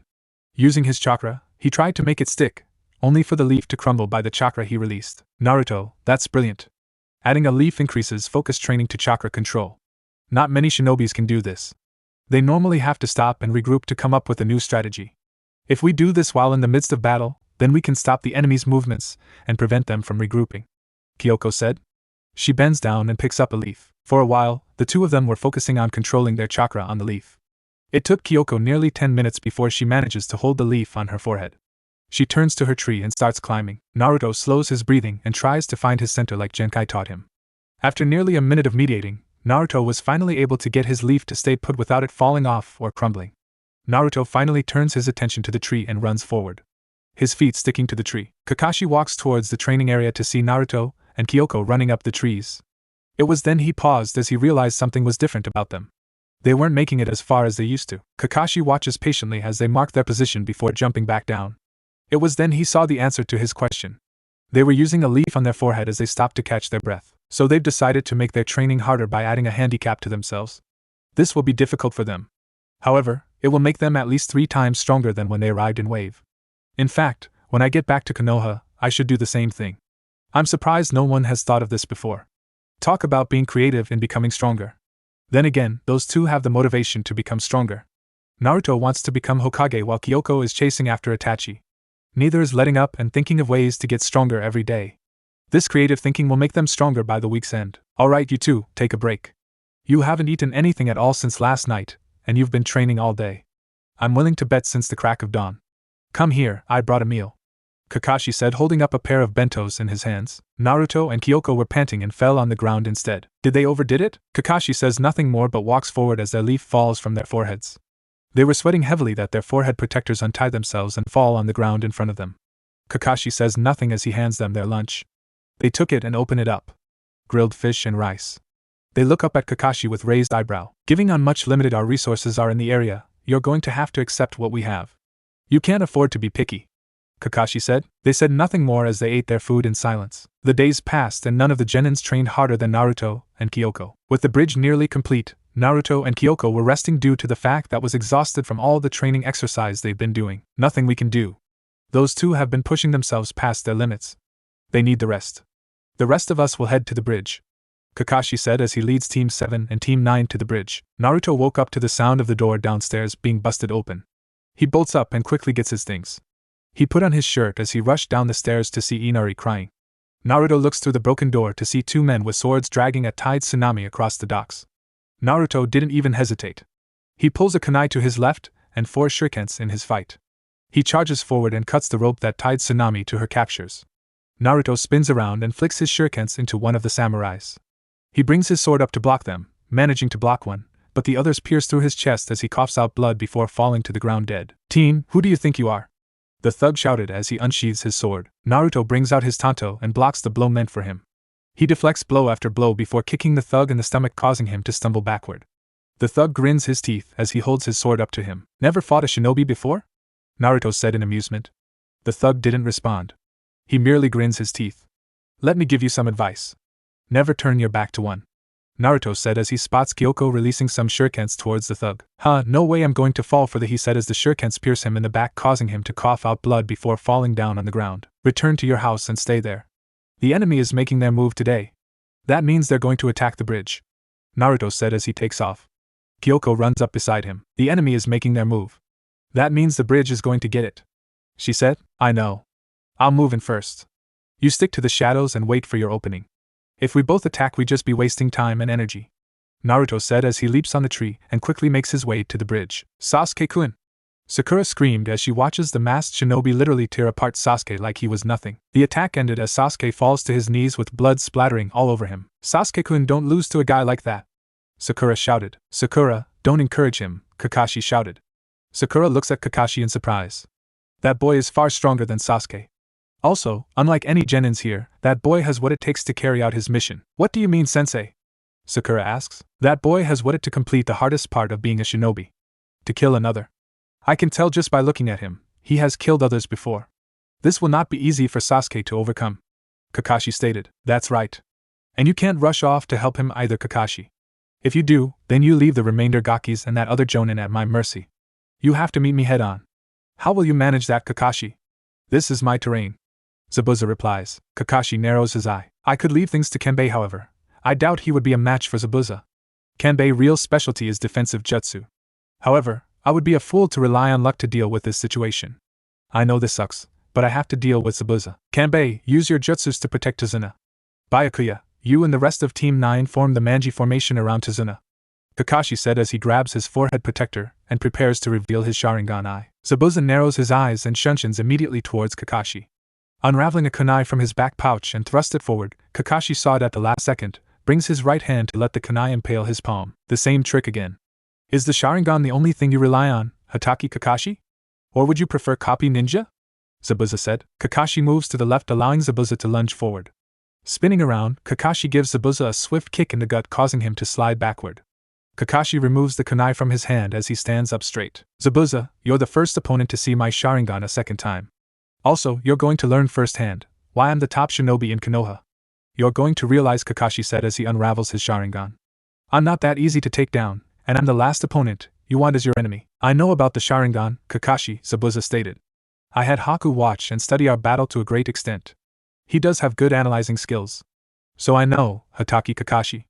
Using his chakra, he tried to make it stick, only for the leaf to crumble by the chakra he released. Naruto, that's brilliant. Adding a leaf increases focus training to chakra control. Not many shinobis can do this. They normally have to stop and regroup to come up with a new strategy. If we do this while in the midst of battle, then we can stop the enemy's movements and prevent them from regrouping, Kyoko said. She bends down and picks up a leaf. For a while, the two of them were focusing on controlling their chakra on the leaf. It took Kyoko nearly 10 minutes before she manages to hold the leaf on her forehead. She turns to her tree and starts climbing. Naruto slows his breathing and tries to find his center like Genkai taught him. After nearly a minute of mediating, Naruto was finally able to get his leaf to stay put without it falling off or crumbling. Naruto finally turns his attention to the tree and runs forward, his feet sticking to the tree. Kakashi walks towards the training area to see Naruto and Kyoko running up the trees. It was then he paused as he realized something was different about them. They weren't making it as far as they used to. Kakashi watches patiently as they mark their position before jumping back down. It was then he saw the answer to his question. They were using a leaf on their forehead as they stopped to catch their breath. So they've decided to make their training harder by adding a handicap to themselves. This will be difficult for them. However, it will make them at least 3 times stronger than when they arrived in Wave. In fact, when I get back to Konoha, I should do the same thing. I'm surprised no one has thought of this before. Talk about being creative and becoming stronger. Then again, those two have the motivation to become stronger. Naruto wants to become Hokage while Kyoko is chasing after Itachi. Neither is letting up and thinking of ways to get stronger every day. This creative thinking will make them stronger by the week's end. Alright, you two, take a break. You haven't eaten anything at all since last night, and you've been training all day. I'm willing to bet since the crack of dawn. Come here, I brought a meal, Kakashi said, holding up a pair of bentos in his hands. Naruto and Kyoko were panting and fell on the ground instead. Did they overdid it? Kakashi says nothing more but walks forward as their leaf falls from their foreheads. They were sweating heavily that their forehead protectors untie themselves and fall on the ground in front of them. Kakashi says nothing as he hands them their lunch. They took it and open it up. Grilled fish and rice. They look up at Kakashi with raised eyebrow. Giving on much limited our resources are in the area, you're going to have to accept what we have. You can't afford to be picky, Kakashi said. They said nothing more as they ate their food in silence. The days passed and none of the genins trained harder than Naruto and Kyoko. With the bridge nearly complete, Naruto and Kyoko were resting due to the fact that was exhausted from all the training exercise they've been doing. Nothing we can do. Those two have been pushing themselves past their limits. They need the rest. The rest of us will head to the bridge, Kakashi said as he leads Team 7 and Team 9 to the bridge. Naruto woke up to the sound of the door downstairs being busted open. He bolts up and quickly gets his things. He put on his shirt as he rushed down the stairs to see Inari crying. Naruto looks through the broken door to see 2 men with swords dragging a tied tsunami across the docks. Naruto didn't even hesitate. He pulls a kunai to his left and 4 shurikens in his fight. He charges forward and cuts the rope that tied Tsunami to her captures. Naruto spins around and flicks his shurikens into one of the samurais. He brings his sword up to block them, managing to block one, but the others pierce through his chest as he coughs out blood before falling to the ground dead. Team, who do you think you are? The thug shouted as he unsheathes his sword. Naruto brings out his tanto and blocks the blow meant for him. He deflects blow after blow before kicking the thug in the stomach, causing him to stumble backward. The thug grins his teeth as he holds his sword up to him. Never fought a shinobi before? Naruto said in amusement. The thug didn't respond. He merely grins his teeth. Let me give you some advice. Never turn your back to one. Naruto said as he spots Kyoko releasing some shurikens towards the thug. No way I'm going to fall for the, he said as the shurikens pierce him in the back, causing him to cough out blood before falling down on the ground. Return to your house and stay there. The enemy is making their move today. That means they're going to attack the bridge, Naruto said as he takes off. Kyoko runs up beside him. The enemy is making their move. That means the bridge is going to get it, she said. I know. I'll move in first. You stick to the shadows and wait for your opening. If we both attack, we just be wasting time and energy, Naruto said as he leaps on the tree and quickly makes his way to the bridge. Sasuke-kun! Sakura screamed as she watches the masked shinobi literally tear apart Sasuke like he was nothing. The attack ended as Sasuke falls to his knees with blood splattering all over him. Sasuke-kun, don't lose to a guy like that, Sakura shouted. Sakura, don't encourage him, Kakashi shouted. Sakura looks at Kakashi in surprise. That boy is far stronger than Sasuke. Also, unlike any genins here, that boy has what it takes to carry out his mission. What do you mean, sensei? Sakura asks. That boy has what it to complete the hardest part of being a shinobi. To kill another. I can tell just by looking at him, he has killed others before. This will not be easy for Sasuke to overcome, Kakashi stated. That's right. And you can't rush off to help him either, Kakashi. If you do, then you leave the remainder Gakis and that other jonin at my mercy. You have to meet me head on. How will you manage that, Kakashi? This is my terrain, Zabuza replies. Kakashi narrows his eye. I could leave things to Kanbei, however. I doubt he would be a match for Zabuza. Kanbei's real specialty is defensive jutsu. However, I would be a fool to rely on luck to deal with this situation. I know this sucks, but I have to deal with Zabuza. Kanbei, use your jutsus to protect Tazuna. Byakuya, you and the rest of Team 9 form the Manji formation around Tazuna, Kakashi said as he grabs his forehead protector and prepares to reveal his Sharingan eye. Zabuza narrows his eyes and shunsins immediately towards Kakashi. Unraveling a kunai from his back pouch and thrust it forward, Kakashi saw it at the last second, brings his right hand to let the kunai impale his palm. The same trick again. Is the Sharingan the only thing you rely on, Hatake Kakashi? Or would you prefer Copy Ninja? Zabuza said. Kakashi moves to the left, allowing Zabuza to lunge forward. Spinning around, Kakashi gives Zabuza a swift kick in the gut, causing him to slide backward. Kakashi removes the kunai from his hand as he stands up straight. Zabuza, you're the first opponent to see my Sharingan a second time. Also, you're going to learn firsthand why I'm the top shinobi in Konoha. You're going to realize, Kakashi said as he unravels his Sharingan. I'm not that easy to take down, and I'm the last opponent you want as your enemy. I know about the Sharingan, Kakashi, Zabuza stated. I had Haku watch and study our battle to a great extent. He does have good analyzing skills. So I know, Hatake Kakashi.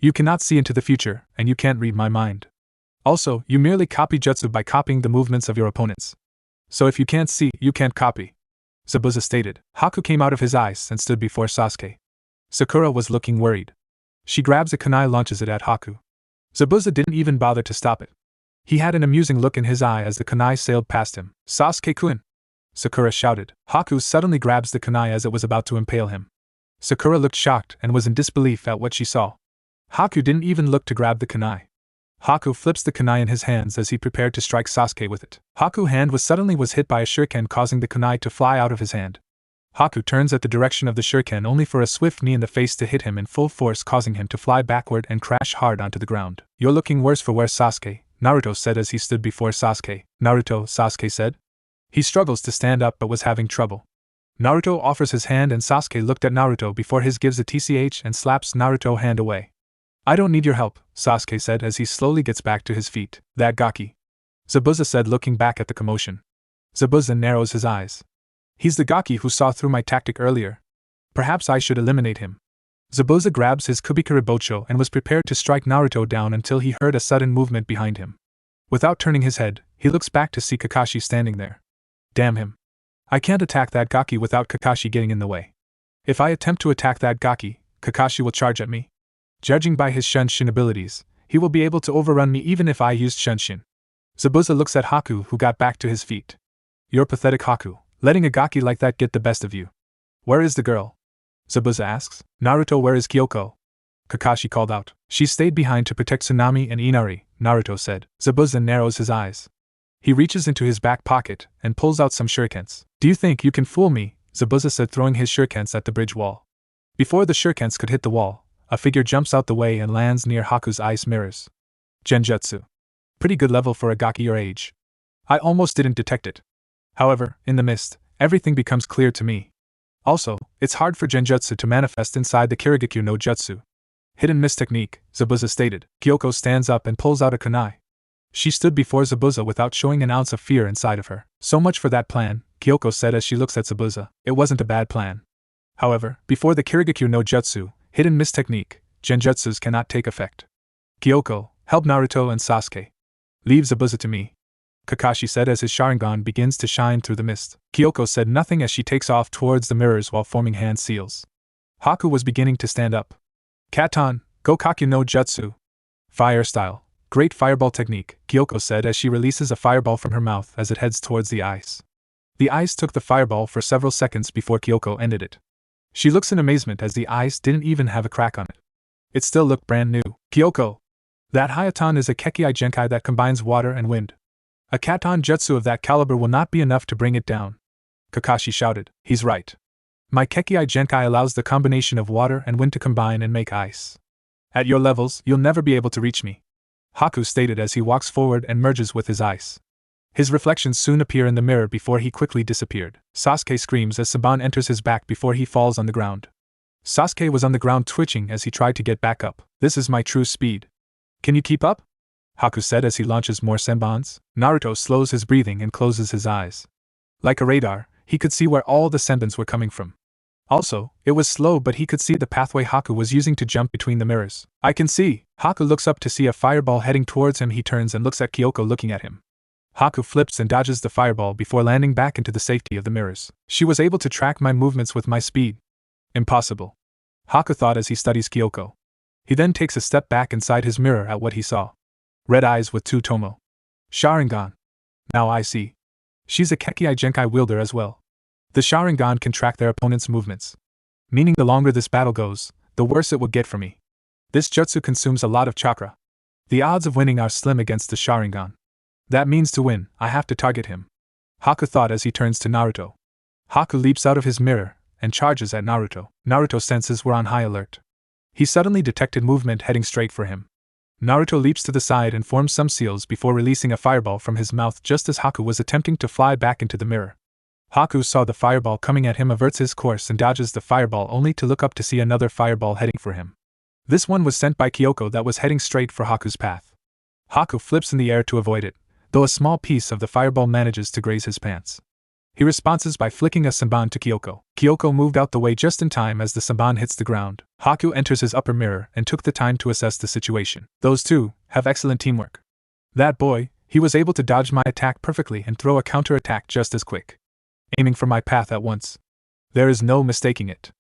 You cannot see into the future, and you can't read my mind. Also, you merely copy jutsu by copying the movements of your opponents. So if you can't see, you can't copy, Zabuza stated. Haku came out of his eyes and stood before Sasuke. Sakura was looking worried. She grabs a kunai, launches it at Haku. Zabuza didn't even bother to stop it. He had an amusing look in his eye as the kunai sailed past him. Sasuke-kun! Sakura shouted. Haku suddenly grabs the kunai as it was about to impale him. Sakura looked shocked and was in disbelief at what she saw. Haku didn't even look to grab the kunai. Haku flips the kunai in his hands as he prepared to strike Sasuke with it. Haku's hand was hit by a shuriken, causing the kunai to fly out of his hand. Haku turns at the direction of the shuriken only for a swift knee in the face to hit him in full force, causing him to fly backward and crash hard onto the ground. You're looking worse for wear, Sasuke, Naruto said as he stood before Sasuke. Naruto, Sasuke said. He struggles to stand up but was having trouble. Naruto offers his hand and Sasuke looked at Naruto before his gives a TCH and slaps Naruto's hand away. I don't need your help, Sasuke said as he slowly gets back to his feet. That Gaki, Zabuza said looking back at the commotion. Zabuza narrows his eyes. He's the Gaki who saw through my tactic earlier. Perhaps I should eliminate him. Zabuza grabs his Kubikaribocho and was prepared to strike Naruto down until he heard a sudden movement behind him. Without turning his head, he looks back to see Kakashi standing there. Damn him. I can't attack that Gaki without Kakashi getting in the way. If I attempt to attack that Gaki, Kakashi will charge at me. Judging by his Shunshin abilities, he will be able to overrun me even if I used Shunshin. Zabuza looks at Haku, who got back to his feet. You're pathetic, Haku, letting a Gaki like that get the best of you. Where is the girl? Zabuza asks. Naruto, where is Kyoko? Kakashi called out. She stayed behind to protect Tsunami and Inari, Naruto said. Zabuza narrows his eyes. He reaches into his back pocket and pulls out some shurikens. Do you think you can fool me? Zabuza said, throwing his shurikens at the bridge wall. Before the shurikens could hit the wall, a figure jumps out the way and lands near Haku's ice mirrors. Genjutsu. Pretty good level for a Gaki your age. I almost didn't detect it. However, in the mist, everything becomes clear to me. Also, it's hard for Genjutsu to manifest inside the Kirigakyu no Jutsu. Hidden miss technique, Zabuza stated. Kyoko stands up and pulls out a kunai. She stood before Zabuza without showing an ounce of fear inside of her. So much for that plan, Kyoko said as she looks at Zabuza. It wasn't a bad plan. However, before the Kirigakyu no Jutsu, hidden miss technique, genjutsus cannot take effect. Kyoko, help Naruto and Sasuke. Leave Zabuza to me, Kakashi said as his Sharingan begins to shine through the mist. Kyoko said nothing as she takes off towards the mirrors while forming hand seals. Haku was beginning to stand up. Katon, Gokakyu no Jutsu. Fire style, great fireball technique, Kyoko said as she releases a fireball from her mouth as it heads towards the ice. The ice took the fireball for several seconds before Kyoko ended it. She looks in amazement as the ice didn't even have a crack on it. It still looked brand new. Kyoko! That Hayaton is a Kekii Genkai that combines water and wind. A Katon Jutsu of that caliber will not be enough to bring it down. Kakashi shouted. He's right. My Kekii Genkai allows the combination of water and wind to combine and make ice. At your levels, you'll never be able to reach me, Haku stated as he walks forward and merges with his ice. His reflections soon appear in the mirror before he quickly disappeared. Sasuke screams as Saban enters his back before he falls on the ground. Sasuke was on the ground twitching as he tried to get back up. This is my true speed. Can you keep up? Haku said as he launches more senbons. Naruto slows his breathing and closes his eyes. Like a radar, he could see where all the senbons were coming from. Also, it was slow but he could see the pathway Haku was using to jump between the mirrors. I can see! Haku looks up to see a fireball heading towards him. He turns and looks at Kyoko looking at him. Haku flips and dodges the fireball before landing back into the safety of the mirrors. She was able to track my movements with my speed. Impossible, Haku thought as he studies Kyoko. He then takes a step back inside his mirror at what he saw. Red eyes with two Tomo. Sharingan. Now I see. She's a Kekii Genkai wielder as well. The Sharingan can track their opponent's movements. Meaning the longer this battle goes, the worse it will get for me. This jutsu consumes a lot of chakra. The odds of winning are slim against the Sharingan. That means to win, I have to target him, Haku thought as he turns to Naruto. Haku leaps out of his mirror and charges at Naruto. Naruto's senses were on high alert. He suddenly detected movement heading straight for him. Naruto leaps to the side and forms some seals before releasing a fireball from his mouth just as Haku was attempting to fly back into the mirror. Haku saw the fireball coming at him, averts his course and dodges the fireball only to look up to see another fireball heading for him. This one was sent by Kyoko that was heading straight for Haku's path. Haku flips in the air to avoid it, though a small piece of the fireball manages to graze his pants. He responds by flicking a senbon to Kyoko. Kyoko moved out the way just in time as the senbon hits the ground. Haku enters his upper mirror and took the time to assess the situation. Those two have excellent teamwork. That boy, he was able to dodge my attack perfectly and throw a counter-attack just as quick, aiming for my path at once. There is no mistaking it.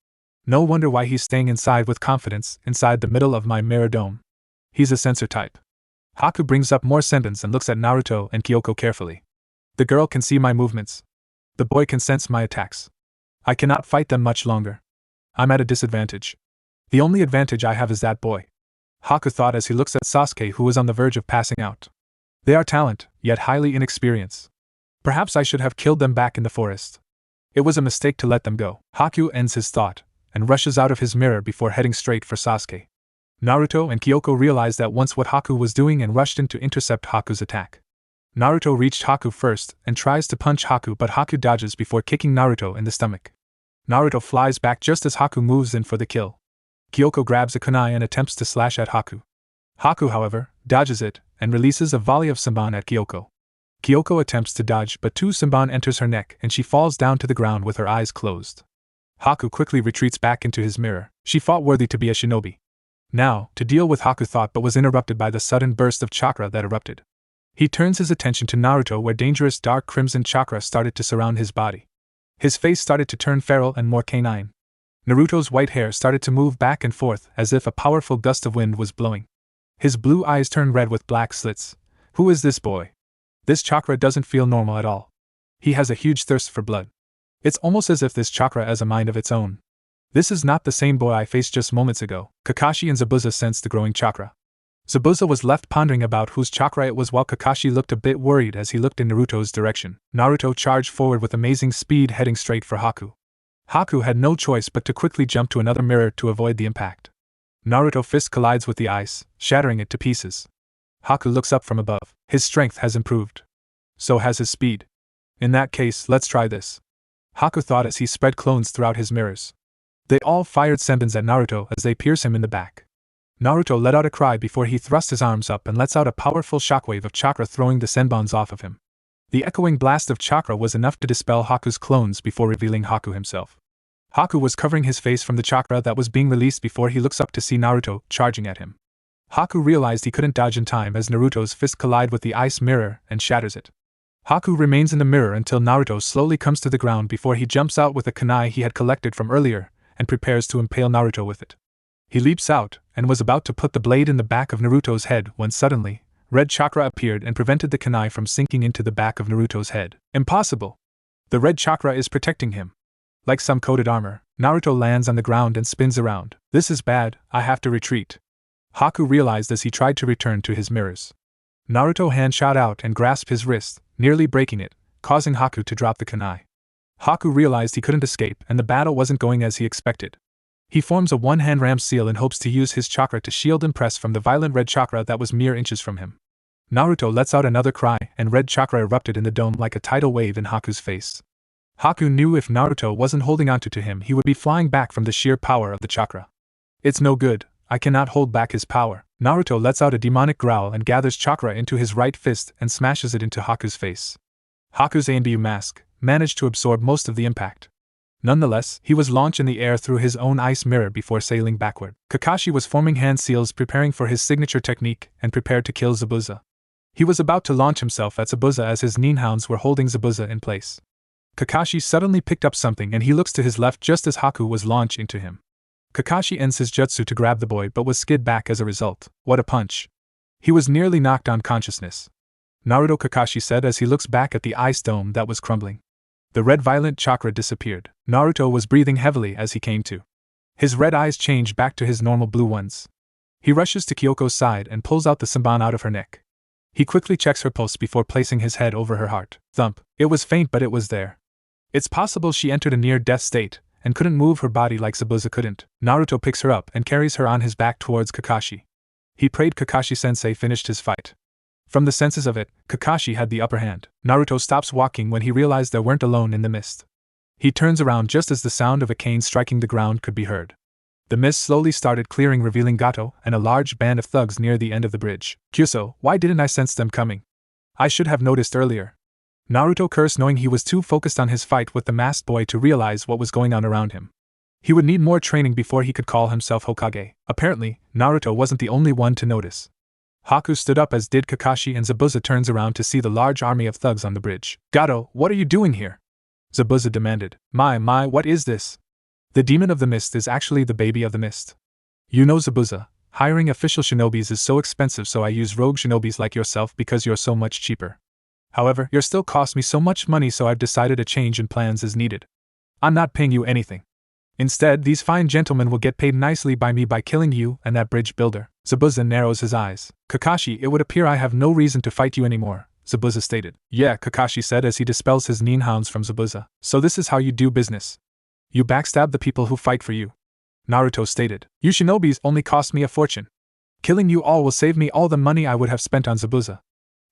No wonder why he's staying inside with confidence inside the middle of my mirror dome. He's a sensor type. Haku brings up more senbons and looks at Naruto and Kyoko carefully. The girl can see my movements. The boy can sense my attacks. I cannot fight them much longer. I'm at a disadvantage. The only advantage I have is that boy, Haku thought as he looks at Sasuke, who was on the verge of passing out. They are talent, yet highly inexperienced. Perhaps I should have killed them back in the forest. It was a mistake to let them go. Haku ends his thought and rushes out of his mirror before heading straight for Sasuke. Naruto and Kyoko realized at once what Haku was doing and rushed in to intercept Haku's attack. Naruto reached Haku first and tries to punch Haku, but Haku dodges before kicking Naruto in the stomach. Naruto flies back just as Haku moves in for the kill. Kyoko grabs a kunai and attempts to slash at Haku. Haku, however, dodges it and releases a volley of senbon at Kyoko. Kyoko attempts to dodge, but two senbon enters her neck and she falls down to the ground with her eyes closed. Haku quickly retreats back into his mirror. She fought worthy to be a shinobi. Now, to deal with Haku thought, but was interrupted by the sudden burst of chakra that erupted. He turns his attention to Naruto, where dangerous dark crimson chakra started to surround his body. His face started to turn feral and more canine. Naruto's white hair started to move back and forth as if a powerful gust of wind was blowing. His blue eyes turned red with black slits. Who is this boy? This chakra doesn't feel normal at all. He has a huge thirst for blood. It's almost as if this chakra has a mind of its own. This is not the same boy I faced just moments ago. Kakashi and Zabuza sensed the growing chakra. Zabuza was left pondering about whose chakra it was, while Kakashi looked a bit worried as he looked in Naruto's direction. Naruto charged forward with amazing speed, heading straight for Haku. Haku had no choice but to quickly jump to another mirror to avoid the impact. Naruto's fist collides with the ice, shattering it to pieces. Haku looks up from above. His strength has improved. So has his speed. In that case, let's try this, Haku thought as he spread clones throughout his mirrors. They all fired senbons at Naruto as they pierce him in the back. Naruto let out a cry before he thrust his arms up and lets out a powerful shockwave of chakra, throwing the senbons off of him. The echoing blast of chakra was enough to dispel Haku's clones before revealing Haku himself. Haku was covering his face from the chakra that was being released before he looks up to see Naruto charging at him. Haku realized he couldn't dodge in time as Naruto's fist collide with the ice mirror and shatters it. Haku remains in the mirror until Naruto slowly comes to the ground before he jumps out with a kunai he had collected from earlier and prepares to impale Naruto with it. He leaps out and was about to put the blade in the back of Naruto's head when suddenly, red chakra appeared and prevented the kunai from sinking into the back of Naruto's head. Impossible! The red chakra is protecting him. Like some coated armor, Naruto lands on the ground and spins around. This is bad, I have to retreat. Haku realized as he tried to return to his mirrors. Naruto hand shot out and grasped his wrist, nearly breaking it, causing Haku to drop the kunai. Haku realized he couldn't escape and the battle wasn't going as he expected. He forms a one-hand ram seal and hopes to use his chakra to shield and press from the violent red chakra that was mere inches from him. Naruto lets out another cry and red chakra erupted in the dome like a tidal wave in Haku's face. Haku knew if Naruto wasn't holding onto to him he would be flying back from the sheer power of the chakra. It's no good, I cannot hold back his power. Naruto lets out a demonic growl and gathers chakra into his right fist and smashes it into Haku's face. Haku's Anbu mask managed to absorb most of the impact. Nonetheless, he was launched in the air through his own ice mirror before sailing backward. Kakashi was forming hand seals preparing for his signature technique and prepared to kill Zabuza. He was about to launch himself at Zabuza as his ninhounds were holding Zabuza in place. Kakashi suddenly picked up something and he looks to his left just as Haku was launched into him. Kakashi ends his jutsu to grab the boy but was skid back as a result. What a punch. He was nearly knocked unconsciousness. Naruto, Kakashi said as he looks back at the ice dome that was crumbling. The red violent chakra disappeared. Naruto was breathing heavily as he came to. His red eyes changed back to his normal blue ones. He rushes to Kyoko's side and pulls out the senbon out of her neck. He quickly checks her pulse before placing his head over her heart. Thump. It was faint but it was there. It's possible she entered a near-death state and couldn't move her body like Zabuza couldn't. Naruto picks her up and carries her on his back towards Kakashi. He prayed Kakashi-sensei finished his fight. From the senses of it, Kakashi had the upper hand. Naruto stops walking when he realized they weren't alone in the mist. He turns around just as the sound of a cane striking the ground could be heard. The mist slowly started clearing, revealing Gato and a large band of thugs near the end of the bridge. Kyuso, why didn't I sense them coming? I should have noticed earlier. Naruto cursed, knowing he was too focused on his fight with the masked boy to realize what was going on around him. He would need more training before he could call himself Hokage. Apparently, Naruto wasn't the only one to notice. Haku stood up as did Kakashi and Zabuza turns around to see the large army of thugs on the bridge. Gato, what are you doing here? Zabuza demanded. My, what is this? The demon of the mist is actually the baby of the mist. You know, Zabuza, hiring official shinobis is so expensive, so I use rogue shinobis like yourself because you're so much cheaper. However, you still cost me so much money, so I've decided a change in plans is needed. I'm not paying you anything. Instead, these fine gentlemen will get paid nicely by me by killing you and that bridge builder. Zabuza narrows his eyes. Kakashi, it would appear I have no reason to fight you anymore, Zabuza stated. Yeah, Kakashi said as he dispels his ninhounds from Zabuza. So this is how you do business. You backstab the people who fight for you. Naruto stated. You shinobis only cost me a fortune. Killing you all will save me all the money I would have spent on Zabuza.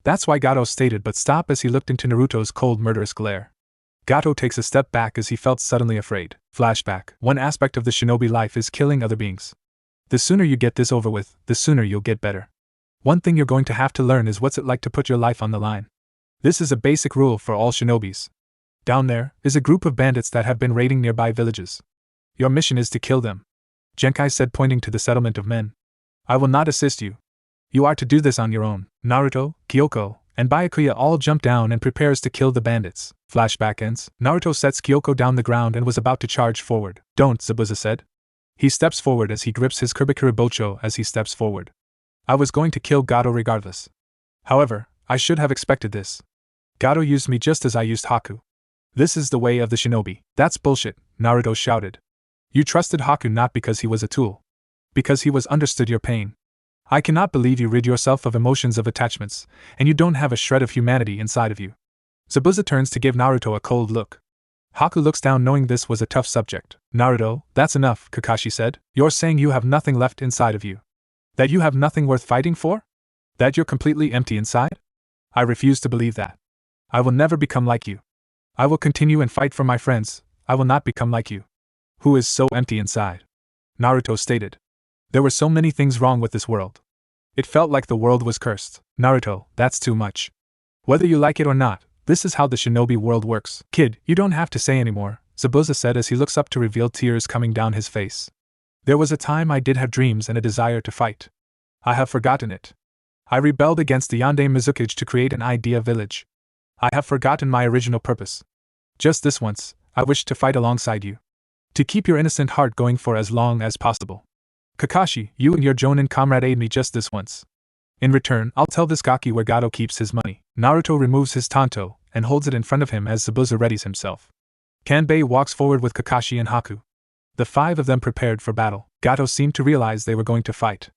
That's why Gato stated, but stopped as he looked into Naruto's cold murderous glare. Gato takes a step back as he felt suddenly afraid. Flashback. One aspect of the shinobi life is killing other beings. The sooner you get this over with, the sooner you'll get better. One thing you're going to have to learn is what's it like to put your life on the line. This is a basic rule for all shinobis. Down there is a group of bandits that have been raiding nearby villages. Your mission is to kill them. Genkai said, pointing to the settlement of men. I will not assist you. You are to do this on your own. Naruto, Kyoko, and Byakuya all jump down and prepares to kill the bandits. Flashback ends. Naruto sets Kyoko down the ground and was about to charge forward. Don't, Zabuza said. He steps forward as he grips his Kubikuru Bocho as he steps forward. I was going to kill Gato regardless. However, I should have expected this. Gato used me just as I used Haku. This is the way of the shinobi. That's bullshit, Naruto shouted. You trusted Haku not because he was a tool. Because he was understood your pain. I cannot believe you rid yourself of emotions of attachments, and you don't have a shred of humanity inside of you. Zabuza turns to give Naruto a cold look. Haku looks down, knowing this was a tough subject. Naruto, that's enough, Kakashi said. You're saying you have nothing left inside of you. That you have nothing worth fighting for? That you're completely empty inside? I refuse to believe that. I will never become like you. I will continue and fight for my friends. I will not become like you. Who is so empty inside? Naruto stated. There were so many things wrong with this world. It felt like the world was cursed. Naruto, that's too much. Whether you like it or not, this is how the shinobi world works. Kid, you don't have to say anymore, Zabuza said as he looks up to reveal tears coming down his face. There was a time I did have dreams and a desire to fight. I have forgotten it. I rebelled against the Yonde Mizukage to create an idea village. I have forgotten my original purpose. Just this once, I wished to fight alongside you. To keep your innocent heart going for as long as possible. Kakashi, you and your Jonin comrade aid me just this once. In return, I'll tell this Gaki where Gato keeps his money. Naruto removes his tanto and holds it in front of him as Zabuza readies himself. Kanbei walks forward with Kakashi and Haku. The five of them prepared for battle. Gato seemed to realize they were going to fight.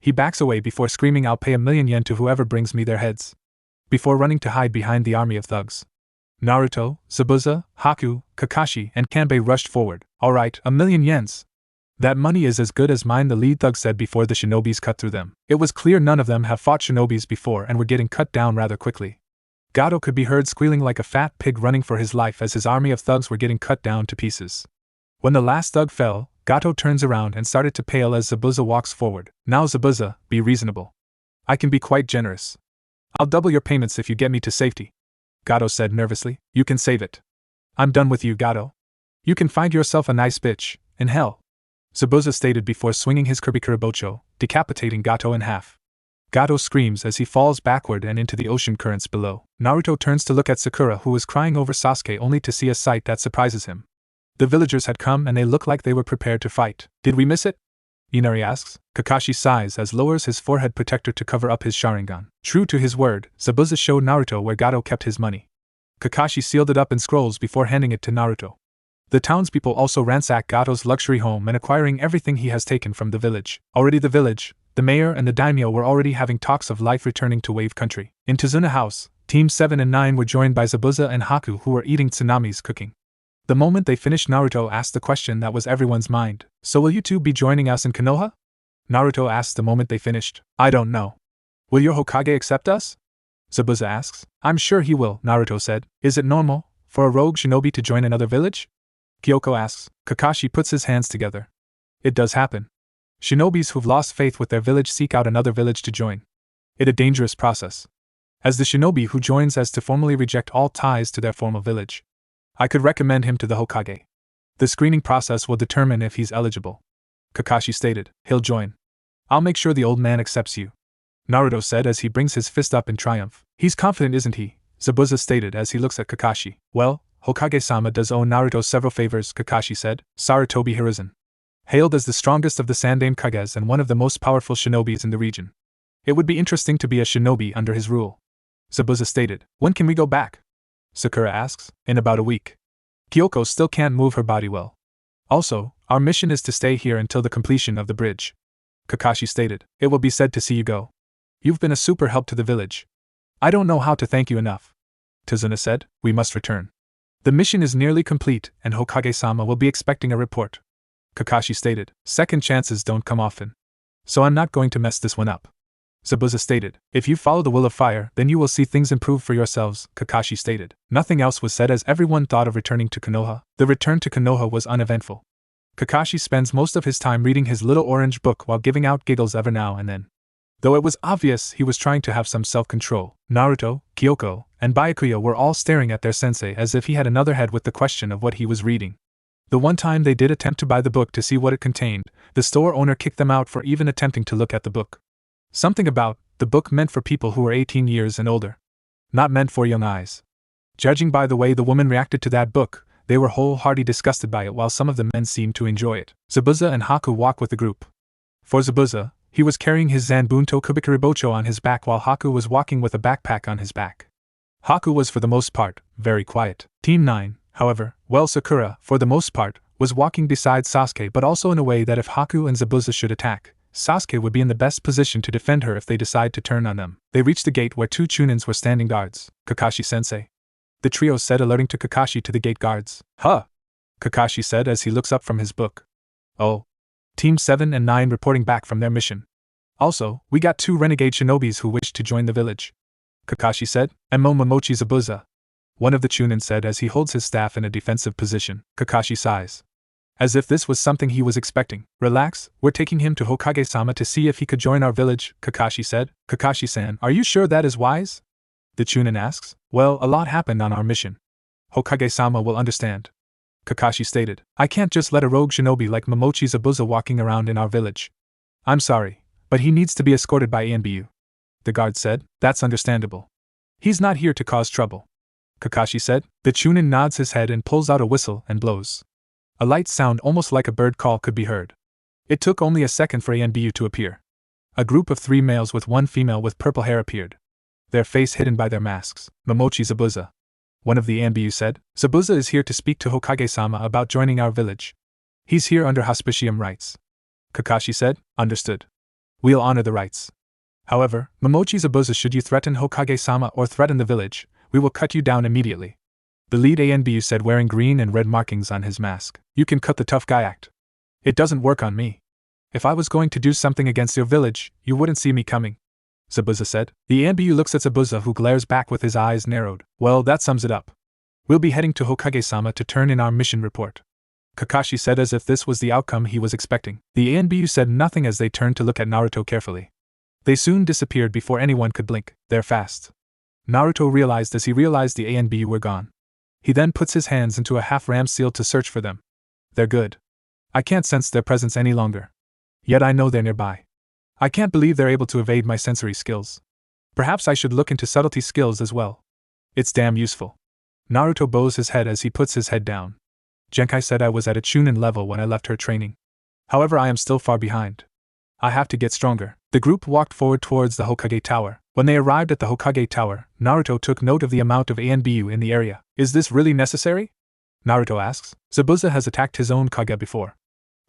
He backs away before screaming, "I'll pay 1,000,000 yen to whoever brings me their heads," before running to hide behind the army of thugs. Naruto, Zabuza, Haku, Kakashi, and Kanbei rushed forward. "Alright, 1,000,000 yens. That money is as good as mine," the lead thug said before the shinobis cut through them. It was clear none of them have fought shinobis before and were getting cut down rather quickly. Gato could be heard squealing like a fat pig running for his life as his army of thugs were getting cut down to pieces. When the last thug fell, Gato turns around and started to pale as Zabuza walks forward. "Now Zabuza, be reasonable. I can be quite generous. I'll double your payments if you get me to safety," Gato said nervously. "You can save it. I'm done with you, Gato. You can find yourself a nice bitch, in hell," Zabuza stated before swinging his Kirby-Kiribocho, decapitating Gato in half. Gato screams as he falls backward and into the ocean currents below. Naruto turns to look at Sakura, who is crying over Sasuke, only to see a sight that surprises him. The villagers had come and they look like they were prepared to fight. "Did we miss it?" Inari asks. Kakashi sighs as lowers his forehead protector to cover up his Sharingan. True to his word, Zabuza showed Naruto where Gato kept his money. Kakashi sealed it up in scrolls before handing it to Naruto. The townspeople also ransack Gato's luxury home and acquiring everything he has taken from the village. Already the village, the mayor and the daimyo were already having talks of life returning to Wave Country. In Tazuna House, Teams 7 and 9 were joined by Zabuza and Haku, who were eating Tsunami's cooking. The moment they finished, Naruto asked the question that was everyone's mind. "So will you two be joining us in Konoha?" Naruto asked the moment they finished. "I don't know. Will your Hokage accept us?" Zabuza asks. "I'm sure he will," Naruto said. "Is it normal for a rogue shinobi to join another village?" Kyoko asks. Kakashi puts his hands together. "It does happen. Shinobis who've lost faith with their village seek out another village to join. It's a dangerous process. As the shinobi who joins has to formally reject all ties to their former village. I could recommend him to the Hokage. The screening process will determine if he's eligible," Kakashi stated. "He'll join. I'll make sure the old man accepts you," Naruto said as he brings his fist up in triumph. "He's confident, isn't he?" Zabuza stated as he looks at Kakashi. "Well, Hokage-sama does owe Naruto several favors," Kakashi said. Sarutobi Hiruzen. Hailed as the strongest of the Sandaime Kages and one of the most powerful shinobis in the region. "It would be interesting to be a shinobi under his rule," Zabuza stated. "When can we go back?" Sakura asks. "In about a week. Kyoko still can't move her body well. Also, our mission is to stay here until the completion of the bridge," Kakashi stated. "It will be sad to see you go. You've been a super help to the village. I don't know how to thank you enough," Tazuna said. "We must return. The mission is nearly complete, and Hokage-sama will be expecting a report," Kakashi stated. "Second chances don't come often. So I'm not going to mess this one up," Zabuza stated. "If you follow the will of fire, then you will see things improve for yourselves," Kakashi stated. Nothing else was said as everyone thought of returning to Konoha. The return to Konoha was uneventful. Kakashi spends most of his time reading his little orange book while giving out giggles every now and then. Though it was obvious he was trying to have some self-control, Naruto, Kyoko, and Byakuya were all staring at their sensei as if he had another head with the question of what he was reading. The one time they did attempt to buy the book to see what it contained, the store owner kicked them out for even attempting to look at the book. Something about the book meant for people who were 18 years and older. Not meant for young eyes. Judging by the way the woman reacted to that book, they were wholeheartedly disgusted by it, while some of the men seemed to enjoy it. Zabuza and Haku walk with the group. For Zabuza, he was carrying his Zanbunto Kubikiribocho on his back while Haku was walking with a backpack on his back. Haku was for the most part very quiet. Team 9, however, well, Sakura, for the most part, was walking beside Sasuke, but also in a way that if Haku and Zabuza should attack, Sasuke would be in the best position to defend her if they decide to turn on them. They reached the gate where two Chunins were standing guards. "Kakashi-sensei," the trio said, alerting to Kakashi to the gate guards. "Huh," Kakashi said as he looks up from his book. "Oh." Team 7 and 9 reporting back from their mission. "Also, we got two renegade shinobis who wished to join the village," Kakashi said. "And Momomochi Zabuza," one of the Chunin said as he holds his staff in a defensive position. Kakashi sighs. As if this was something he was expecting. Relax, we're taking him to Hokage-sama to see if he could join our village, Kakashi said. Kakashi-san, are you sure that is wise? The Chunin asks. Well, a lot happened on our mission. Hokage-sama will understand. Kakashi stated. I can't just let a rogue shinobi like Momochi Zabuza walking around in our village. I'm sorry, but he needs to be escorted by Anbu. The guard said. That's understandable. He's not here to cause trouble. Kakashi said. The Chunin nods his head and pulls out a whistle and blows. A light sound almost like a bird call could be heard. It took only a second for Anbu to appear. A group of 3 males with 1 female with purple hair appeared. Their face hidden by their masks. Momochi Zabuza. One of the Anbu said. Zabuza is here to speak to Hokage-sama about joining our village. He's here under Hospitium rights. Kakashi said. Understood. We'll honor the rights. However, Momochi Zabuza, should you threaten Hokage-sama or threaten the village, we will cut you down immediately. The lead Anbu said, wearing green and red markings on his mask. You can cut the tough guy act. It doesn't work on me. If I was going to do something against your village, you wouldn't see me coming. Zabuza said. The Anbu looks at Zabuza, who glares back with his eyes narrowed. Well, that sums it up. We'll be heading to Hokage-sama to turn in our mission report. Kakashi said, as if this was the outcome he was expecting. The Anbu said nothing as they turned to look at Naruto carefully. They soon disappeared before anyone could blink. They're fast. Naruto realized as he realized the Anbu were gone. He then puts his hands into a half-ram seal to search for them. They're good. I can't sense their presence any longer. Yet I know they're nearby. I can't believe they're able to evade my sensory skills. Perhaps I should look into subtlety skills as well. It's damn useful. Naruto bows his head as he puts his head down. Genkai said I was at a Chunin level when I left her training. However, I am still far behind. I have to get stronger. The group walked forward towards the Hokage Tower. When they arrived at the Hokage Tower, Naruto took note of the amount of Anbu in the area. Is this really necessary? Naruto asks. Zabuza has attacked his own Kage before.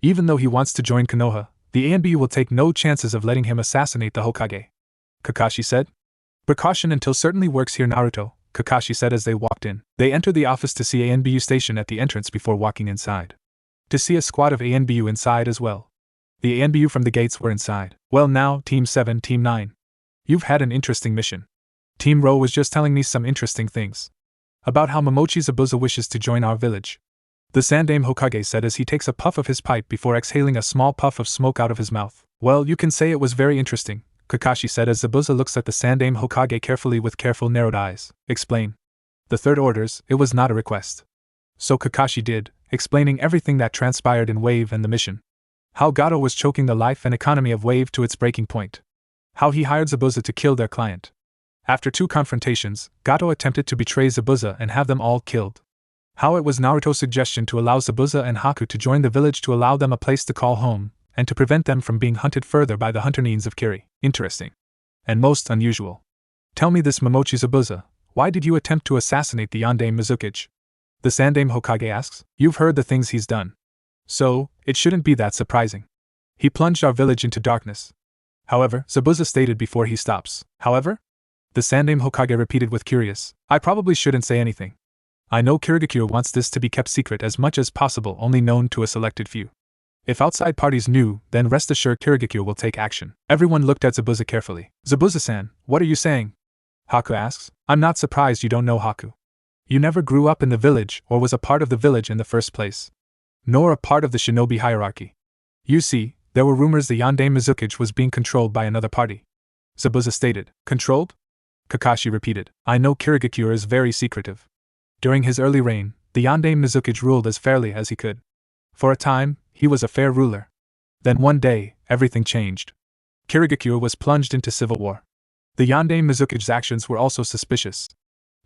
Even though he wants to join Konoha, the Anbu will take no chances of letting him assassinate the Hokage. Kakashi said. Precaution until certainly works here, Naruto, Kakashi said as they walked in. They entered the office to see Anbu station at the entrance before walking inside. To see a squad of Anbu inside as well. The Anbu from the gates were inside. Well now, Team 7, Team 9. You've had an interesting mission. Team Ro was just telling me some interesting things. About how Momochi Zabuza wishes to join our village. The Sandaime Hokage said as he takes a puff of his pipe before exhaling a small puff of smoke out of his mouth. Well, you can say it was very interesting, Kakashi said as Zabuza looks at the Sandaime Hokage carefully with careful narrowed eyes. Explain. The third orders, it was not a request. So Kakashi did, explaining everything that transpired in Wave and the mission. How Gato was choking the life and economy of Wave to its breaking point. How he hired Zabuza to kill their client. After 2 confrontations, Gato attempted to betray Zabuza and have them all killed. How it was Naruto's suggestion to allow Zabuza and Haku to join the village to allow them a place to call home, and to prevent them from being hunted further by the hunter Nines of Kiri. Interesting. And most unusual. Tell me this, Momochi Zabuza, why did you attempt to assassinate the Yondaime Mizukage? The Sandaime Hokage asks. You've heard the things he's done. So, it shouldn't be that surprising. He plunged our village into darkness. However, Zabuza stated before he stops. However? The Sandaime Hokage repeated with curious. I probably shouldn't say anything. I know Kirigakure wants this to be kept secret as much as possible, only known to a selected few. If outside parties knew, then rest assured Kirigakure will take action. Everyone looked at Zabuza carefully. Zabuza-san, what are you saying? Haku asks. I'm not surprised you don't know Haku. You never grew up in the village or was a part of the village in the first place. Nor a part of the shinobi hierarchy. You see, there were rumors the Yondaime Mizukage was being controlled by another party. Zabuza stated. Controlled? Kakashi repeated. I know Kirigakure is very secretive. During his early reign, the Yondaime Mizukage ruled as fairly as he could. For a time, he was a fair ruler. Then one day, everything changed. Kirigakure was plunged into civil war. The Yondaime Mizukage's actions were also suspicious.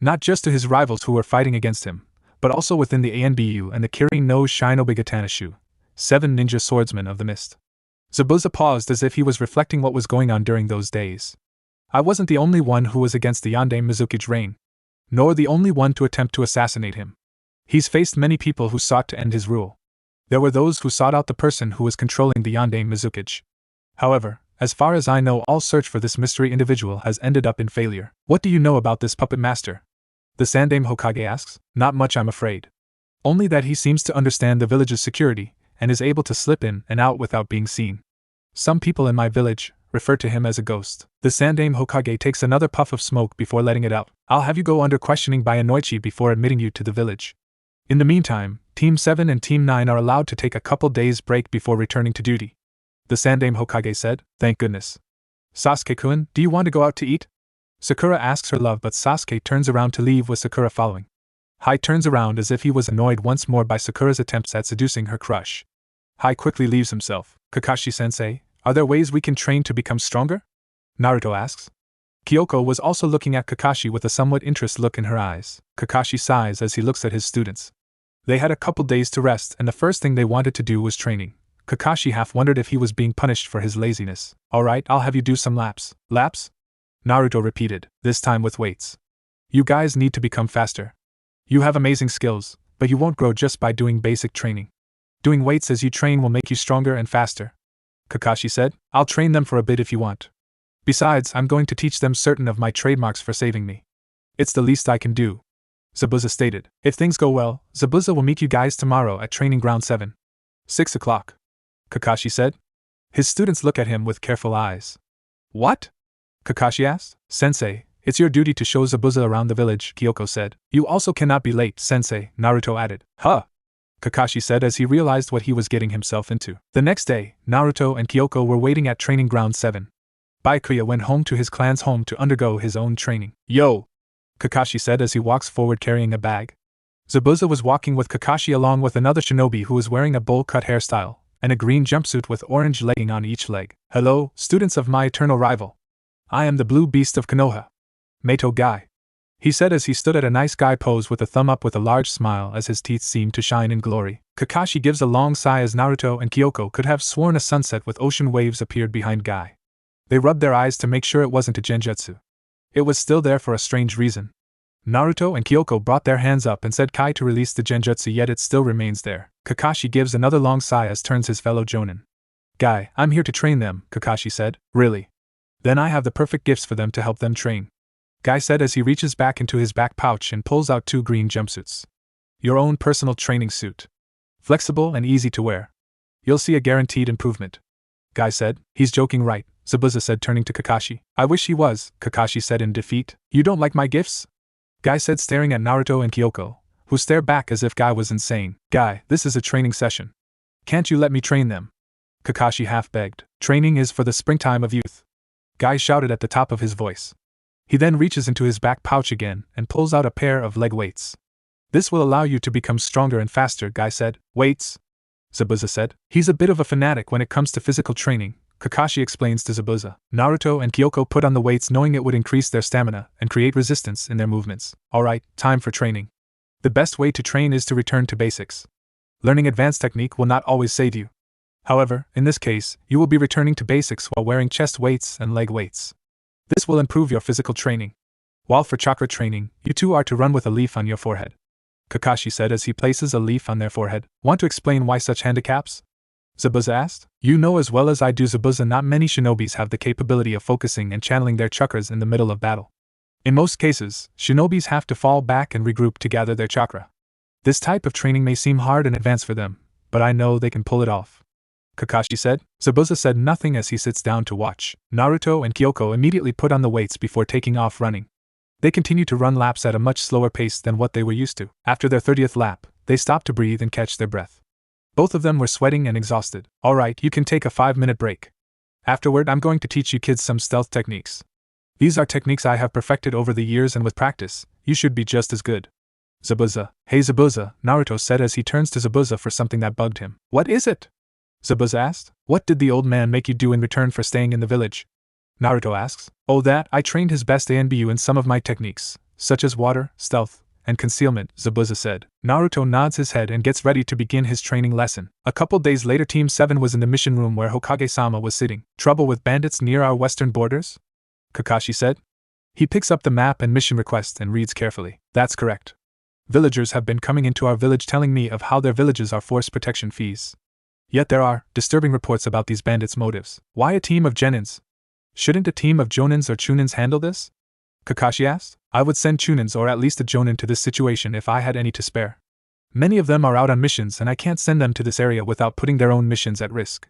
Not just to his rivals who were fighting against him, but also within the ANBU and the Kiri no Shinobi Gatanashu, 7 ninja swordsmen of the mist. Zabuza paused as if he was reflecting what was going on during those days. I wasn't the only one who was against the Yondaime Mizukage reign. Nor the only one to attempt to assassinate him. He's faced many people who sought to end his rule. There were those who sought out the person who was controlling the Yondaime Mizukage. However, as far as I know, all search for this mystery individual has ended up in failure. What do you know about this puppet master? The Sandaime Hokage asks. Not much, I'm afraid. Only that he seems to understand the village's security, and is able to slip in and out without being seen. Some people in my village refer to him as a ghost. The Sandaime Hokage takes another puff of smoke before letting it out. I'll have you go under questioning by Inoichi before admitting you to the village. In the meantime, Team 7 and Team 9 are allowed to take a couple days break before returning to duty. The Sandaime Hokage said, thank goodness. Sasuke-kun, do you want to go out to eat? Sakura asks her love, but Sasuke turns around to leave with Sakura following. Hai turns around as if he was annoyed once more by Sakura's attempts at seducing her crush. Hai quickly leaves himself. Kakashi-sensei, are there ways we can train to become stronger? Naruto asks. Kyoko was also looking at Kakashi with a somewhat interested look in her eyes. Kakashi sighs as he looks at his students. They had a couple days to rest, and the first thing they wanted to do was training. Kakashi half wondered if he was being punished for his laziness. Alright, I'll have you do some laps. Laps? Naruto repeated, this time with weights. You guys need to become faster. You have amazing skills, but you won't grow just by doing basic training. Doing weights as you train will make you stronger and faster. Kakashi said, I'll train them for a bit if you want. Besides, I'm going to teach them certain of my trademarks for saving me. It's the least I can do. Zabuza stated. If things go well, Zabuza will meet you guys tomorrow at Training Ground 7. 6 o'clock. Kakashi said. His students look at him with careful eyes. What? Kakashi asked. Sensei, it's your duty to show Zabuza around the village, Kyoko said. You also cannot be late, Sensei, Naruto added. Huh? Kakashi said as he realized what he was getting himself into. The next day, Naruto and Kyoko were waiting at Training Ground 7. Byakuya went home to his clan's home to undergo his own training. Yo! Kakashi said as he walks forward carrying a bag. Zabuza was walking with Kakashi along with another shinobi who was wearing a bowl-cut hairstyle and a green jumpsuit with orange legging on each leg. Hello, students of my eternal rival. I am the blue beast of Konoha. Meito Guy. He said as he stood at a nice guy pose with a thumb up with a large smile as his teeth seemed to shine in glory. Kakashi gives a long sigh as Naruto and Kyoko could have sworn a sunset with ocean waves appeared behind Guy. They rubbed their eyes to make sure it wasn't a genjutsu. It was still there for a strange reason. Naruto and Kyoko brought their hands up and said Kai to release the genjutsu, yet it still remains there. Kakashi gives another long sigh as turns his fellow jonin. Guy, I'm here to train them, Kakashi said. Really? Then I have the perfect gifts for them to help them train. Guy said as he reaches back into his back pouch and pulls out 2 green jumpsuits. Your own personal training suit. Flexible and easy to wear. You'll see a guaranteed improvement. Guy said. He's joking, right? Zabuza said, turning to Kakashi. I wish he was, Kakashi said in defeat. You don't like my gifts? Guy said, staring at Naruto and Kyoko, who stared back as if Guy was insane. Guy, this is a training session. Can't you let me train them? Kakashi half begged. Training is for the springtime of youth. Guy shouted at the top of his voice. He then reaches into his back pouch again and pulls out a pair of leg weights. This will allow you to become stronger and faster, Guy said. Weights? Zabuza said. He's a bit of a fanatic when it comes to physical training, Kakashi explains to Zabuza. Naruto and Kyoko put on the weights knowing it would increase their stamina and create resistance in their movements. Alright, time for training. The best way to train is to return to basics. Learning advanced technique will not always save you. However, in this case, you will be returning to basics while wearing chest weights and leg weights. This will improve your physical training. While for chakra training, you two are to run with a leaf on your forehead. Kakashi said as he places a leaf on their forehead. Want to explain why such handicaps? Zabuza asked. You know as well as I do, Zabuza, not many shinobis have the capability of focusing and channeling their chakras in the middle of battle. In most cases, shinobis have to fall back and regroup to gather their chakra. This type of training may seem hard in advance for them, but I know they can pull it off. Kakashi said. Zabuza said nothing as he sits down to watch. Naruto and Kyoko immediately put on the weights before taking off running. They continued to run laps at a much slower pace than what they were used to. After their 30th lap, they stopped to breathe and catch their breath. Both of them were sweating and exhausted. Alright, you can take a 5-minute break. Afterward, I'm going to teach you kids some stealth techniques. These are techniques I have perfected over the years, and with practice, you should be just as good. Zabuza. Hey Zabuza, Naruto said as he turns to Zabuza for something that bugged him. What is it? Zabuza asked. What did the old man make you do in return for staying in the village? Naruto asks. Oh, that, I trained his best ANBU in some of my techniques, such as water, stealth, and concealment, Zabuza said. Naruto nods his head and gets ready to begin his training lesson. A couple days later, Team 7 was in the mission room where Hokage-sama was sitting. Trouble with bandits near our western borders? Kakashi said. He picks up the map and mission request and reads carefully. That's correct. Villagers have been coming into our village telling me of how their villages are force protection fees. Yet there are disturbing reports about these bandits' motives. Why a team of genins? Shouldn't a team of jonins or chunins handle this? Kakashi asked. I would send chunins or at least a jonin to this situation if I had any to spare. Many of them are out on missions and I can't send them to this area without putting their own missions at risk.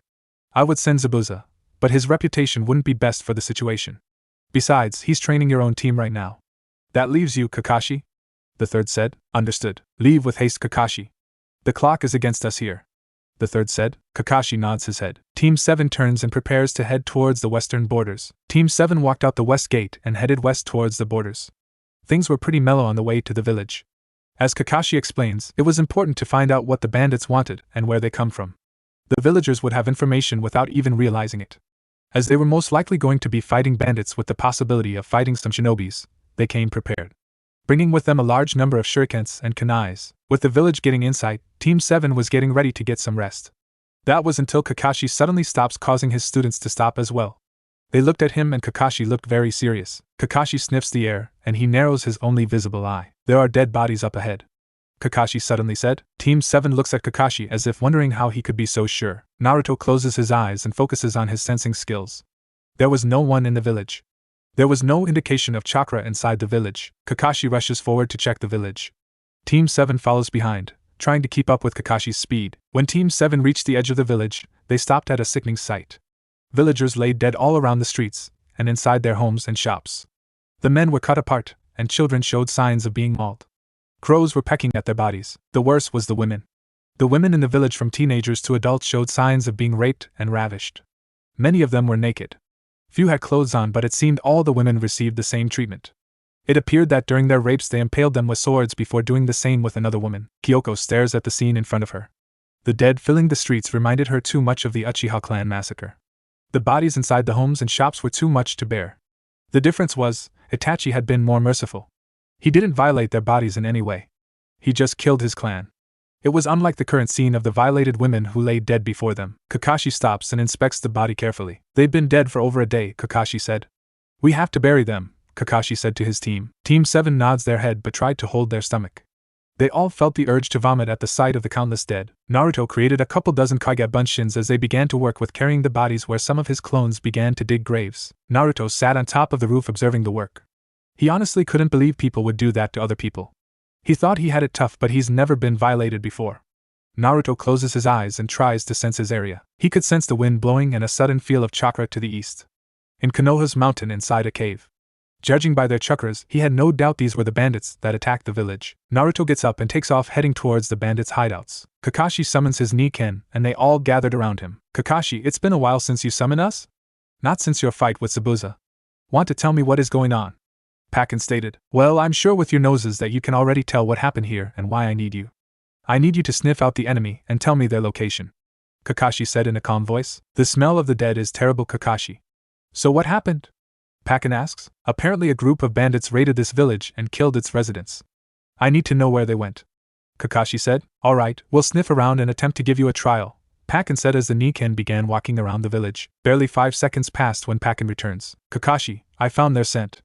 I would send Zabuza, but his reputation wouldn't be best for the situation. Besides, he's training your own team right now. That leaves you, Kakashi? The third said. Understood. Leave with haste, Kakashi. The clock is against us here, the third said. Kakashi nods his head. Team 7 turns and prepares to head towards the western borders. Team 7 walked out the west gate and headed west towards the borders. Things were pretty mellow on the way to the village. As Kakashi explains, it was important to find out what the bandits wanted and where they come from. The villagers would have information without even realizing it. As they were most likely going to be fighting bandits with the possibility of fighting some shinobis, they came prepared, bringing with them a large number of shurikens and kunais. With the village getting insight, Team 7 was getting ready to get some rest. That was until Kakashi suddenly stops, causing his students to stop as well. They looked at him and Kakashi looked very serious. Kakashi sniffs the air, and he narrows his only visible eye. There are dead bodies up ahead, Kakashi suddenly said. Team 7 looks at Kakashi as if wondering how he could be so sure. Naruto closes his eyes and focuses on his sensing skills. There was no one in the village. There was no indication of chakra inside the village. Kakashi rushes forward to check the village. Team 7 follows behind, trying to keep up with Kakashi's speed. When Team 7 reached the edge of the village, they stopped at a sickening sight. Villagers lay dead all around the streets, and inside their homes and shops. The men were cut apart, and children showed signs of being mauled. Crows were pecking at their bodies. The worst was the women. The women in the village, from teenagers to adults, showed signs of being raped and ravished. Many of them were naked. Few had clothes on, but it seemed all the women received the same treatment. It appeared that during their rapes they impaled them with swords before doing the same with another woman. Kyoko stares at the scene in front of her. The dead filling the streets reminded her too much of the Uchiha clan massacre. The bodies inside the homes and shops were too much to bear. The difference was, Itachi had been more merciful. He didn't violate their bodies in any way. He just killed his clan. It was unlike the current scene of the violated women who lay dead before them. Kakashi stops and inspects the body carefully. They've been dead for over a day, Kakashi said. We have to bury them, Kakashi said to his team. Team 7 nods their head but tried to hold their stomach. They all felt the urge to vomit at the sight of the countless dead. Naruto created a couple dozen kage bunshins as they began to work with carrying the bodies where some of his clones began to dig graves. Naruto sat on top of the roof observing the work. He honestly couldn't believe people would do that to other people. He thought he had it tough, but he's never been violated before. Naruto closes his eyes and tries to sense his area. He could sense the wind blowing and a sudden feel of chakra to the east. In Konoha's mountain inside a cave. Judging by their chakras, he had no doubt these were the bandits that attacked the village. Naruto gets up and takes off, heading towards the bandits' hideouts. Kakashi summons his Niken, and they all gathered around him. Kakashi, it's been a while since you summoned us? Not since your fight with Zabuza. Want to tell me what is going on? Pakken stated. Well, I'm sure with your noses that you can already tell what happened here and why I need you. I need you to sniff out the enemy and tell me their location, Kakashi said in a calm voice. The smell of the dead is terrible, Kakashi. So what happened? Pakken asks. Apparently a group of bandits raided this village and killed its residents. I need to know where they went, Kakashi said. Alright, we'll sniff around and attempt to give you a trial, Pakken said as the Niken began walking around the village. Barely 5 seconds passed when Pakken returns. Kakashi, I found their scent.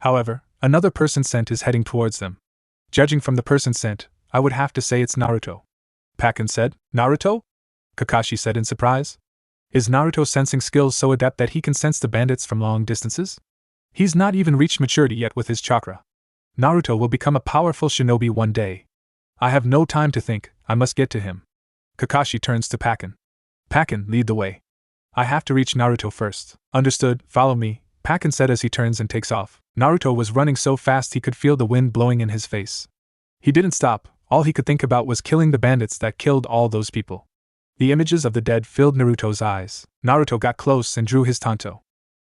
However, another person's scent is heading towards them. Judging from the person's scent, I would have to say it's Naruto, Pakken said. Naruto? Kakashi said in surprise. Is Naruto's sensing skills so adept that he can sense the bandits from long distances? He's not even reached maturity yet with his chakra. Naruto will become a powerful shinobi one day. I have no time to think, I must get to him. Kakashi turns to Pakken. Pakken, lead the way. I have to reach Naruto first. Understood, follow me, Pakken said as he turns and takes off. Naruto was running so fast he could feel the wind blowing in his face. He didn't stop, all he could think about was killing the bandits that killed all those people. The images of the dead filled Naruto's eyes. Naruto got close and drew his tanto.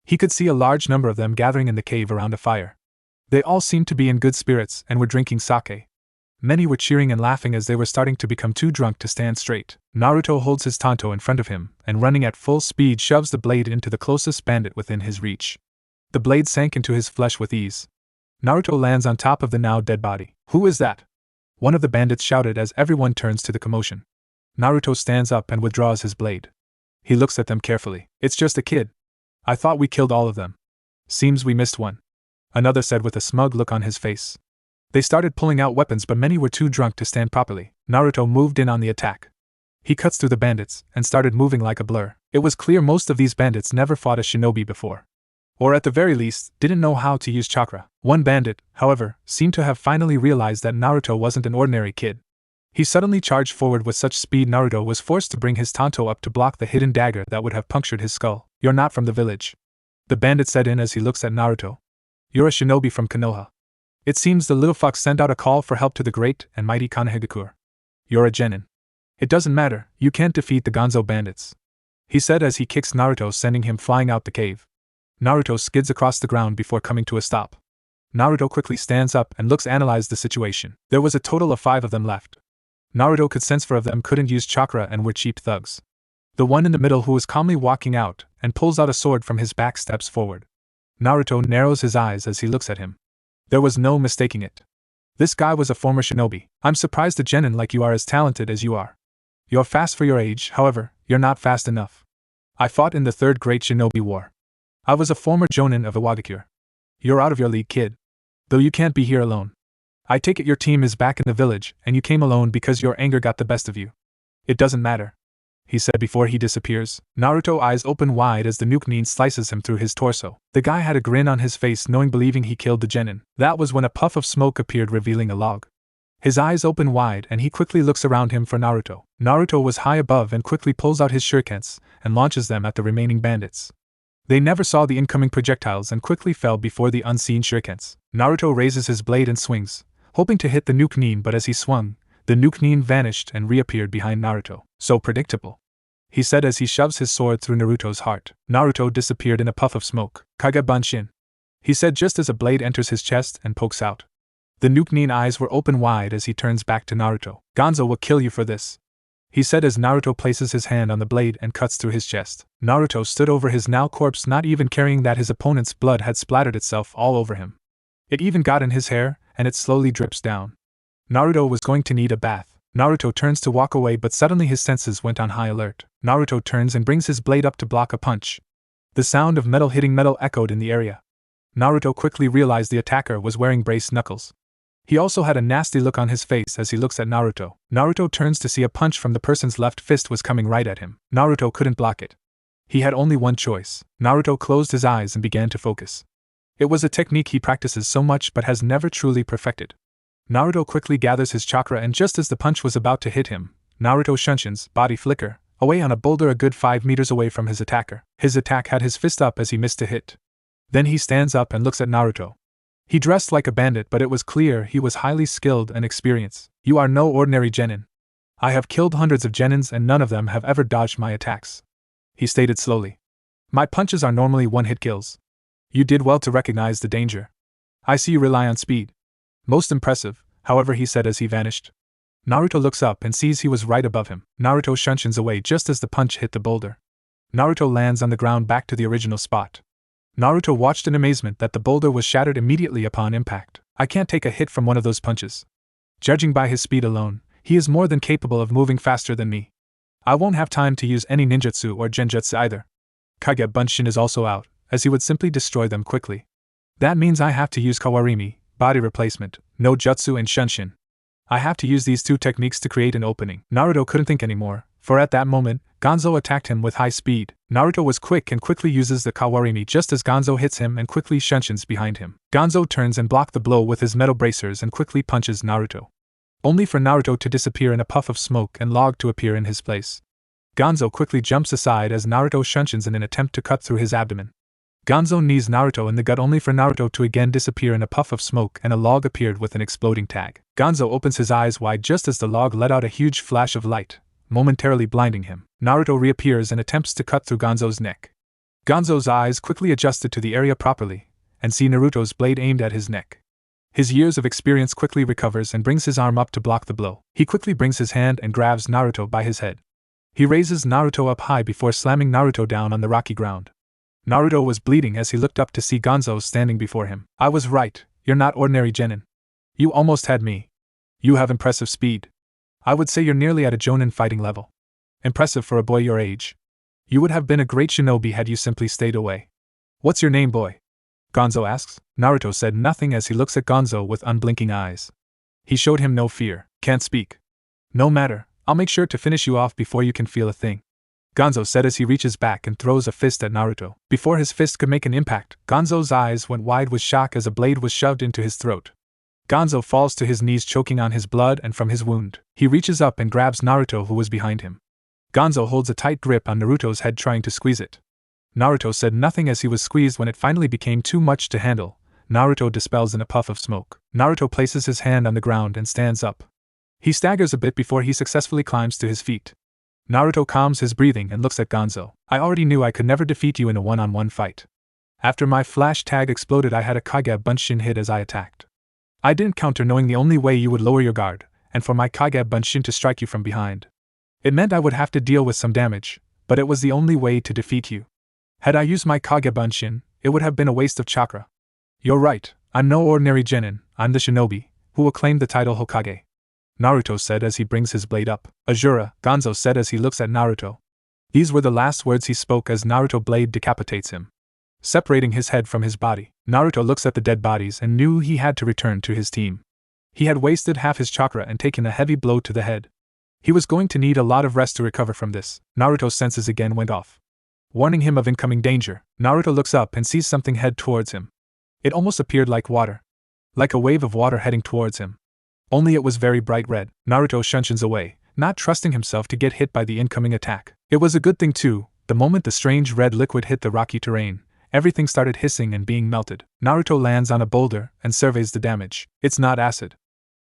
He could see a large number of them gathering in the cave around a fire. They all seemed to be in good spirits and were drinking sake. Many were cheering and laughing as they were starting to become too drunk to stand straight. Naruto holds his tanto in front of him and running at full speed shoves the blade into the closest bandit within his reach. The blade sank into his flesh with ease. Naruto lands on top of the now dead body. Who is that? One of the bandits shouted as everyone turns to the commotion. Naruto stands up and withdraws his blade. He looks at them carefully. It's just a kid. I thought we killed all of them. Seems we missed one, another said with a smug look on his face. They started pulling out weapons, but many were too drunk to stand properly. Naruto moved in on the attack. He cuts through the bandits and started moving like a blur. It was clear most of these bandits never fought a shinobi before. Or at the very least, didn't know how to use chakra. One bandit, however, seemed to have finally realized that Naruto wasn't an ordinary kid. He suddenly charged forward with such speed Naruto was forced to bring his tanto up to block the hidden dagger that would have punctured his skull. You're not from the village, the bandit said in as he looks at Naruto. You're a shinobi from Konoha. It seems the little fox sent out a call for help to the great and mighty Konohagakure. You're a genin. It doesn't matter, you can't defeat the Gonzo bandits, he said as he kicks Naruto, sending him flying out the cave. Naruto skids across the ground before coming to a stop. Naruto quickly stands up and looks analyze the situation. There was a total of 5 of them left. Naruto could sense 4 of them couldn't use chakra and were cheap thugs. The one in the middle, who was calmly walking out and pulls out a sword from his back, steps forward. Naruto narrows his eyes as he looks at him. There was no mistaking it. This guy was a former shinobi. I'm surprised a genin like you are as talented as you are. You're fast for your age, however, you're not fast enough. I fought in the 3rd Great Shinobi War. I was a former jonin of Iwagakure. You're out of your league, kid. Though you can't be here alone. I take it your team is back in the village, and you came alone because your anger got the best of you. It doesn't matter, he said before he disappears. Naruto eyes open wide as the nuke nin slices him through his torso. The guy had a grin on his face, knowing believing he killed the genin. That was when a puff of smoke appeared, revealing a log. His eyes open wide and he quickly looks around him for Naruto. Naruto was high above and quickly pulls out his shurikens and launches them at the remaining bandits. They never saw the incoming projectiles and quickly fell before the unseen shurikens. Naruto raises his blade and swings, hoping to hit the nuke nin, but as he swung, the nuke nin vanished and reappeared behind Naruto. So predictable, he said as he shoves his sword through Naruto's heart. Naruto disappeared in a puff of smoke. Kage Bunshin, he said just as a blade enters his chest and pokes out. The nuke nin eyes were open wide as he turns back to Naruto. Gonzo will kill you for this, he said as Naruto places his hand on the blade and cuts through his chest. Naruto stood over his now corpse, not even caring that his opponent's blood had splattered itself all over him. It even got in his hair, and it slowly drips down. Naruto was going to need a bath. Naruto turns to walk away, but suddenly his senses went on high alert. Naruto turns and brings his blade up to block a punch. The sound of metal hitting metal echoed in the area. Naruto quickly realized the attacker was wearing braced knuckles. He also had a nasty look on his face as he looks at Naruto. Naruto turns to see a punch from the person's left fist was coming right at him. Naruto couldn't block it. He had only one choice. Naruto closed his eyes and began to focus. It was a technique he practices so much but has never truly perfected. Naruto quickly gathers his chakra, and just as the punch was about to hit him, Naruto shunshin's body flicker away on a boulder a good 5 meters away from his attacker. His attack had his fist up as he missed a hit. Then he stands up and looks at Naruto. He dressed like a bandit, but it was clear he was highly skilled and experienced. You are no ordinary genin. I have killed hundreds of genins and none of them have ever dodged my attacks, he stated slowly. My punches are normally one-hit kills. You did well to recognize the danger. I see you rely on speed. Most impressive, however, he said as he vanished. Naruto looks up and sees he was right above him. Naruto shunshins away just as the punch hit the boulder. Naruto lands on the ground back to the original spot. Naruto watched in amazement that the boulder was shattered immediately upon impact. I can't take a hit from one of those punches. Judging by his speed alone, he is more than capable of moving faster than me. I won't have time to use any ninjutsu or genjutsu either. Kage Bunshin is also out, as he would simply destroy them quickly. That means I have to use Kawarimi, body replacement, no jutsu and shunshin. I have to use these 2 techniques to create an opening. Naruto couldn't think anymore, for at that moment, Gonzo attacked him with high speed. Naruto was quick and quickly uses the Kawarimi just as Gonzo hits him and quickly shunshins behind him. Gonzo turns and blocks the blow with his metal bracers and quickly punches Naruto, only for Naruto to disappear in a puff of smoke and log to appear in his place. Gonzo quickly jumps aside as Naruto shunshins in an attempt to cut through his abdomen. Gonzo knees Naruto in the gut, only for Naruto to again disappear in a puff of smoke and a log appeared with an exploding tag. Gonzo opens his eyes wide just as the log let out a huge flash of light, momentarily blinding him. Naruto reappears and attempts to cut through Gonzo's neck. Gonzo's eyes quickly adjusted to the area properly, and see Naruto's blade aimed at his neck. His years of experience quickly recovers and brings his arm up to block the blow. He quickly brings his hand and grabs Naruto by his head. He raises Naruto up high before slamming Naruto down on the rocky ground. Naruto was bleeding as he looked up to see Gonzo standing before him. I was right, you're not ordinary genin. You almost had me. You have impressive speed. I would say you're nearly at a jonin fighting level. Impressive for a boy your age. You would have been a great shinobi had you simply stayed away. What's your name, boy? Gonzo asks. Naruto said nothing as he looks at Gonzo with unblinking eyes. He showed him no fear. Can't speak. No matter, I'll make sure to finish you off before you can feel a thing, Gonzo said as he reaches back and throws a fist at Naruto. Before his fist could make an impact, Gonzo's eyes went wide with shock as a blade was shoved into his throat. Gonzo falls to his knees choking on his blood and from his wound. He reaches up and grabs Naruto who was behind him. Gonzo holds a tight grip on Naruto's head trying to squeeze it. Naruto said nothing as he was squeezed. When it finally became too much to handle, Naruto dispels in a puff of smoke. Naruto places his hand on the ground and stands up. He staggers a bit before he successfully climbs to his feet. Naruto calms his breathing and looks at Gonzo. I already knew I could never defeat you in a one-on-one fight. After my flash tag exploded, I had a Kage Bunshin hit as I attacked. I didn't counter, knowing the only way you would lower your guard, and for my Kage Bunshin to strike you from behind. It meant I would have to deal with some damage, but it was the only way to defeat you. Had I used my Kage Bunshin, it would have been a waste of chakra. You're right, I'm no ordinary genin, I'm the shinobi, who will claim the title Hokage. Naruto said as he brings his blade up. Azura, Gonzo said as he looks at Naruto. These were the last words he spoke as Naruto blade decapitates him, separating his head from his body. Naruto looks at the dead bodies and knew he had to return to his team. He had wasted half his chakra and taken a heavy blow to the head. He was going to need a lot of rest to recover from this. Naruto's senses again went off, warning him of incoming danger. Naruto looks up and sees something head towards him. It almost appeared like water. Like a wave of water heading towards him. Only it was very bright red. Naruto shunshins away, not trusting himself to get hit by the incoming attack. It was a good thing too. The moment the strange red liquid hit the rocky terrain, everything started hissing and being melted. Naruto lands on a boulder and surveys the damage. It's not acid,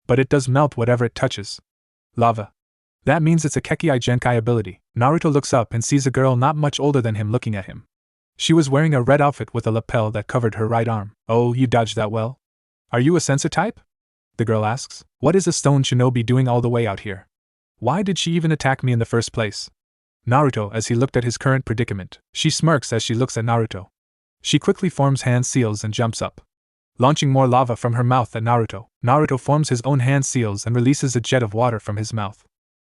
but it does melt whatever it touches. Lava. That means it's a Kekkei Genkai ability. Naruto looks up and sees a girl not much older than him looking at him. She was wearing a red outfit with a lapel that covered her right arm. Oh, you dodged that well? Are you a sensor type? The girl asks. What is a stone shinobi doing all the way out here? Why did she even attack me in the first place? Naruto, as he looked at his current predicament. She smirks as she looks at Naruto. She quickly forms hand seals and jumps up, launching more lava from her mouth at Naruto. Naruto forms his own hand seals and releases a jet of water from his mouth.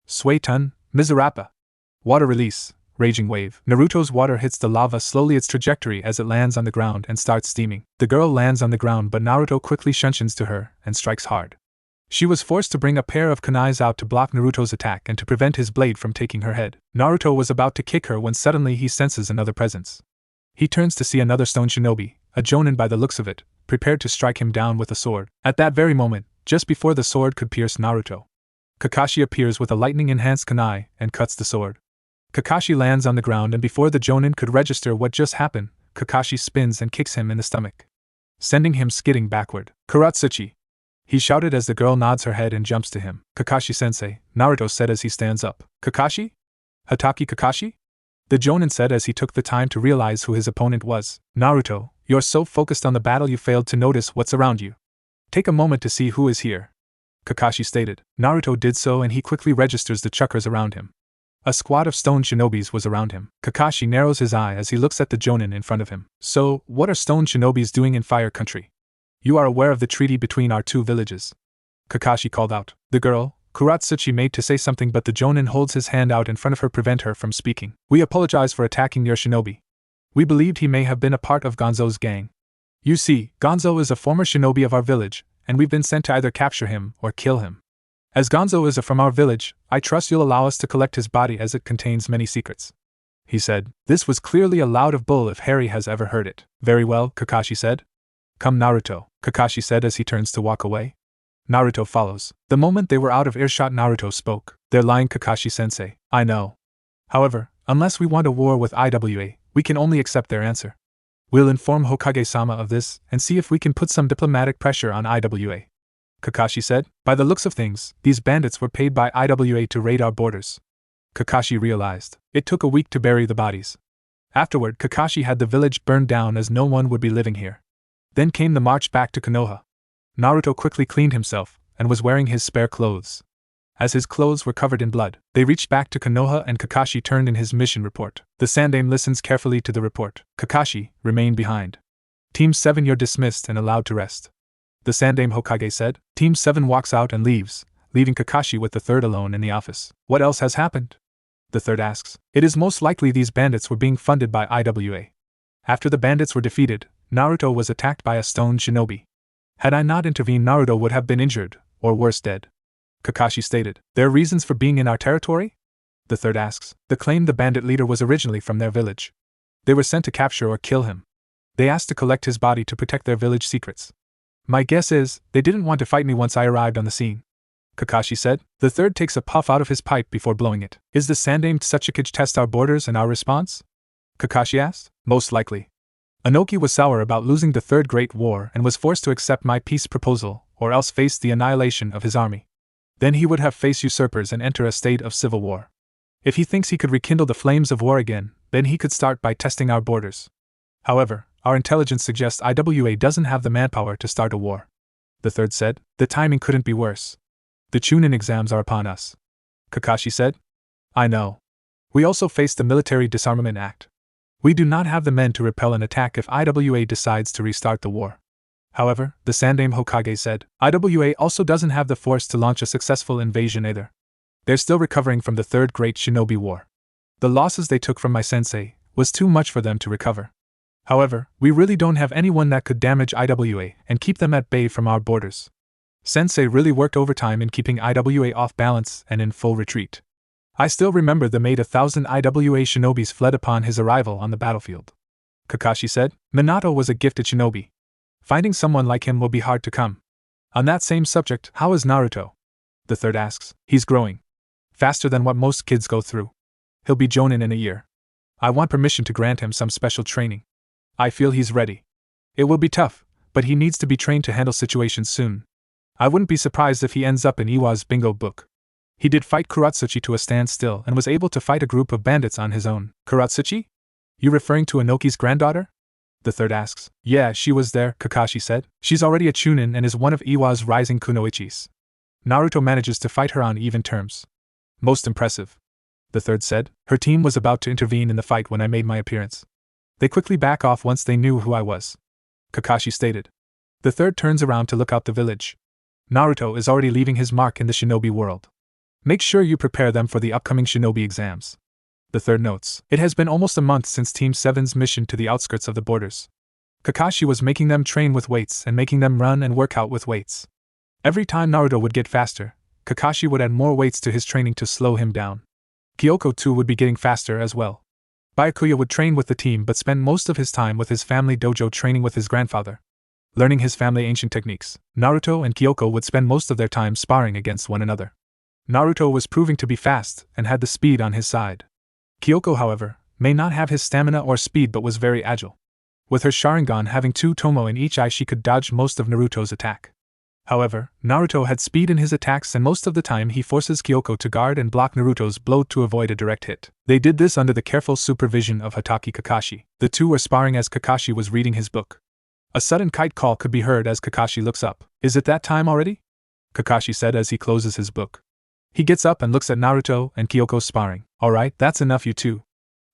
Suetun, Mizurappa. Water release, raging wave. Naruto's water hits the lava slowly, its trajectory as it lands on the ground and starts steaming. The girl lands on the ground, but Naruto quickly shunshins to her and strikes hard. She was forced to bring a pair of kunais out to block Naruto's attack and to prevent his blade from taking her head. Naruto was about to kick her when suddenly he senses another presence. He turns to see another stone shinobi, a jonin by the looks of it, prepared to strike him down with a sword. At that very moment, just before the sword could pierce Naruto, Kakashi appears with a lightning-enhanced kunai and cuts the sword. Kakashi lands on the ground, and before the jonin could register what just happened, Kakashi spins and kicks him in the stomach, sending him skidding backward. Kuratsuchi! He shouted as the girl nods her head and jumps to him. Kakashi-sensei, Naruto said as he stands up. Kakashi? Hatake Kakashi? The jonin said as he took the time to realize who his opponent was. Naruto, you're so focused on the battle you failed to notice what's around you. Take a moment to see who is here, Kakashi stated. Naruto did so and he quickly registers the chakras around him. A squad of stone shinobis was around him. Kakashi narrows his eye as he looks at the jonin in front of him. So, what are stone shinobis doing in Fire Country? You are aware of the treaty between our two villages, Kakashi called out. The girl, Kuratsuchi, made to say something, but the jonin holds his hand out in front of her, prevent her from speaking. We apologize for attacking your shinobi. We believed he may have been a part of Gonzo's gang. You see, Gonzo is a former shinobi of our village, and we've been sent to either capture him or kill him. As Gonzo is from our village, I trust you'll allow us to collect his body as it contains many secrets, he said. This was clearly a loud of bull if Harry has ever heard it. Very well, Kakashi said. Come Naruto, Kakashi said as he turns to walk away. Naruto follows. The moment they were out of earshot, Naruto spoke. They're lying, Kakashi-sensei. I know. However, unless we want a war with IWA, we can only accept their answer. We'll inform Hokage-sama of this and see if we can put some diplomatic pressure on IWA, Kakashi said. By the looks of things, these bandits were paid by IWA to raid our borders. Kakashi realized. It took a week to bury the bodies. Afterward, Kakashi had the village burned down as no one would be living here. Then came the march back to Konoha. Naruto quickly cleaned himself and was wearing his spare clothes. As his clothes were covered in blood, they reached back to Konoha and Kakashi turned in his mission report. The Sandaime listens carefully to the report. Kakashi, remain behind. Team 7, you're dismissed and allowed to rest, the Sandaime Hokage said. Team 7 walks out and leaves, leaving Kakashi with the third alone in the office. What else has happened? The third asks. It is most likely these bandits were being funded by IWA. After the bandits were defeated, Naruto was attacked by a stone shinobi. Had I not intervened, Naruto would have been injured, or worse, dead, Kakashi stated. Their reasons for being in our territory? The third asks. They claimed the bandit leader was originally from their village. They were sent to capture or kill him. They asked to collect his body to protect their village secrets. My guess is, they didn't want to fight me once I arrived on the scene, Kakashi said. The third takes a puff out of his pipe before blowing it. Is the Sandaime Tsuchikage test our borders and our response? Kakashi asked. Most likely. Inoki was sour about losing the Third Great War and was forced to accept my peace proposal, or else face the annihilation of his army. Then he would have faced usurpers and enter a state of civil war. If he thinks he could rekindle the flames of war again, then he could start by testing our borders. However, our intelligence suggests IWA doesn't have the manpower to start a war. The third said, the timing couldn't be worse. The Chunin exams are upon us. Kakashi said. I know. We also face the Military Disarmament Act. We do not have the men to repel an attack if IWA decides to restart the war. However, the Sandaime Hokage said, IWA also doesn't have the force to launch a successful invasion either. They're still recovering from the Third Great Shinobi War. The losses they took from my sensei was too much for them to recover. However, we really don't have anyone that could damage IWA and keep them at bay from our borders. Sensei really worked overtime in keeping IWA off balance and in full retreat. I still remember the maid 1,000 IWA shinobis fled upon his arrival on the battlefield. Kakashi said, Minato was a gifted shinobi. Finding someone like him will be hard to come. On that same subject, how is Naruto? The third asks. He's growing. Faster than what most kids go through. He'll be Jonin in a year. I want permission to grant him some special training. I feel he's ready. It will be tough, but he needs to be trained to handle situations soon. I wouldn't be surprised if he ends up in Iwa's bingo book. He did fight Kuratsuchi to a standstill and was able to fight a group of bandits on his own. Kuratsuchi? You referring to Inoki's granddaughter? The third asks. Yeah, she was there, Kakashi said. She's already a Chunin and is one of Iwa's rising kunoichis. Naruto manages to fight her on even terms. Most impressive. The third said. Her team was about to intervene in the fight when I made my appearance. They quickly back off once they knew who I was. Kakashi stated. The third turns around to look out the village. Naruto is already leaving his mark in the shinobi world. Make sure you prepare them for the upcoming shinobi exams. The third notes. It has been almost a month since Team 7's mission to the outskirts of the borders. Kakashi was making them train with weights and making them run and work out with weights. Every time Naruto would get faster, Kakashi would add more weights to his training to slow him down. Kyoko too would be getting faster as well. Byakuya would train with the team but spend most of his time with his family dojo training with his grandfather. Learning his family ancient techniques, Naruto and Kyoko would spend most of their time sparring against one another. Naruto was proving to be fast and had the speed on his side. Kyoko, however, may not have his stamina or speed but was very agile. With her Sharingan having 2 tomo in each eye, she could dodge most of Naruto's attack. However, Naruto had speed in his attacks and most of the time he forces Kyoko to guard and block Naruto's blow to avoid a direct hit. They did this under the careful supervision of Hatake Kakashi. The two were sparring as Kakashi was reading his book. A sudden kite call could be heard as Kakashi looks up. Is it that time already? Kakashi said as he closes his book. He gets up and looks at Naruto and Kyoko sparring. Alright, that's enough, you two.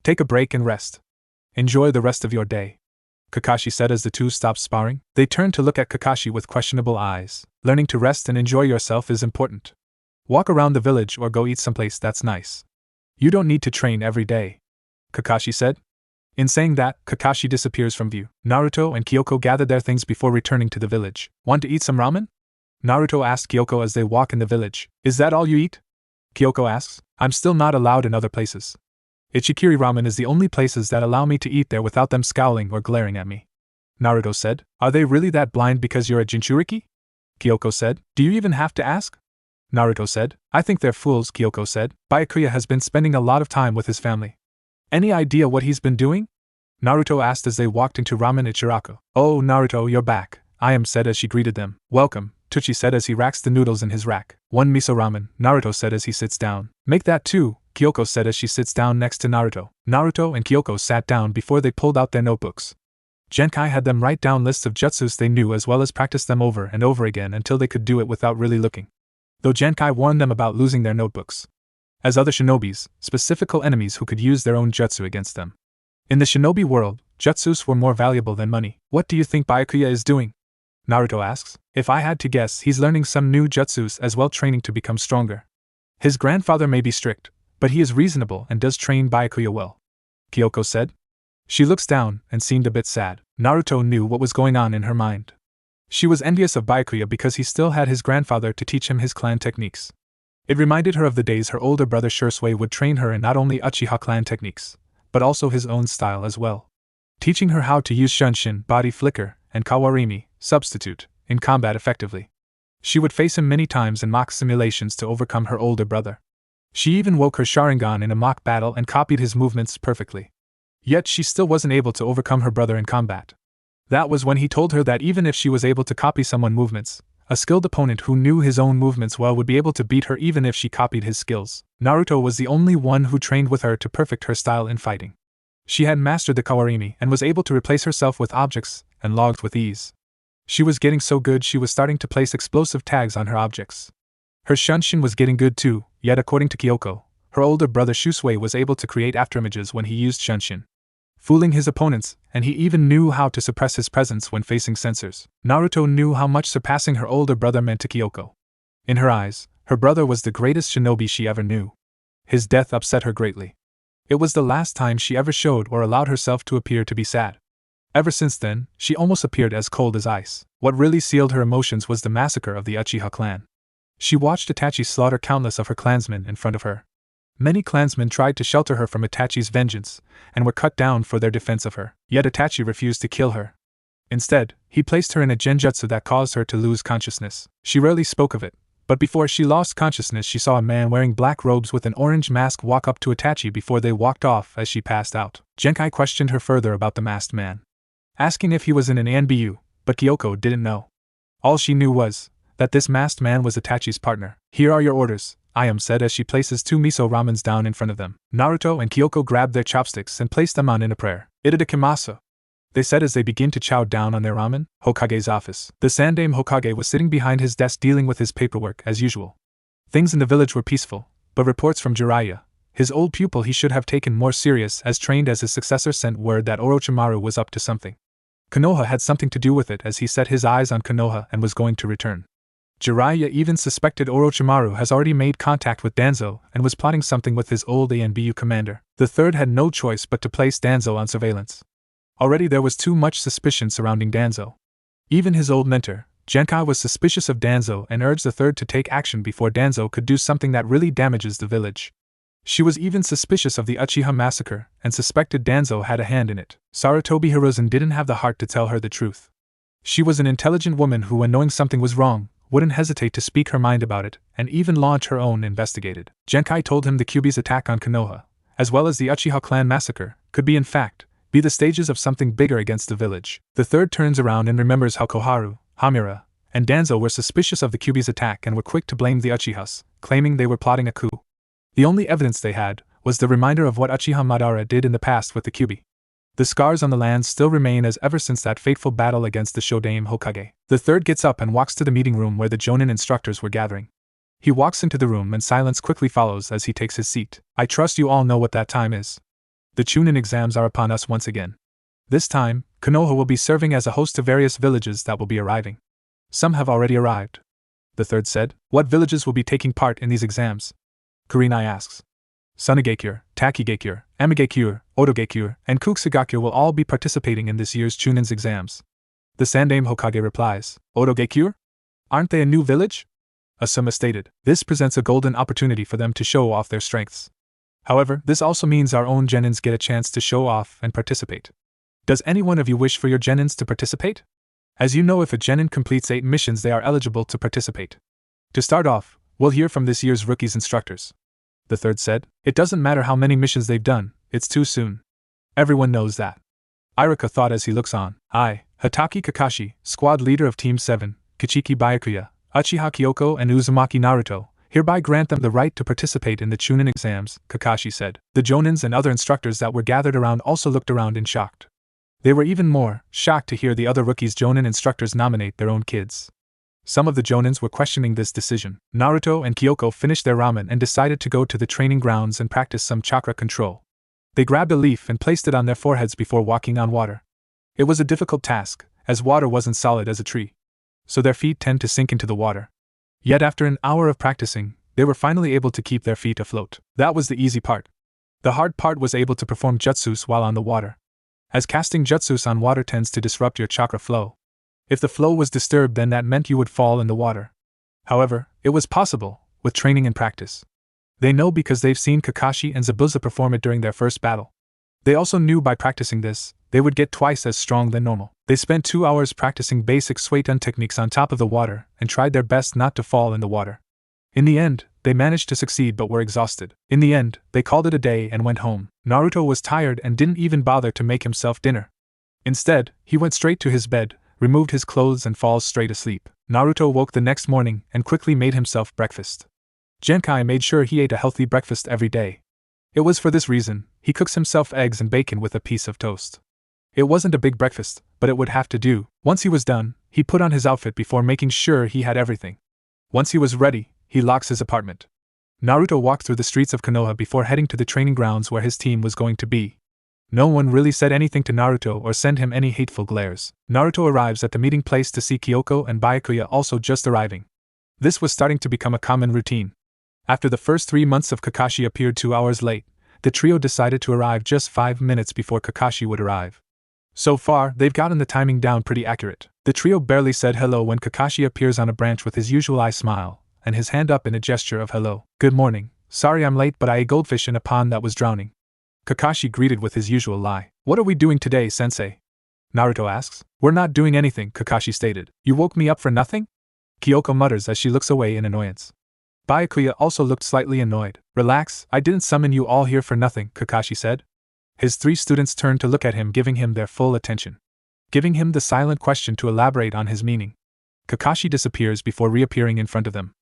Take a break and rest. Enjoy the rest of your day. Kakashi said as the two stopped sparring. They turned to look at Kakashi with questionable eyes. Learning to rest and enjoy yourself is important. Walk around the village or go eat someplace that's nice. You don't need to train every day, Kakashi said. In saying that, Kakashi disappears from view. Naruto and Kyoko gather their things before returning to the village. Want to eat some ramen? Naruto asked Kyoko as they walk in the village. Is that all you eat? Kyoko asks. I'm still not allowed in other places. Ichikiri ramen is the only places that allow me to eat there without them scowling or glaring at me. Naruto said. Are they really that blind because you're a Jinchuriki? Kyoko said. Do you even have to ask? Naruto said. I think they're fools, Kyoko said. Byakuya has been spending a lot of time with his family. Any idea what he's been doing? Naruto asked as they walked into Ramen Ichiraku. Oh, Naruto, you're back, Ayame said as she greeted them. Welcome, Tuchi said as he racks the noodles in his rack. 1 miso ramen, Naruto said as he sits down. Make that 2, Kyoko said as she sits down next to Naruto. Naruto and Kyoko sat down before they pulled out their notebooks. Genkai had them write down lists of jutsus they knew as well as practice them over and over again until they could do it without really looking. Though Genkai warned them about losing their notebooks. As other shinobis, specific enemies who could use their own jutsu against them. In the shinobi world, jutsus were more valuable than money. What do you think Byakuya is doing? Naruto asks. If I had to guess, he's learning some new jutsus as well, training to become stronger. His grandfather may be strict, but he is reasonable and does train Byakuya well, Kyoko said. She looks down and seemed a bit sad. Naruto knew what was going on in her mind. She was envious of Byakuya because he still had his grandfather to teach him his clan techniques. It reminded her of the days her older brother Shursui would train her in not only Uchiha clan techniques, but also his own style as well. Teaching her how to use Shunshin, body flicker, and Kawarimi, substitute, in combat effectively. She would face him many times in mock simulations to overcome her older brother. She even woke her Sharingan in a mock battle and copied his movements perfectly. Yet she still wasn't able to overcome her brother in combat. That was when he told her that even if she was able to copy someone's movements, A skilled opponent who knew his own movements well would be able to beat her even if she copied his skills. Naruto was the only one who trained with her to perfect her style in fighting. She had mastered the kawarimi and was able to replace herself with objects and logs with ease. She was getting so good she was starting to place explosive tags on her objects. Her shunshin was getting good too, yet according to Kyoko, her older brother Shusui was able to create afterimages when he used shunshin, fooling his opponents, and he even knew how to suppress his presence when facing censors. Naruto knew how much surpassing her older brother meant to Kyoko. In her eyes, her brother was the greatest shinobi she ever knew. His death upset her greatly. It was the last time she ever showed or allowed herself to appear to be sad. Ever since then, she almost appeared as cold as ice. What really sealed her emotions was the massacre of the Uchiha clan. She watched Itachi slaughter countless of her clansmen in front of her. Many clansmen tried to shelter her from Itachi's vengeance, and were cut down for their defense of her. Yet Itachi refused to kill her. Instead, he placed her in a genjutsu that caused her to lose consciousness. She rarely spoke of it, but before she lost consciousness she saw a man wearing black robes with an orange mask walk up to Itachi before they walked off as she passed out. Genkai questioned her further about the masked man, asking if he was in an ANBU, but Kyoko didn't know. All she knew was that this masked man was Itachi's partner. "Here are your orders," Ayam said as she places 2 miso ramens down in front of them. Naruto and Kyoko grabbed their chopsticks and placed them on in a prayer. "Itadakimasu," they said as they began to chow down on their ramen. Hokage's office. The Sandaime Hokage was sitting behind his desk dealing with his paperwork as usual. Things in the village were peaceful, but reports from Jiraiya, his old pupil he should have taken more serious as trained as his successor, sent word that Orochimaru was up to something. Konoha had something to do with it as he set his eyes on Konoha and was going to return. Jiraiya even suspected Orochimaru has already made contact with Danzo and was plotting something with his old ANBU commander. The third had no choice but to place Danzo on surveillance. Already there was too much suspicion surrounding Danzo. Even his old mentor, Genkai, was suspicious of Danzo and urged the third to take action before Danzo could do something that really damages the village. She was even suspicious of the Uchiha massacre and suspected Danzo had a hand in it. Sarutobi Hiruzen didn't have the heart to tell her the truth. She was an intelligent woman who, when knowing something was wrong, wouldn't hesitate to speak her mind about it and even launch her own investigation. Genkai told him the Kyuubi's attack on Konoha, as well as the Uchiha clan massacre, could be the stages of something bigger against the village. The third turns around and remembers how Koharu, Hamura, and Danzo were suspicious of the Kyuubi's attack and were quick to blame the Uchihas, claiming they were plotting a coup. The only evidence they had was the reminder of what Uchiha Madara did in the past with the Kyuubi. The scars on the land still remain as ever since that fateful battle against the Shodaime Hokage. The third gets up and walks to the meeting room where the Jonin instructors were gathering. He walks into the room and silence quickly follows as he takes his seat. "I trust you all know what that time is. The Chunin exams are upon us once again. This time, Konoha will be serving as a host to various villages that will be arriving. Some have already arrived," the third said. "What villages will be taking part in these exams?" Kurenai asks. "Sunagakure, Takigakure, Amigakure, Otogakure, and Kukusagakure will all be participating in this year's Chunin's exams." The Sandaime Hokage replies. "Otogakure? Aren't they a new village?" Asuma stated. "This presents a golden opportunity for them to show off their strengths. However, this also means our own genins get a chance to show off and participate. Does any one of you wish for your genins to participate? As you know, if a genin completes 8 missions they are eligible to participate. To start off, we'll hear from this year's rookies instructors," the third said. "It doesn't matter how many missions they've done, it's too soon. Everyone knows that." Iruka thought as he looks on. "I, Hatake Kakashi, squad leader of Team 7, Kichiki Byakuya, Uchiha Kyoko and Uzumaki Naruto, hereby grant them the right to participate in the Chunin exams," Kakashi said. The Jonins and other instructors that were gathered around also looked around in shock. They were even more shocked to hear the other rookies' Jonin instructors nominate their own kids. Some of the Jonins were questioning this decision. Naruto and Kyoko finished their ramen and decided to go to the training grounds and practice some chakra control. They grabbed a leaf and placed it on their foreheads before walking on water. It was a difficult task, as water wasn't solid as a tree, so their feet tend to sink into the water. Yet after an hour of practicing, they were finally able to keep their feet afloat. That was the easy part. The hard part was able to perform jutsus while on the water, as casting jutsus on water tends to disrupt your chakra flow. If the flow was disturbed, then that meant you would fall in the water. However, it was possible, with training and practice. They know because they've seen Kakashi and Zabuza perform it during their first battle. They also knew by practicing this, they would get twice as strong than normal. They spent 2 hours practicing basic Suiton techniques on top of the water and tried their best not to fall in the water. In the end, they managed to succeed but were exhausted. In the end, they called it a day and went home. Naruto was tired and didn't even bother to make himself dinner. Instead, he went straight to his bed, removed his clothes and falls straight asleep. Naruto woke the next morning and quickly made himself breakfast. Genkai made sure he ate a healthy breakfast every day. It was for this reason he cooks himself eggs and bacon with a piece of toast. It wasn't a big breakfast, but it would have to do. Once he was done, he put on his outfit before making sure he had everything. Once he was ready, he locks his apartment. Naruto walked through the streets of Konoha before heading to the training grounds where his team was going to be. No one really said anything to Naruto or sent him any hateful glares. Naruto arrives at the meeting place to see Kyoko and Byakuya also just arriving. This was starting to become a common routine. After the first 3 months of Kakashi appeared 2 hours late, the trio decided to arrive just 5 minutes before Kakashi would arrive. So far, they've gotten the timing down pretty accurate. The trio barely said hello when Kakashi appears on a branch with his usual eye smile, and his hand up in a gesture of hello. Good morning. Sorry I'm late, but I ate goldfish in a pond that was drowning. Kakashi greeted with his usual lie. What are we doing today, sensei? Naruto asks. We're not doing anything, Kakashi stated. You woke me up for nothing? Kyoko mutters as she looks away in annoyance. Byakuya also looked slightly annoyed. Relax, I didn't summon you all here for nothing, Kakashi said. His 3 students turned to look at him, giving him their full attention. Giving him the silent question to elaborate on his meaning. Kakashi disappears before reappearing in front of them.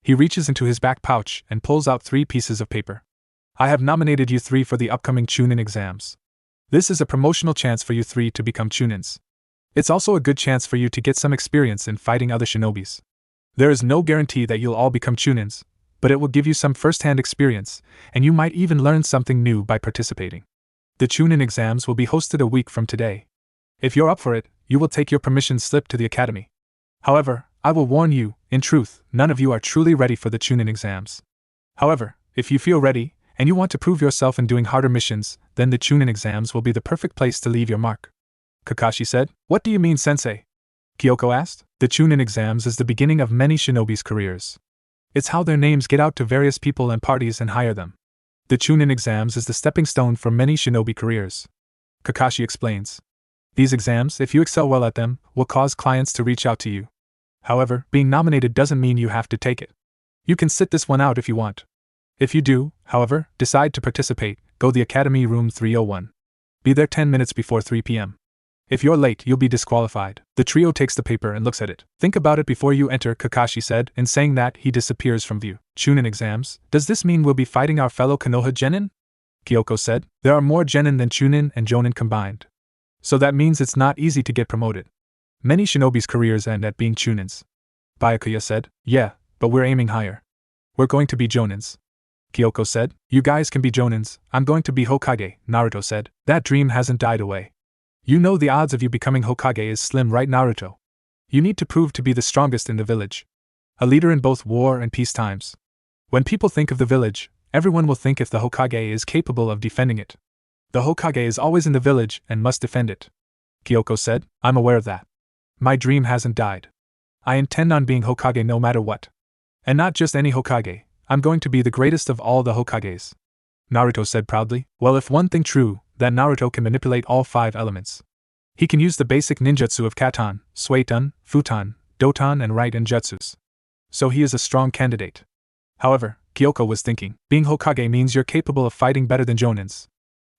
He reaches into his back pouch and pulls out 3 pieces of paper. I have nominated you 3 for the upcoming Chunin exams. This is a promotional chance for you 3 to become Chunins. It's also a good chance for you to get some experience in fighting other shinobis. There is no guarantee that you'll all become Chunins, but it will give you some first-hand experience, and you might even learn something new by participating. The Chunin exams will be hosted a week from today. If you're up for it, you will take your permission slip to the academy. However, I will warn you, in truth, none of you are truly ready for the Chunin exams. However, if you feel ready, and you want to prove yourself in doing harder missions, then the Chunin exams will be the perfect place to leave your mark. Kakashi said. What do you mean, sensei? Kyoko asked. The Chunin exams is the beginning of many shinobi's careers. It's how their names get out to various people and parties and hire them. The Chunin exams is the stepping stone for many shinobi careers. Kakashi explains. These exams, if you excel well at them, will cause clients to reach out to you. However, being nominated doesn't mean you have to take it. You can sit this one out if you want. If you do, however, decide to participate, go the Academy Room 301. Be there 10 minutes before 3 p.m. If you're late, you'll be disqualified. The trio takes the paper and looks at it. Think about it before you enter, Kakashi said. In saying that, he disappears from view. Chunin exams? Does this mean we'll be fighting our fellow Konoha Genin? Kyoko said. There are more Genin than Chunin and Jonin combined. So that means it's not easy to get promoted. Many shinobi's careers end at being Chunins. Byakuya said. Yeah, but we're aiming higher. We're going to be Jonins. Kyoko said. You guys can be Jonins, I'm going to be Hokage, Naruto said. That dream hasn't died away. You know the odds of you becoming Hokage is slim, right, Naruto? You need to prove to be the strongest in the village. A leader in both war and peace times. When people think of the village, everyone will think if the Hokage is capable of defending it. The Hokage is always in the village and must defend it. Kyoko said. I'm aware of that. My dream hasn't died. I intend on being Hokage no matter what. And not just any Hokage. I'm going to be the greatest of all the Hokages. Naruto said proudly. Well, if one thing true, that Naruto can manipulate all 5 elements. He can use the basic ninjutsu of Katon, Suiton, Futon, Doton and Raiden jutsus. So he is a strong candidate. However, Kyoko was thinking, being Hokage means you're capable of fighting better than Jonins.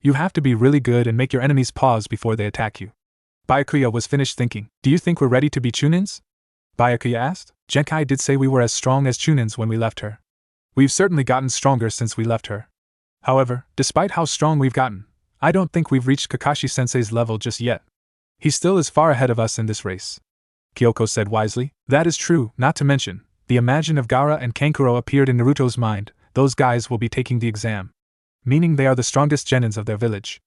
You have to be really good and make your enemies pause before they attack you. Byakuya was finished thinking. Do you think we're ready to be Chunins? Byakuya asked. Genkai did say we were as strong as Chunins when we left her. We've certainly gotten stronger since we left her. However, despite how strong we've gotten, I don't think we've reached Kakashi-sensei's level just yet. He still is far ahead of us in this race. Kyoko said wisely. That is true, not to mention, the imagine of Gaara and Kankuro appeared in Naruto's mind. Those guys will be taking the exam. Meaning they are the strongest genins of their village.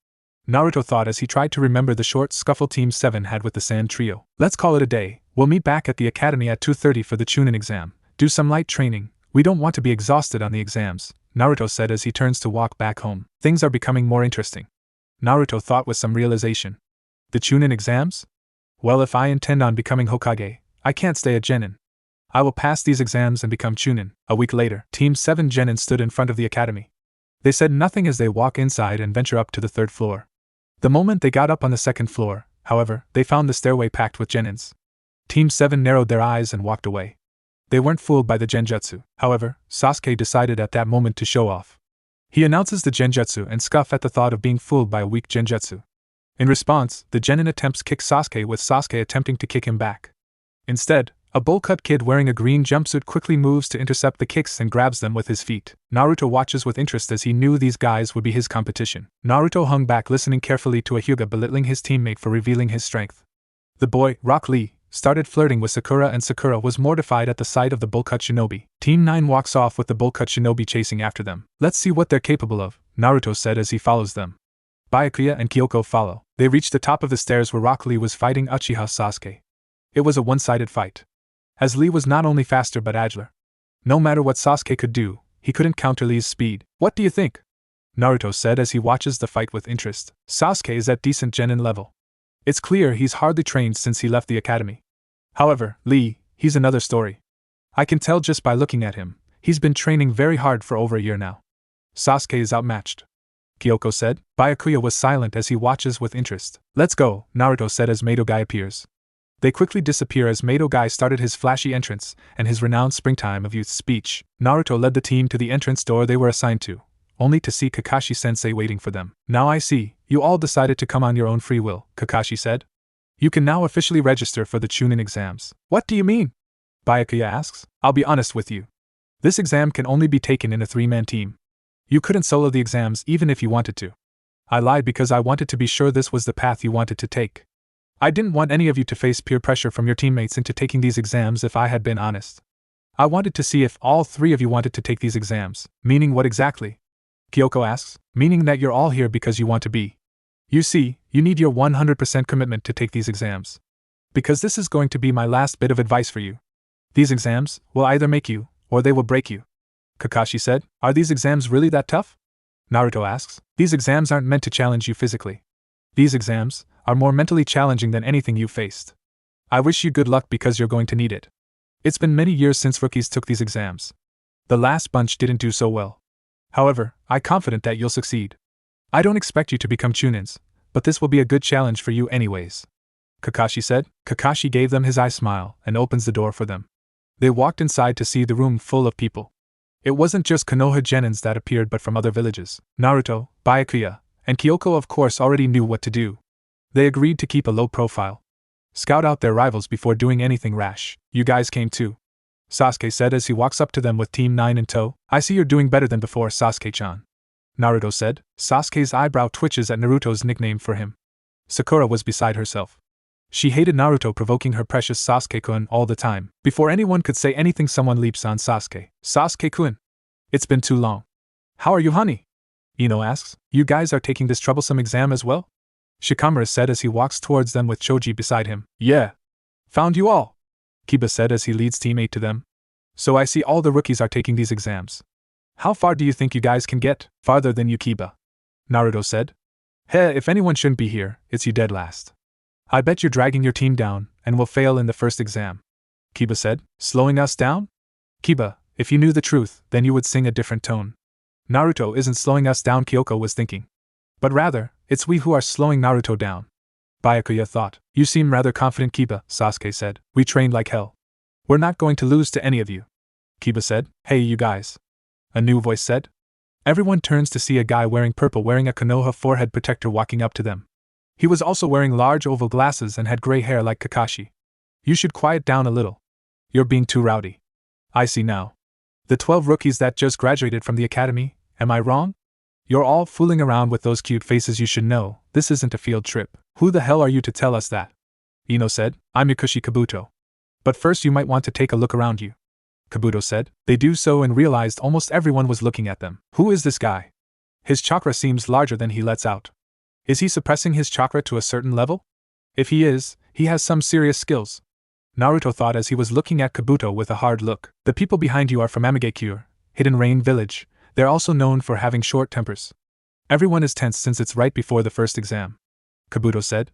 Naruto thought as he tried to remember the short scuffle Team 7 had with the Sand Trio. Let's call it a day. We'll meet back at the academy at 2:30 for the Chunin exam. Do some light training. We don't want to be exhausted on the exams, Naruto said as he turns to walk back home. Things are becoming more interesting. Naruto thought with some realization. The Chunin exams? Well, if I intend on becoming Hokage, I can't stay a genin. I will pass these exams and become Chunin. A week later, Team 7 genin stood in front of the academy. They said nothing as they walk inside and venture up to the 3rd floor. The moment they got up on the 2nd floor, however, they found the stairway packed with genins. Team 7 narrowed their eyes and walked away. They weren't fooled by the genjutsu. However, Sasuke decided at that moment to show off. He announces the genjutsu and scoffed at the thought of being fooled by a weak genjutsu. In response, the genin attempts kick Sasuke with Sasuke attempting to kick him back. Instead, a bowl-cut kid wearing a green jumpsuit quickly moves to intercept the kicks and grabs them with his feet. Naruto watches with interest as he knew these guys would be his competition. Naruto hung back listening carefully to a Hyuga belittling his teammate for revealing his strength. The boy, Rock Lee, started flirting with Sakura and Sakura was mortified at the sight of the bowl-cut shinobi. Team 9 walks off with the bowl-cut shinobi chasing after them. Let's see what they're capable of, Naruto said as he follows them. Byakuya and Kyoko follow. They reach the top of the stairs where Rock Lee was fighting Uchiha Sasuke. It was a one-sided fight, as Lee was not only faster but agiler. No matter what Sasuke could do, he couldn't counter Lee's speed. What do you think? Naruto said as he watches the fight with interest. Sasuke is at decent genin level. It's clear he's hardly trained since he left the academy. However, Lee, he's another story. I can tell just by looking at him, he's been training very hard for over a year now. Sasuke is outmatched, Kyoko said. Byakuya was silent as he watches with interest. Let's go, Naruto said as Madogai appears. They quickly disappear as Madogai started his flashy entrance and his renowned Springtime of Youth speech. Naruto led the team to the entrance door they were assigned to, only to see Kakashi-sensei waiting for them. Now I see, you all decided to come on your own free will, Kakashi said. You can now officially register for the Chunin exams. What do you mean? Byakuya asks. I'll be honest with you. This exam can only be taken in a 3-man team. You couldn't solo the exams even if you wanted to. I lied because I wanted to be sure this was the path you wanted to take. I didn't want any of you to face peer pressure from your teammates into taking these exams if I had been honest. I wanted to see if all 3 of you wanted to take these exams. Meaning what exactly? Kyoko asks. Meaning that you're all here because you want to be. You see, you need your 100% commitment to take these exams. Because this is going to be my last bit of advice for you. These exams will either make you, or they will break you. Kakashi said. Are these exams really that tough? Naruto asks. These exams aren't meant to challenge you physically. These exams are more mentally challenging than anything you've faced. I wish you good luck because you're going to need it. It's been many years since rookies took these exams. The last bunch didn't do so well. However, I'm confident that you'll succeed. I don't expect you to become Chunins, but this will be a good challenge for you anyways, Kakashi said. Kakashi gave them his eye smile and opens the door for them. They walked inside to see the room full of people. It wasn't just Konoha genins that appeared but from other villages. Naruto, Byakuya, and Kyoko of course already knew what to do. They agreed to keep a low profile. Scout out their rivals before doing anything rash. You guys came too, Sasuke said as he walks up to them with Team 9 in tow. I see you're doing better than before, Sasuke-chan, Naruto said. Sasuke's eyebrow twitches at Naruto's nickname for him. Sakura was beside herself. She hated Naruto provoking her precious Sasuke-kun all the time. Before anyone could say anything, someone leaps on Sasuke. Sasuke-kun, it's been too long. How are you, honey? Ino asks. You guys are taking this troublesome exam as well? Shikamaru said as he walks towards them with Choji beside him. Yeah. Found you all, Kiba said as he leads Team 8 to them. So I see all the rookies are taking these exams. How far do you think you guys can get? Farther than you, Kiba, Naruto said. Heh, if anyone shouldn't be here, it's you dead last. I bet you're dragging your team down, and will fail in the first exam, Kiba said. Slowing us down? Kiba, if you knew the truth, then you would sing a different tone. Naruto isn't slowing us down, Kyoko was thinking. But rather, it's we who are slowing Naruto down, Byakuya thought. You seem rather confident, Kiba, Sasuke said. We trained like hell. We're not going to lose to any of you, Kiba said. Hey you guys, a new voice said. Everyone turns to see a guy wearing purple wearing a Konoha forehead protector walking up to them. He was also wearing large oval glasses and had gray hair like Kakashi. You should quiet down a little. You're being too rowdy. I see now. The 12 rookies that just graduated from the academy, am I wrong? You're all fooling around with those cute faces. You should know, this isn't a field trip. Who the hell are you to tell us that? Ino said. I'm Mikushi Kabuto. But first you might want to take a look around you, Kabuto said. They do so and realized almost everyone was looking at them. Who is this guy? His chakra seems larger than he lets out. Is he suppressing his chakra to a certain level? If he is, he has some serious skills, Naruto thought as he was looking at Kabuto with a hard look. The people behind you are from Amigekure, Hidden Rain Village. They're also known for having short tempers. Everyone is tense since it's right before the first exam, Kabuto said.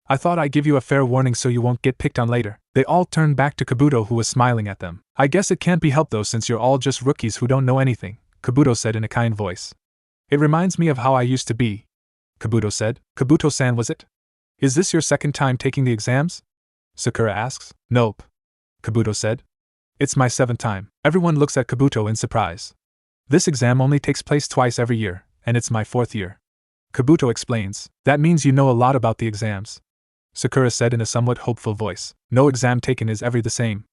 I thought I'd give you a fair warning so you won't get picked on later. They all turned back to Kabuto who was smiling at them. I guess it can't be helped though since you're all just rookies who don't know anything, Kabuto said in a kind voice. It reminds me of how I used to be, Kabuto said. Kabuto-san, was it? Is this your second time taking the exams? Sakura asks. Nope, Kabuto said. It's my 7th time. Everyone looks at Kabuto in surprise. This exam only takes place twice every year, and it's my 4th year. Kabuto explains, that means you know a lot about the exams. Sakura said in a somewhat hopeful voice, no exam taken is ever the same.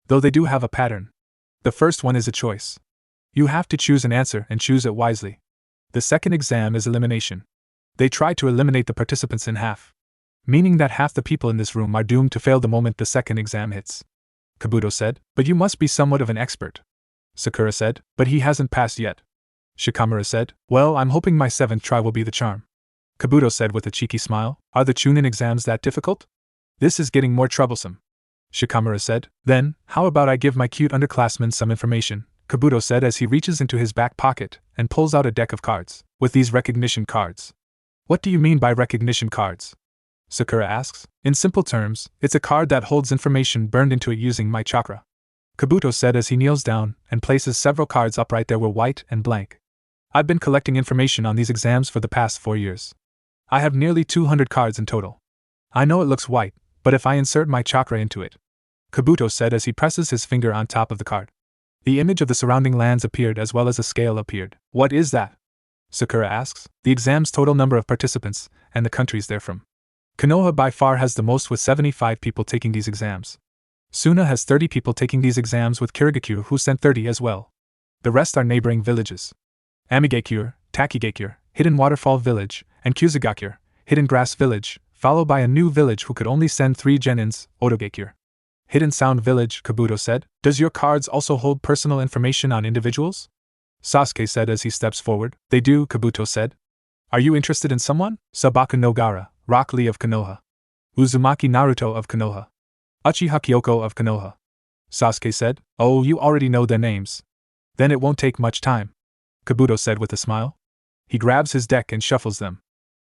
Though they do have a pattern. The first one is a choice. You have to choose an answer and choose it wisely. The second exam is elimination. They try to eliminate the participants in half. Meaning that half the people in this room are doomed to fail the moment the second exam hits. Kabuto said, but you must be somewhat of an expert. Sakura said, but he hasn't passed yet. Shikamura said, well, I'm hoping my 7th try will be the charm. Kabuto said with a cheeky smile, are the Chunin exams that difficult? This is getting more troublesome. Shikamura said, then, how about I give my cute underclassmen some information, Kabuto said as he reaches into his back pocket and pulls out a deck of cards, with these recognition cards. What do you mean by recognition cards? Sakura asks. In simple terms, it's a card that holds information burned into it using my chakra. Kabuto said as he kneels down and places several cards upright. They were white and blank. I've been collecting information on these exams for the past 4 years. I have nearly 200 cards in total. I know it looks white, but if I insert my chakra into it, Kabuto said as he presses his finger on top of the card. The image of the surrounding lands appeared as well as a scale appeared. What is that? Sakura asks. The exam's total number of participants, and the countries they're from. Konoha by far has the most with 75 people taking these exams. Suna has 30 people taking these exams with Kirigakure who sent 30 as well. The rest are neighboring villages. Amigakure, Takigakure, Hidden Waterfall Village, and Kusugakure, Hidden Grass Village, followed by a new village who could only send 3 genins, Otogakure. Hidden Sound Village, Kabuto said. Does your cards also hold personal information on individuals? Sasuke said as he steps forward. They do, Kabuto said. Are you interested in someone? Sabaku no Gara, Rock Lee of Konoha. Uzumaki Naruto of Konoha. Uchiha Kyoko of Konoha. Sasuke said. Oh, you already know their names. Then it won't take much time, Kabuto said with a smile. He grabs his deck and shuffles them.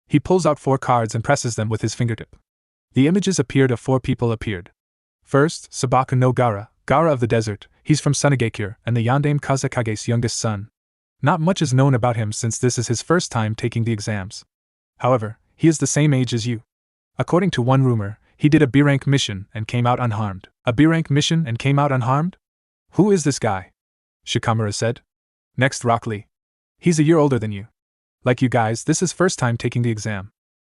He pulls out 4 cards and presses them with his fingertip. The images appeared of 4 people appeared. First, Sabaku no Gara, Gara of the desert. He's from Sunagakure and the Yondaime Kazakage's youngest son. Not much is known about him since this is his first time taking the exams. However, he is the same age as you. According to one rumor, he did a B-rank mission and came out unharmed. A B-rank mission and came out unharmed? Who is this guy? Shikamura said. Next, Rock Lee. He's a year older than you. Like you guys, this is first time taking the exam.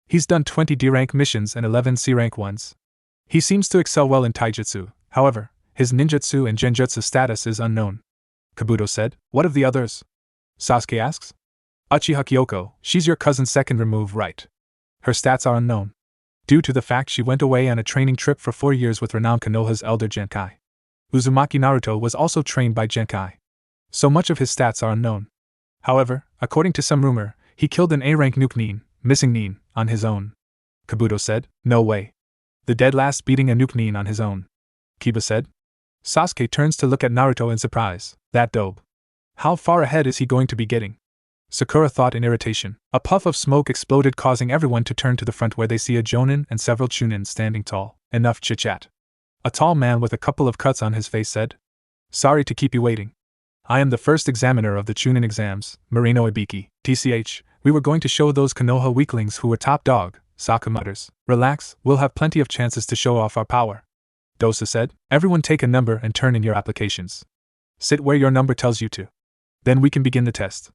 He's done 20 D-rank missions and 11 C-rank ones. He seems to excel well in taijutsu, however, his ninjutsu and genjutsu status is unknown. Kabuto said. What of the others? Sasuke asks. Uchiha Kyoko, she's your cousin's second remove, right? Her stats are unknown. Due to the fact she went away on a training trip for 4 years with renowned Konoha's elder Genkai. Uzumaki Naruto was also trained by Genkai. So much of his stats are unknown. However, according to some rumor, he killed an A-rank nuke nin, missing nin, on his own. Kabuto said. No way. The dead last beating a nuke nin on his own. Kiba said. Sasuke turns to look at Naruto in surprise. That dope. How far ahead is he going to be getting? Sakura thought in irritation. A puff of smoke exploded, causing everyone to turn to the front where they see a Jonin and several Chunin standing tall. Enough chit-chat. A tall man with a couple of cuts on his face said. Sorry to keep you waiting. I am the first examiner of the Chunin exams, Marino Ibiki. TCH, we were going to show those Konoha weaklings who were top dog, Saku mutters. Relax, we'll have plenty of chances to show off our power. Dosa said. Everyone take a number and turn in your applications. Sit where your number tells you to. Then we can begin the test.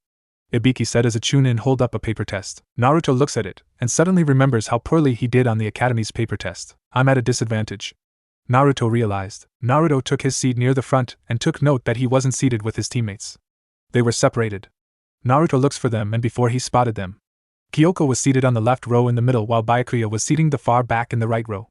Ibiki said as a Chunin hold up a paper test. Naruto looks at it, and suddenly remembers how poorly he did on the Academy's paper test. I'm at a disadvantage. Naruto realized. Naruto took his seat near the front and took note that he wasn't seated with his teammates. They were separated. Naruto looks for them and before he spotted them. Kyoko was seated on the left row in the middle while Byakuya was seating the far back in the right row.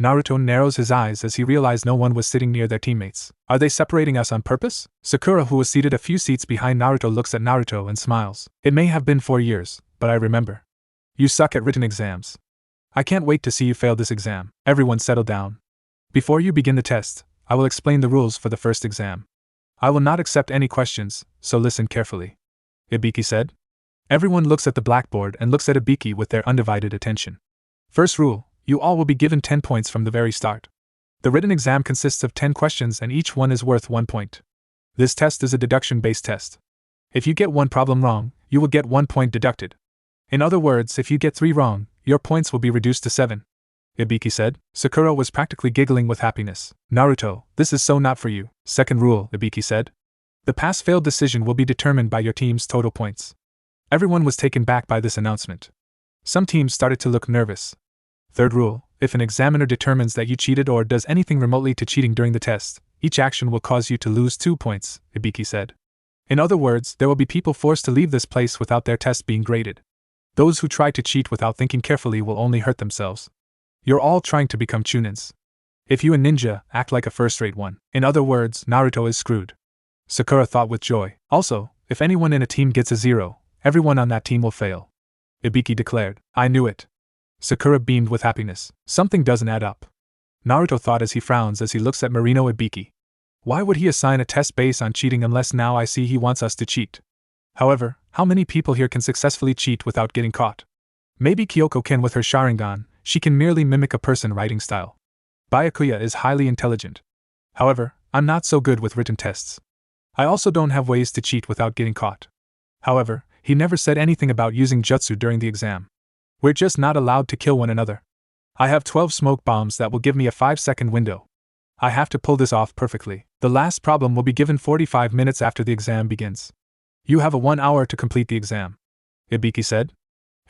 Naruto narrows his eyes as he realized no one was sitting near their teammates. Are they separating us on purpose? Sakura, who was seated a few seats behind Naruto, looks at Naruto and smiles. It may have been 4 years, but I remember. You suck at written exams. I can't wait to see you fail this exam. Everyone settle down. Before you begin the test, I will explain the rules for the first exam. I will not accept any questions, so listen carefully. Ibiki said. Everyone looks at the blackboard and looks at Ibiki with their undivided attention. First rule, you all will be given 10 points from the very start. The written exam consists of 10 questions and each one is worth 1 point. This test is a deduction-based test. If you get one problem wrong, you will get 1 point deducted. In other words, if you get 3 wrong, your points will be reduced to 7. Ibiki said. Sakura was practically giggling with happiness. Naruto, this is so not for you. Second rule, Ibiki said. The pass-fail decision will be determined by your team's total points. Everyone was taken back by this announcement. Some teams started to look nervous. Third rule: if an examiner determines that you cheated or does anything remotely to cheating during the test, each action will cause you to lose 2 points, Ibiki said. In other words, there will be people forced to leave this place without their test being graded. Those who try to cheat without thinking carefully will only hurt themselves. You're all trying to become chunins. If you a ninja, act like a first-rate one. In other words, Naruto is screwed. Sakura thought with joy. Also, if anyone in a team gets a 0, everyone on that team will fail. Ibiki declared. I knew it. Sakura beamed with happiness. Something doesn't add up. Naruto thought as he frowns as he looks at Marino Ibiki. Why would he assign a test based on cheating unless now I see he wants us to cheat? However, how many people here can successfully cheat without getting caught? Maybe Kyoko can with her Sharingan. She can merely mimic a person writing style. Byakuya is highly intelligent. However, I'm not so good with written tests. I also don't have ways to cheat without getting caught. However, he never said anything about using jutsu during the exam. We're just not allowed to kill one another. I have 12 smoke bombs that will give me a 5-second window. I have to pull this off perfectly. The last problem will be given 45 minutes after the exam begins. You have a 1 hour to complete the exam, Ibiki said.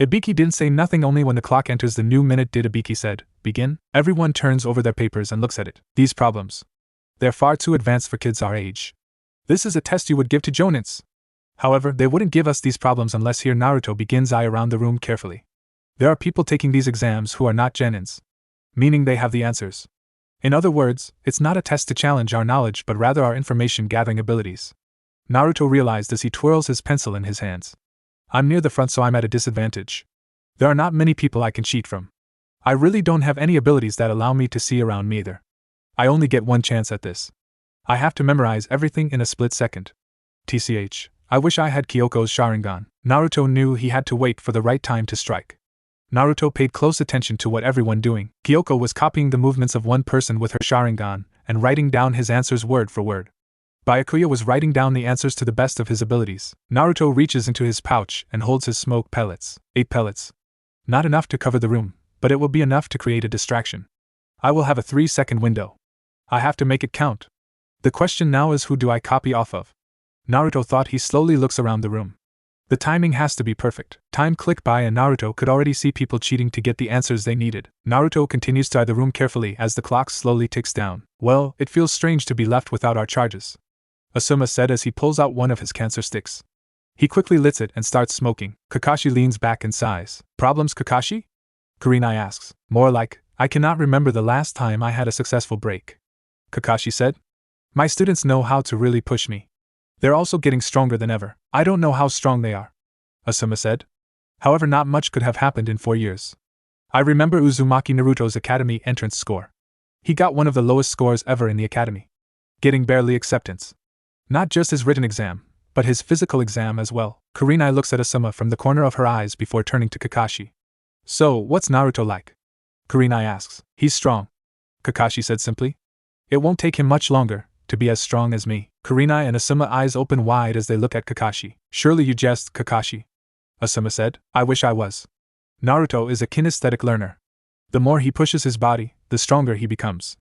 Ibiki didn't say nothing. Only when the clock enters the new minute did Ibiki said, begin. Everyone turns over their papers and looks at it. These problems. They're far too advanced for kids our age. This is a test you would give to jonins. However, they wouldn't give us these problems unless here Naruto begins eye around the room carefully. There are people taking these exams who are not genins. Meaning they have the answers. In other words, it's not a test to challenge our knowledge but rather our information gathering abilities. Naruto realized as he twirls his pencil in his hands. I'm near the front so I'm at a disadvantage. There are not many people I can cheat from. I really don't have any abilities that allow me to see around me either. I only get one chance at this. I have to memorize everything in a split second. TCH, I wish I had Kyoko's Sharingan. Naruto knew he had to wait for the right time to strike. Naruto paid close attention to what everyone doing. Kyoko was copying the movements of one person with her Sharingan and writing down his answers word for word. Byakuya was writing down the answers to the best of his abilities. Naruto reaches into his pouch and holds his smoke pellets. 8 pellets. Not enough to cover the room, but it will be enough to create a distraction. I will have a 3-second window. I have to make it count. The question now is who do I copy off of? Naruto thought. He slowly looks around the room. The timing has to be perfect. Time clicked by and Naruto could already see people cheating to get the answers they needed. Naruto continues to eye the room carefully as the clock slowly ticks down. Well, it feels strange to be left without our charges, Asuma said as he pulls out one of his cancer sticks. He quickly lights it and starts smoking. Kakashi leans back and sighs. Problems, Kakashi? Kurenai asks. More like, I cannot remember the last time I had a successful break, Kakashi said. My students know how to really push me. They're also getting stronger than ever. I don't know how strong they are, Asuma said. However, not much could have happened in 4 years. I remember Uzumaki Naruto's academy entrance score. He got one of the lowest scores ever in the academy, getting barely acceptance. Not just his written exam, but his physical exam as well. Kurenai looks at Asuma from the corner of her eyes before turning to Kakashi. So, what's Naruto like? Kurenai asks. He's strong, Kakashi said simply. It won't take him much longer to be as strong as me. Kurenai and Asuma eyes open wide as they look at Kakashi. Surely you jest, Kakashi, Asuma said. I wish I was. Naruto is a kinesthetic learner. The more he pushes his body, the stronger he becomes.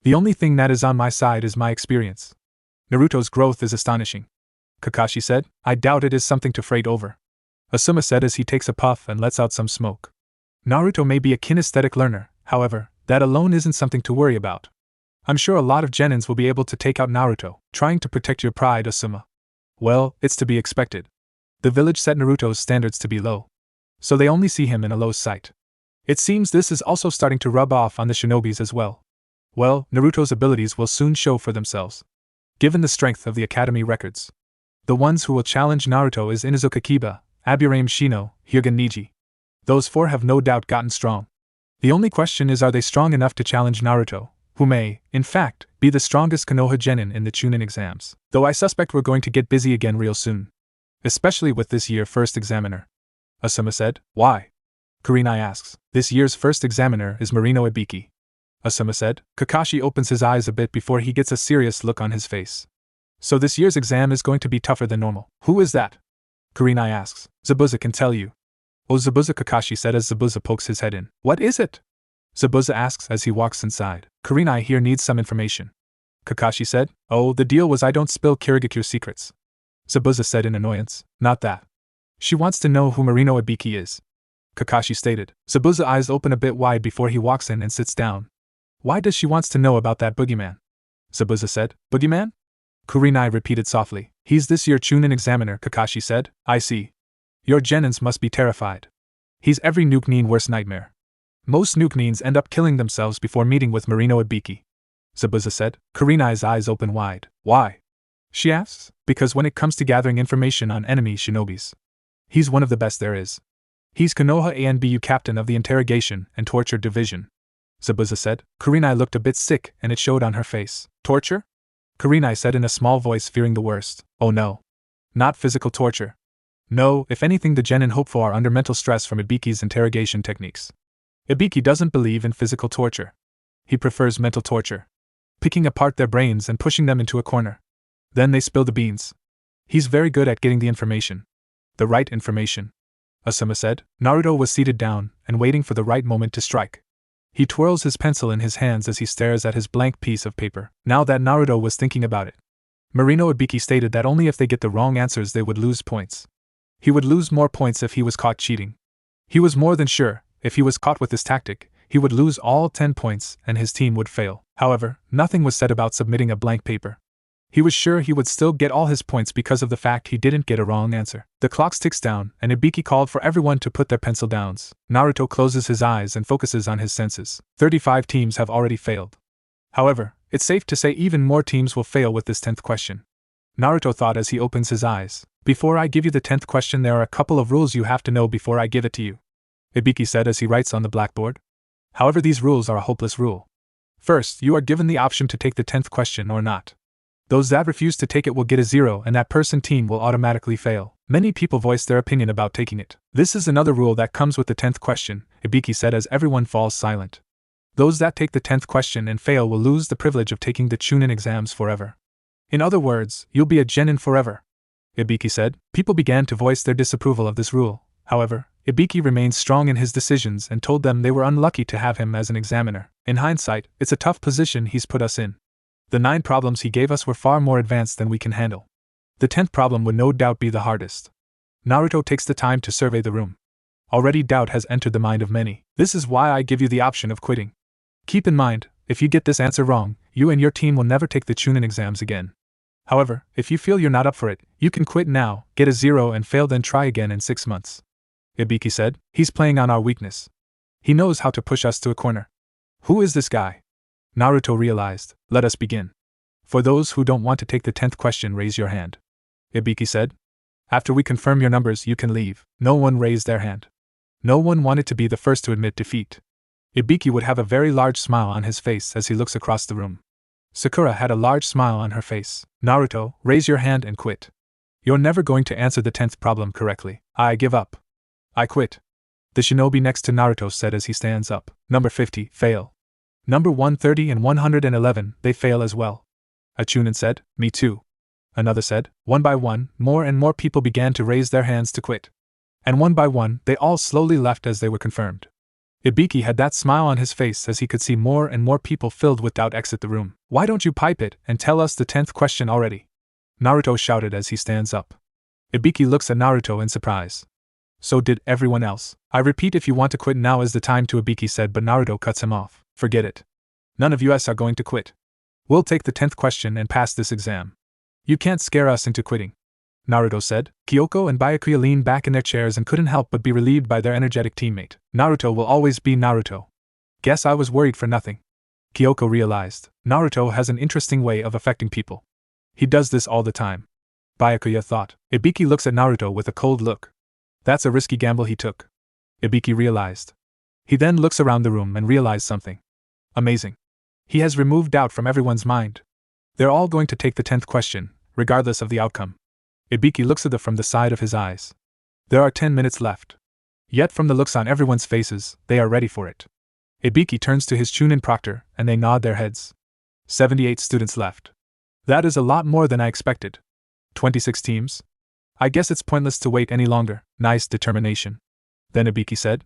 The only thing that is on my side is my experience. Naruto's growth is astonishing, Kakashi said. I doubt it is something to fret over, Asuma said as he takes a puff and lets out some smoke. Naruto may be a kinesthetic learner, however, that alone isn't something to worry about. I'm sure a lot of genins will be able to take out Naruto. Trying to protect your pride, Asuma. Well, it's to be expected. The village set Naruto's standards to be low, so they only see him in a low sight. It seems this is also starting to rub off on the shinobis as well. Well, Naruto's abilities will soon show for themselves. Given the strength of the academy records, the ones who will challenge Naruto is Inuzuka Kiba, Aburame Shino, Hyuga Niji. Those 4 have no doubt gotten strong. The only question is, are they strong enough to challenge Naruto, who may, in fact, be the strongest Konoha genin in the Chunin exams? Though I suspect we're going to get busy again real soon. Especially with this year's first examiner, Asuma said. Why? Kurenai asks. This year's first examiner is Marino Ibiki, Asuma said. Kakashi opens his eyes a bit before he gets a serious look on his face. So this year's exam is going to be tougher than normal. Who is that? Kurenai asks. Zabuza can tell you. Oh, Zabuza, Kakashi said as Zabuza pokes his head in. What is it? Zabuza asks as he walks inside. Kurenai here needs some information, Kakashi said. Oh, the deal was I don't spill Kirigaku's secrets, Zabuza said in annoyance. Not that. She wants to know who Marino Ibiki is, Kakashi stated. Zabuza's eyes open a bit wide before he walks in and sits down. Why does she wants to know about that boogeyman? Zabuza said. Boogeyman? Kurenai repeated softly. He's this year Chunin examiner, Kakashi said. I see. Your genins must be terrified. He's every Nuke-nin worst nightmare. Most Nuke-nins end up killing themselves before meeting with Marino Ibiki. Zabuza said. Kurenai's eyes open wide. Why? She asks. Because when it comes to gathering information on enemy shinobis, he's one of the best there is. He's Konoha ANBU captain of the interrogation and torture division. Zabuza said. Kurenai looked a bit sick and it showed on her face. Torture? Kurenai said in a small voice, fearing the worst. Oh no. Not physical torture. No, if anything the genin hope for are under mental stress from Ibiki's interrogation techniques. Ibiki doesn't believe in physical torture. He prefers mental torture. Picking apart their brains and pushing them into a corner. Then they spill the beans. He's very good at getting the information. The right information. Asuma said. Naruto was seated down and waiting for the right moment to strike. He twirls his pencil in his hands as he stares at his blank piece of paper. Now that Naruto was thinking about it, Marino Ibiki stated that only if they get the wrong answers they would lose points. He would lose more points if he was caught cheating. He was more than sure, if he was caught with this tactic, he would lose all 10 points and his team would fail. However, nothing was said about submitting a blank paper. He was sure he would still get all his points because of the fact he didn't get a wrong answer. The clock ticks down, and Ibiki called for everyone to put their pencil downs. Naruto closes his eyes and focuses on his senses. 35 teams have already failed. However, it's safe to say even more teams will fail with this 10th question. Naruto thought as he opens his eyes. Before I give you the 10th question, there are a couple of rules you have to know before I give it to you. Ibiki said as he writes on the blackboard. However, these rules are a hopeless rule. First, you are given the option to take the 10th question or not. Those that refuse to take it will get a 0 and that person team will automatically fail. Many people voice their opinion about taking it. This is another rule that comes with the 10th question, Ibiki said as everyone falls silent. Those that take the 10th question and fail will lose the privilege of taking the Chunin exams forever. In other words, you'll be a genin forever. Ibiki said. People began to voice their disapproval of this rule. However, Ibiki remained strong in his decisions and told them they were unlucky to have him as an examiner. In hindsight, it's a tough position he's put us in. The 9 problems he gave us were far more advanced than we can handle. The 10th problem would no doubt be the hardest. Naruto takes the time to survey the room. Already doubt has entered the mind of many. This is why I give you the option of quitting. Keep in mind, if you get this answer wrong, you and your team will never take the Chunin exams again. However, if you feel you're not up for it, you can quit now, get a 0 and fail then try again in 6 months. Ibiki said. He's playing on our weakness. He knows how to push us to a corner. Who is this guy? Naruto realized. Let us begin. For those who don't want to take the 10th question, raise your hand. Ibiki said. After we confirm your numbers, you can leave. No one raised their hand. No one wanted to be the first to admit defeat. Ibiki would have a very large smile on his face as he looks across the room. Sakura had a large smile on her face. Naruto, raise your hand and quit. You're never going to answer the 10th problem correctly. I give up. I quit. The shinobi next to Naruto said as he stands up. Number 50, fail. Number 130 and 111, they fail as well. A Chunin said, me too. Another said. One by one, more and more people began to raise their hands to quit. And one by one, they all slowly left as they were confirmed. Ibiki had that smile on his face as he could see more and more people filled with doubt exit the room. Why don't you pipe it and tell us the 10th question already? Naruto shouted as he stands up. Ibiki looks at Naruto in surprise. So did everyone else. I repeat, if you want to quit, now is the time to, Ibiki said, but Naruto cuts him off. Forget it. None of us are going to quit. We'll take the 10th question and pass this exam. You can't scare us into quitting, Naruto said. Kyoko and Byakuya leaned back in their chairs and couldn't help but be relieved by their energetic teammate. Naruto will always be Naruto. Guess I was worried for nothing. Kyoko realized. Naruto has an interesting way of affecting people. He does this all the time. Byakuya thought. Ibiki looks at Naruto with a cold look. That's a risky gamble he took. Ibiki realized. He then looks around the room and realized something. Amazing. He has removed doubt from everyone's mind. They're all going to take the 10th question, regardless of the outcome. Ibiki looks at them from the side of his eyes. There are 10 minutes left. Yet from the looks on everyone's faces, they are ready for it. Ibiki turns to his Chunin proctor, and they nod their heads. 78 students left. That is a lot more than I expected. 26 teams? I guess it's pointless to wait any longer. Nice determination. Then Ibiki said.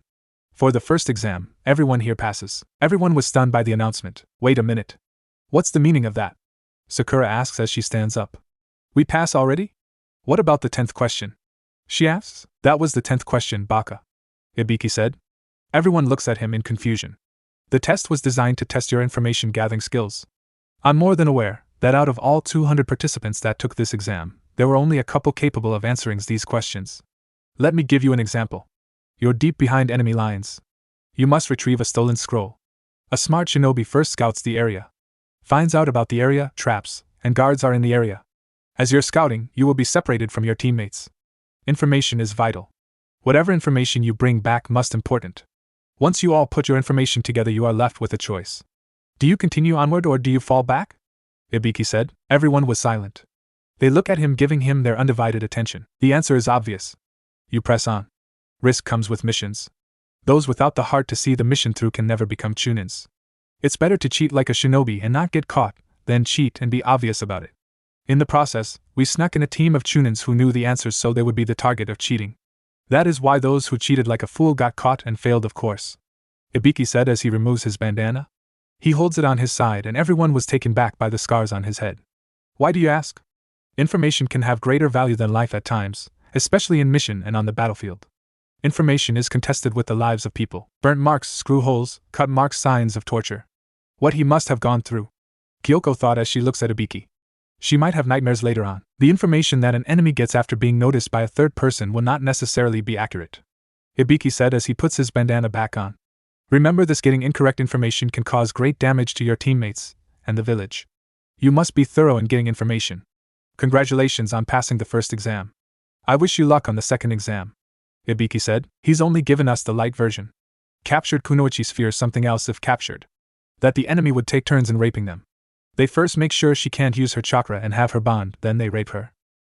For the first exam, everyone here passes. Everyone was stunned by the announcement. Wait a minute. What's the meaning of that? Sakura asks as she stands up. We pass already? What about the 10th question? She asks. That was the 10th question, Baka. Ibiki said. Everyone looks at him in confusion. The test was designed to test your information gathering skills. I'm more than aware that out of all 200 participants that took this exam, there were only a couple capable of answering these questions. Let me give you an example. You're deep behind enemy lines. You must retrieve a stolen scroll. A smart shinobi first scouts the area, finds out about the area, traps, and guards are in the area. As you're scouting, you will be separated from your teammates. Information is vital. Whatever information you bring back must important. Once you all put your information together, you are left with a choice. Do you continue onward or do you fall back? Ibiki said. Everyone was silent. They look at him, giving him their undivided attention. The answer is obvious. You press on. Risk comes with missions. Those without the heart to see the mission through can never become chunins. It's better to cheat like a shinobi and not get caught, than cheat and be obvious about it. In the process, we snuck in a team of chunins who knew the answers so they would be the target of cheating. That is why those who cheated like a fool got caught and failed, of course. Ibiki said as he removes his bandana. He holds it on his side and everyone was taken back by the scars on his head. Why do you ask? Information can have greater value than life at times, especially in mission and on the battlefield. Information is contested with the lives of people. Burnt marks, screw holes, cut marks, signs of torture. What he must have gone through. Kyoko thought as she looks at Ibiki. She might have nightmares later on. The information that an enemy gets after being noticed by a third person will not necessarily be accurate. Ibiki said as he puts his bandana back on. Remember this, getting incorrect information can cause great damage to your teammates and the village. You must be thorough in getting information. Congratulations on passing the first exam. I wish you luck on the second exam. Ibiki said. He's only given us the light version. Captured Kunoichi's fears something else if captured. That the enemy would take turns in raping them. They first make sure she can't use her chakra and have her bond, then they rape her.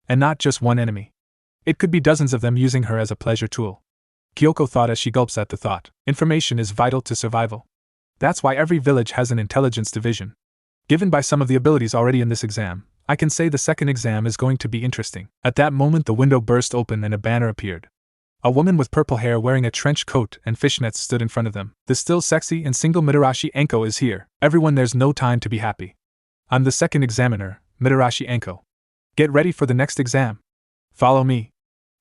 And not just one enemy. It could be dozens of them using her as a pleasure tool. Kyoko thought as she gulps at the thought. Information is vital to survival. That's why every village has an intelligence division. Given by some of the abilities already in this exam, I can say the second exam is going to be interesting. At that moment the window burst open and a banner appeared. A woman with purple hair wearing a trench coat and fishnets stood in front of them. The still sexy and single Mitarashi Enko is here. Everyone, there's no time to be happy. I'm the second examiner, Mitarashi Enko. Get ready for the next exam. Follow me,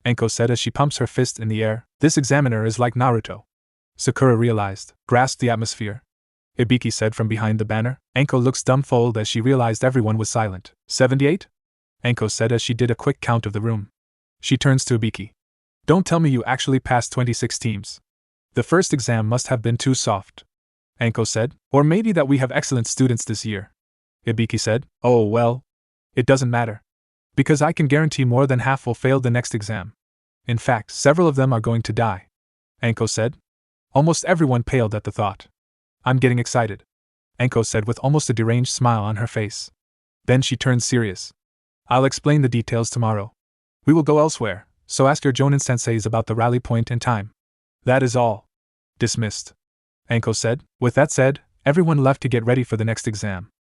Enko said as she pumps her fist in the air. This examiner is like Naruto. Sakura realized, grasped the atmosphere. Ibiki said from behind the banner. Enko looks dumbfounded as she realized everyone was silent. 78? Enko said as she did a quick count of the room. She turns to Ibiki. Don't tell me you actually passed 26 teams. The first exam must have been too soft. Enko said. Or maybe that we have excellent students this year. Ibiki said. Oh well. It doesn't matter. Because I can guarantee more than half will fail the next exam. In fact, several of them are going to die. Enko said. Almost everyone paled at the thought. I'm getting excited, Enko said with almost a deranged smile on her face. Then she turned serious. I'll explain the details tomorrow. We will go elsewhere, so ask your Jonin senseis about the rally point and time. That is all. Dismissed, Enko said. With that said, everyone left to get ready for the next exam.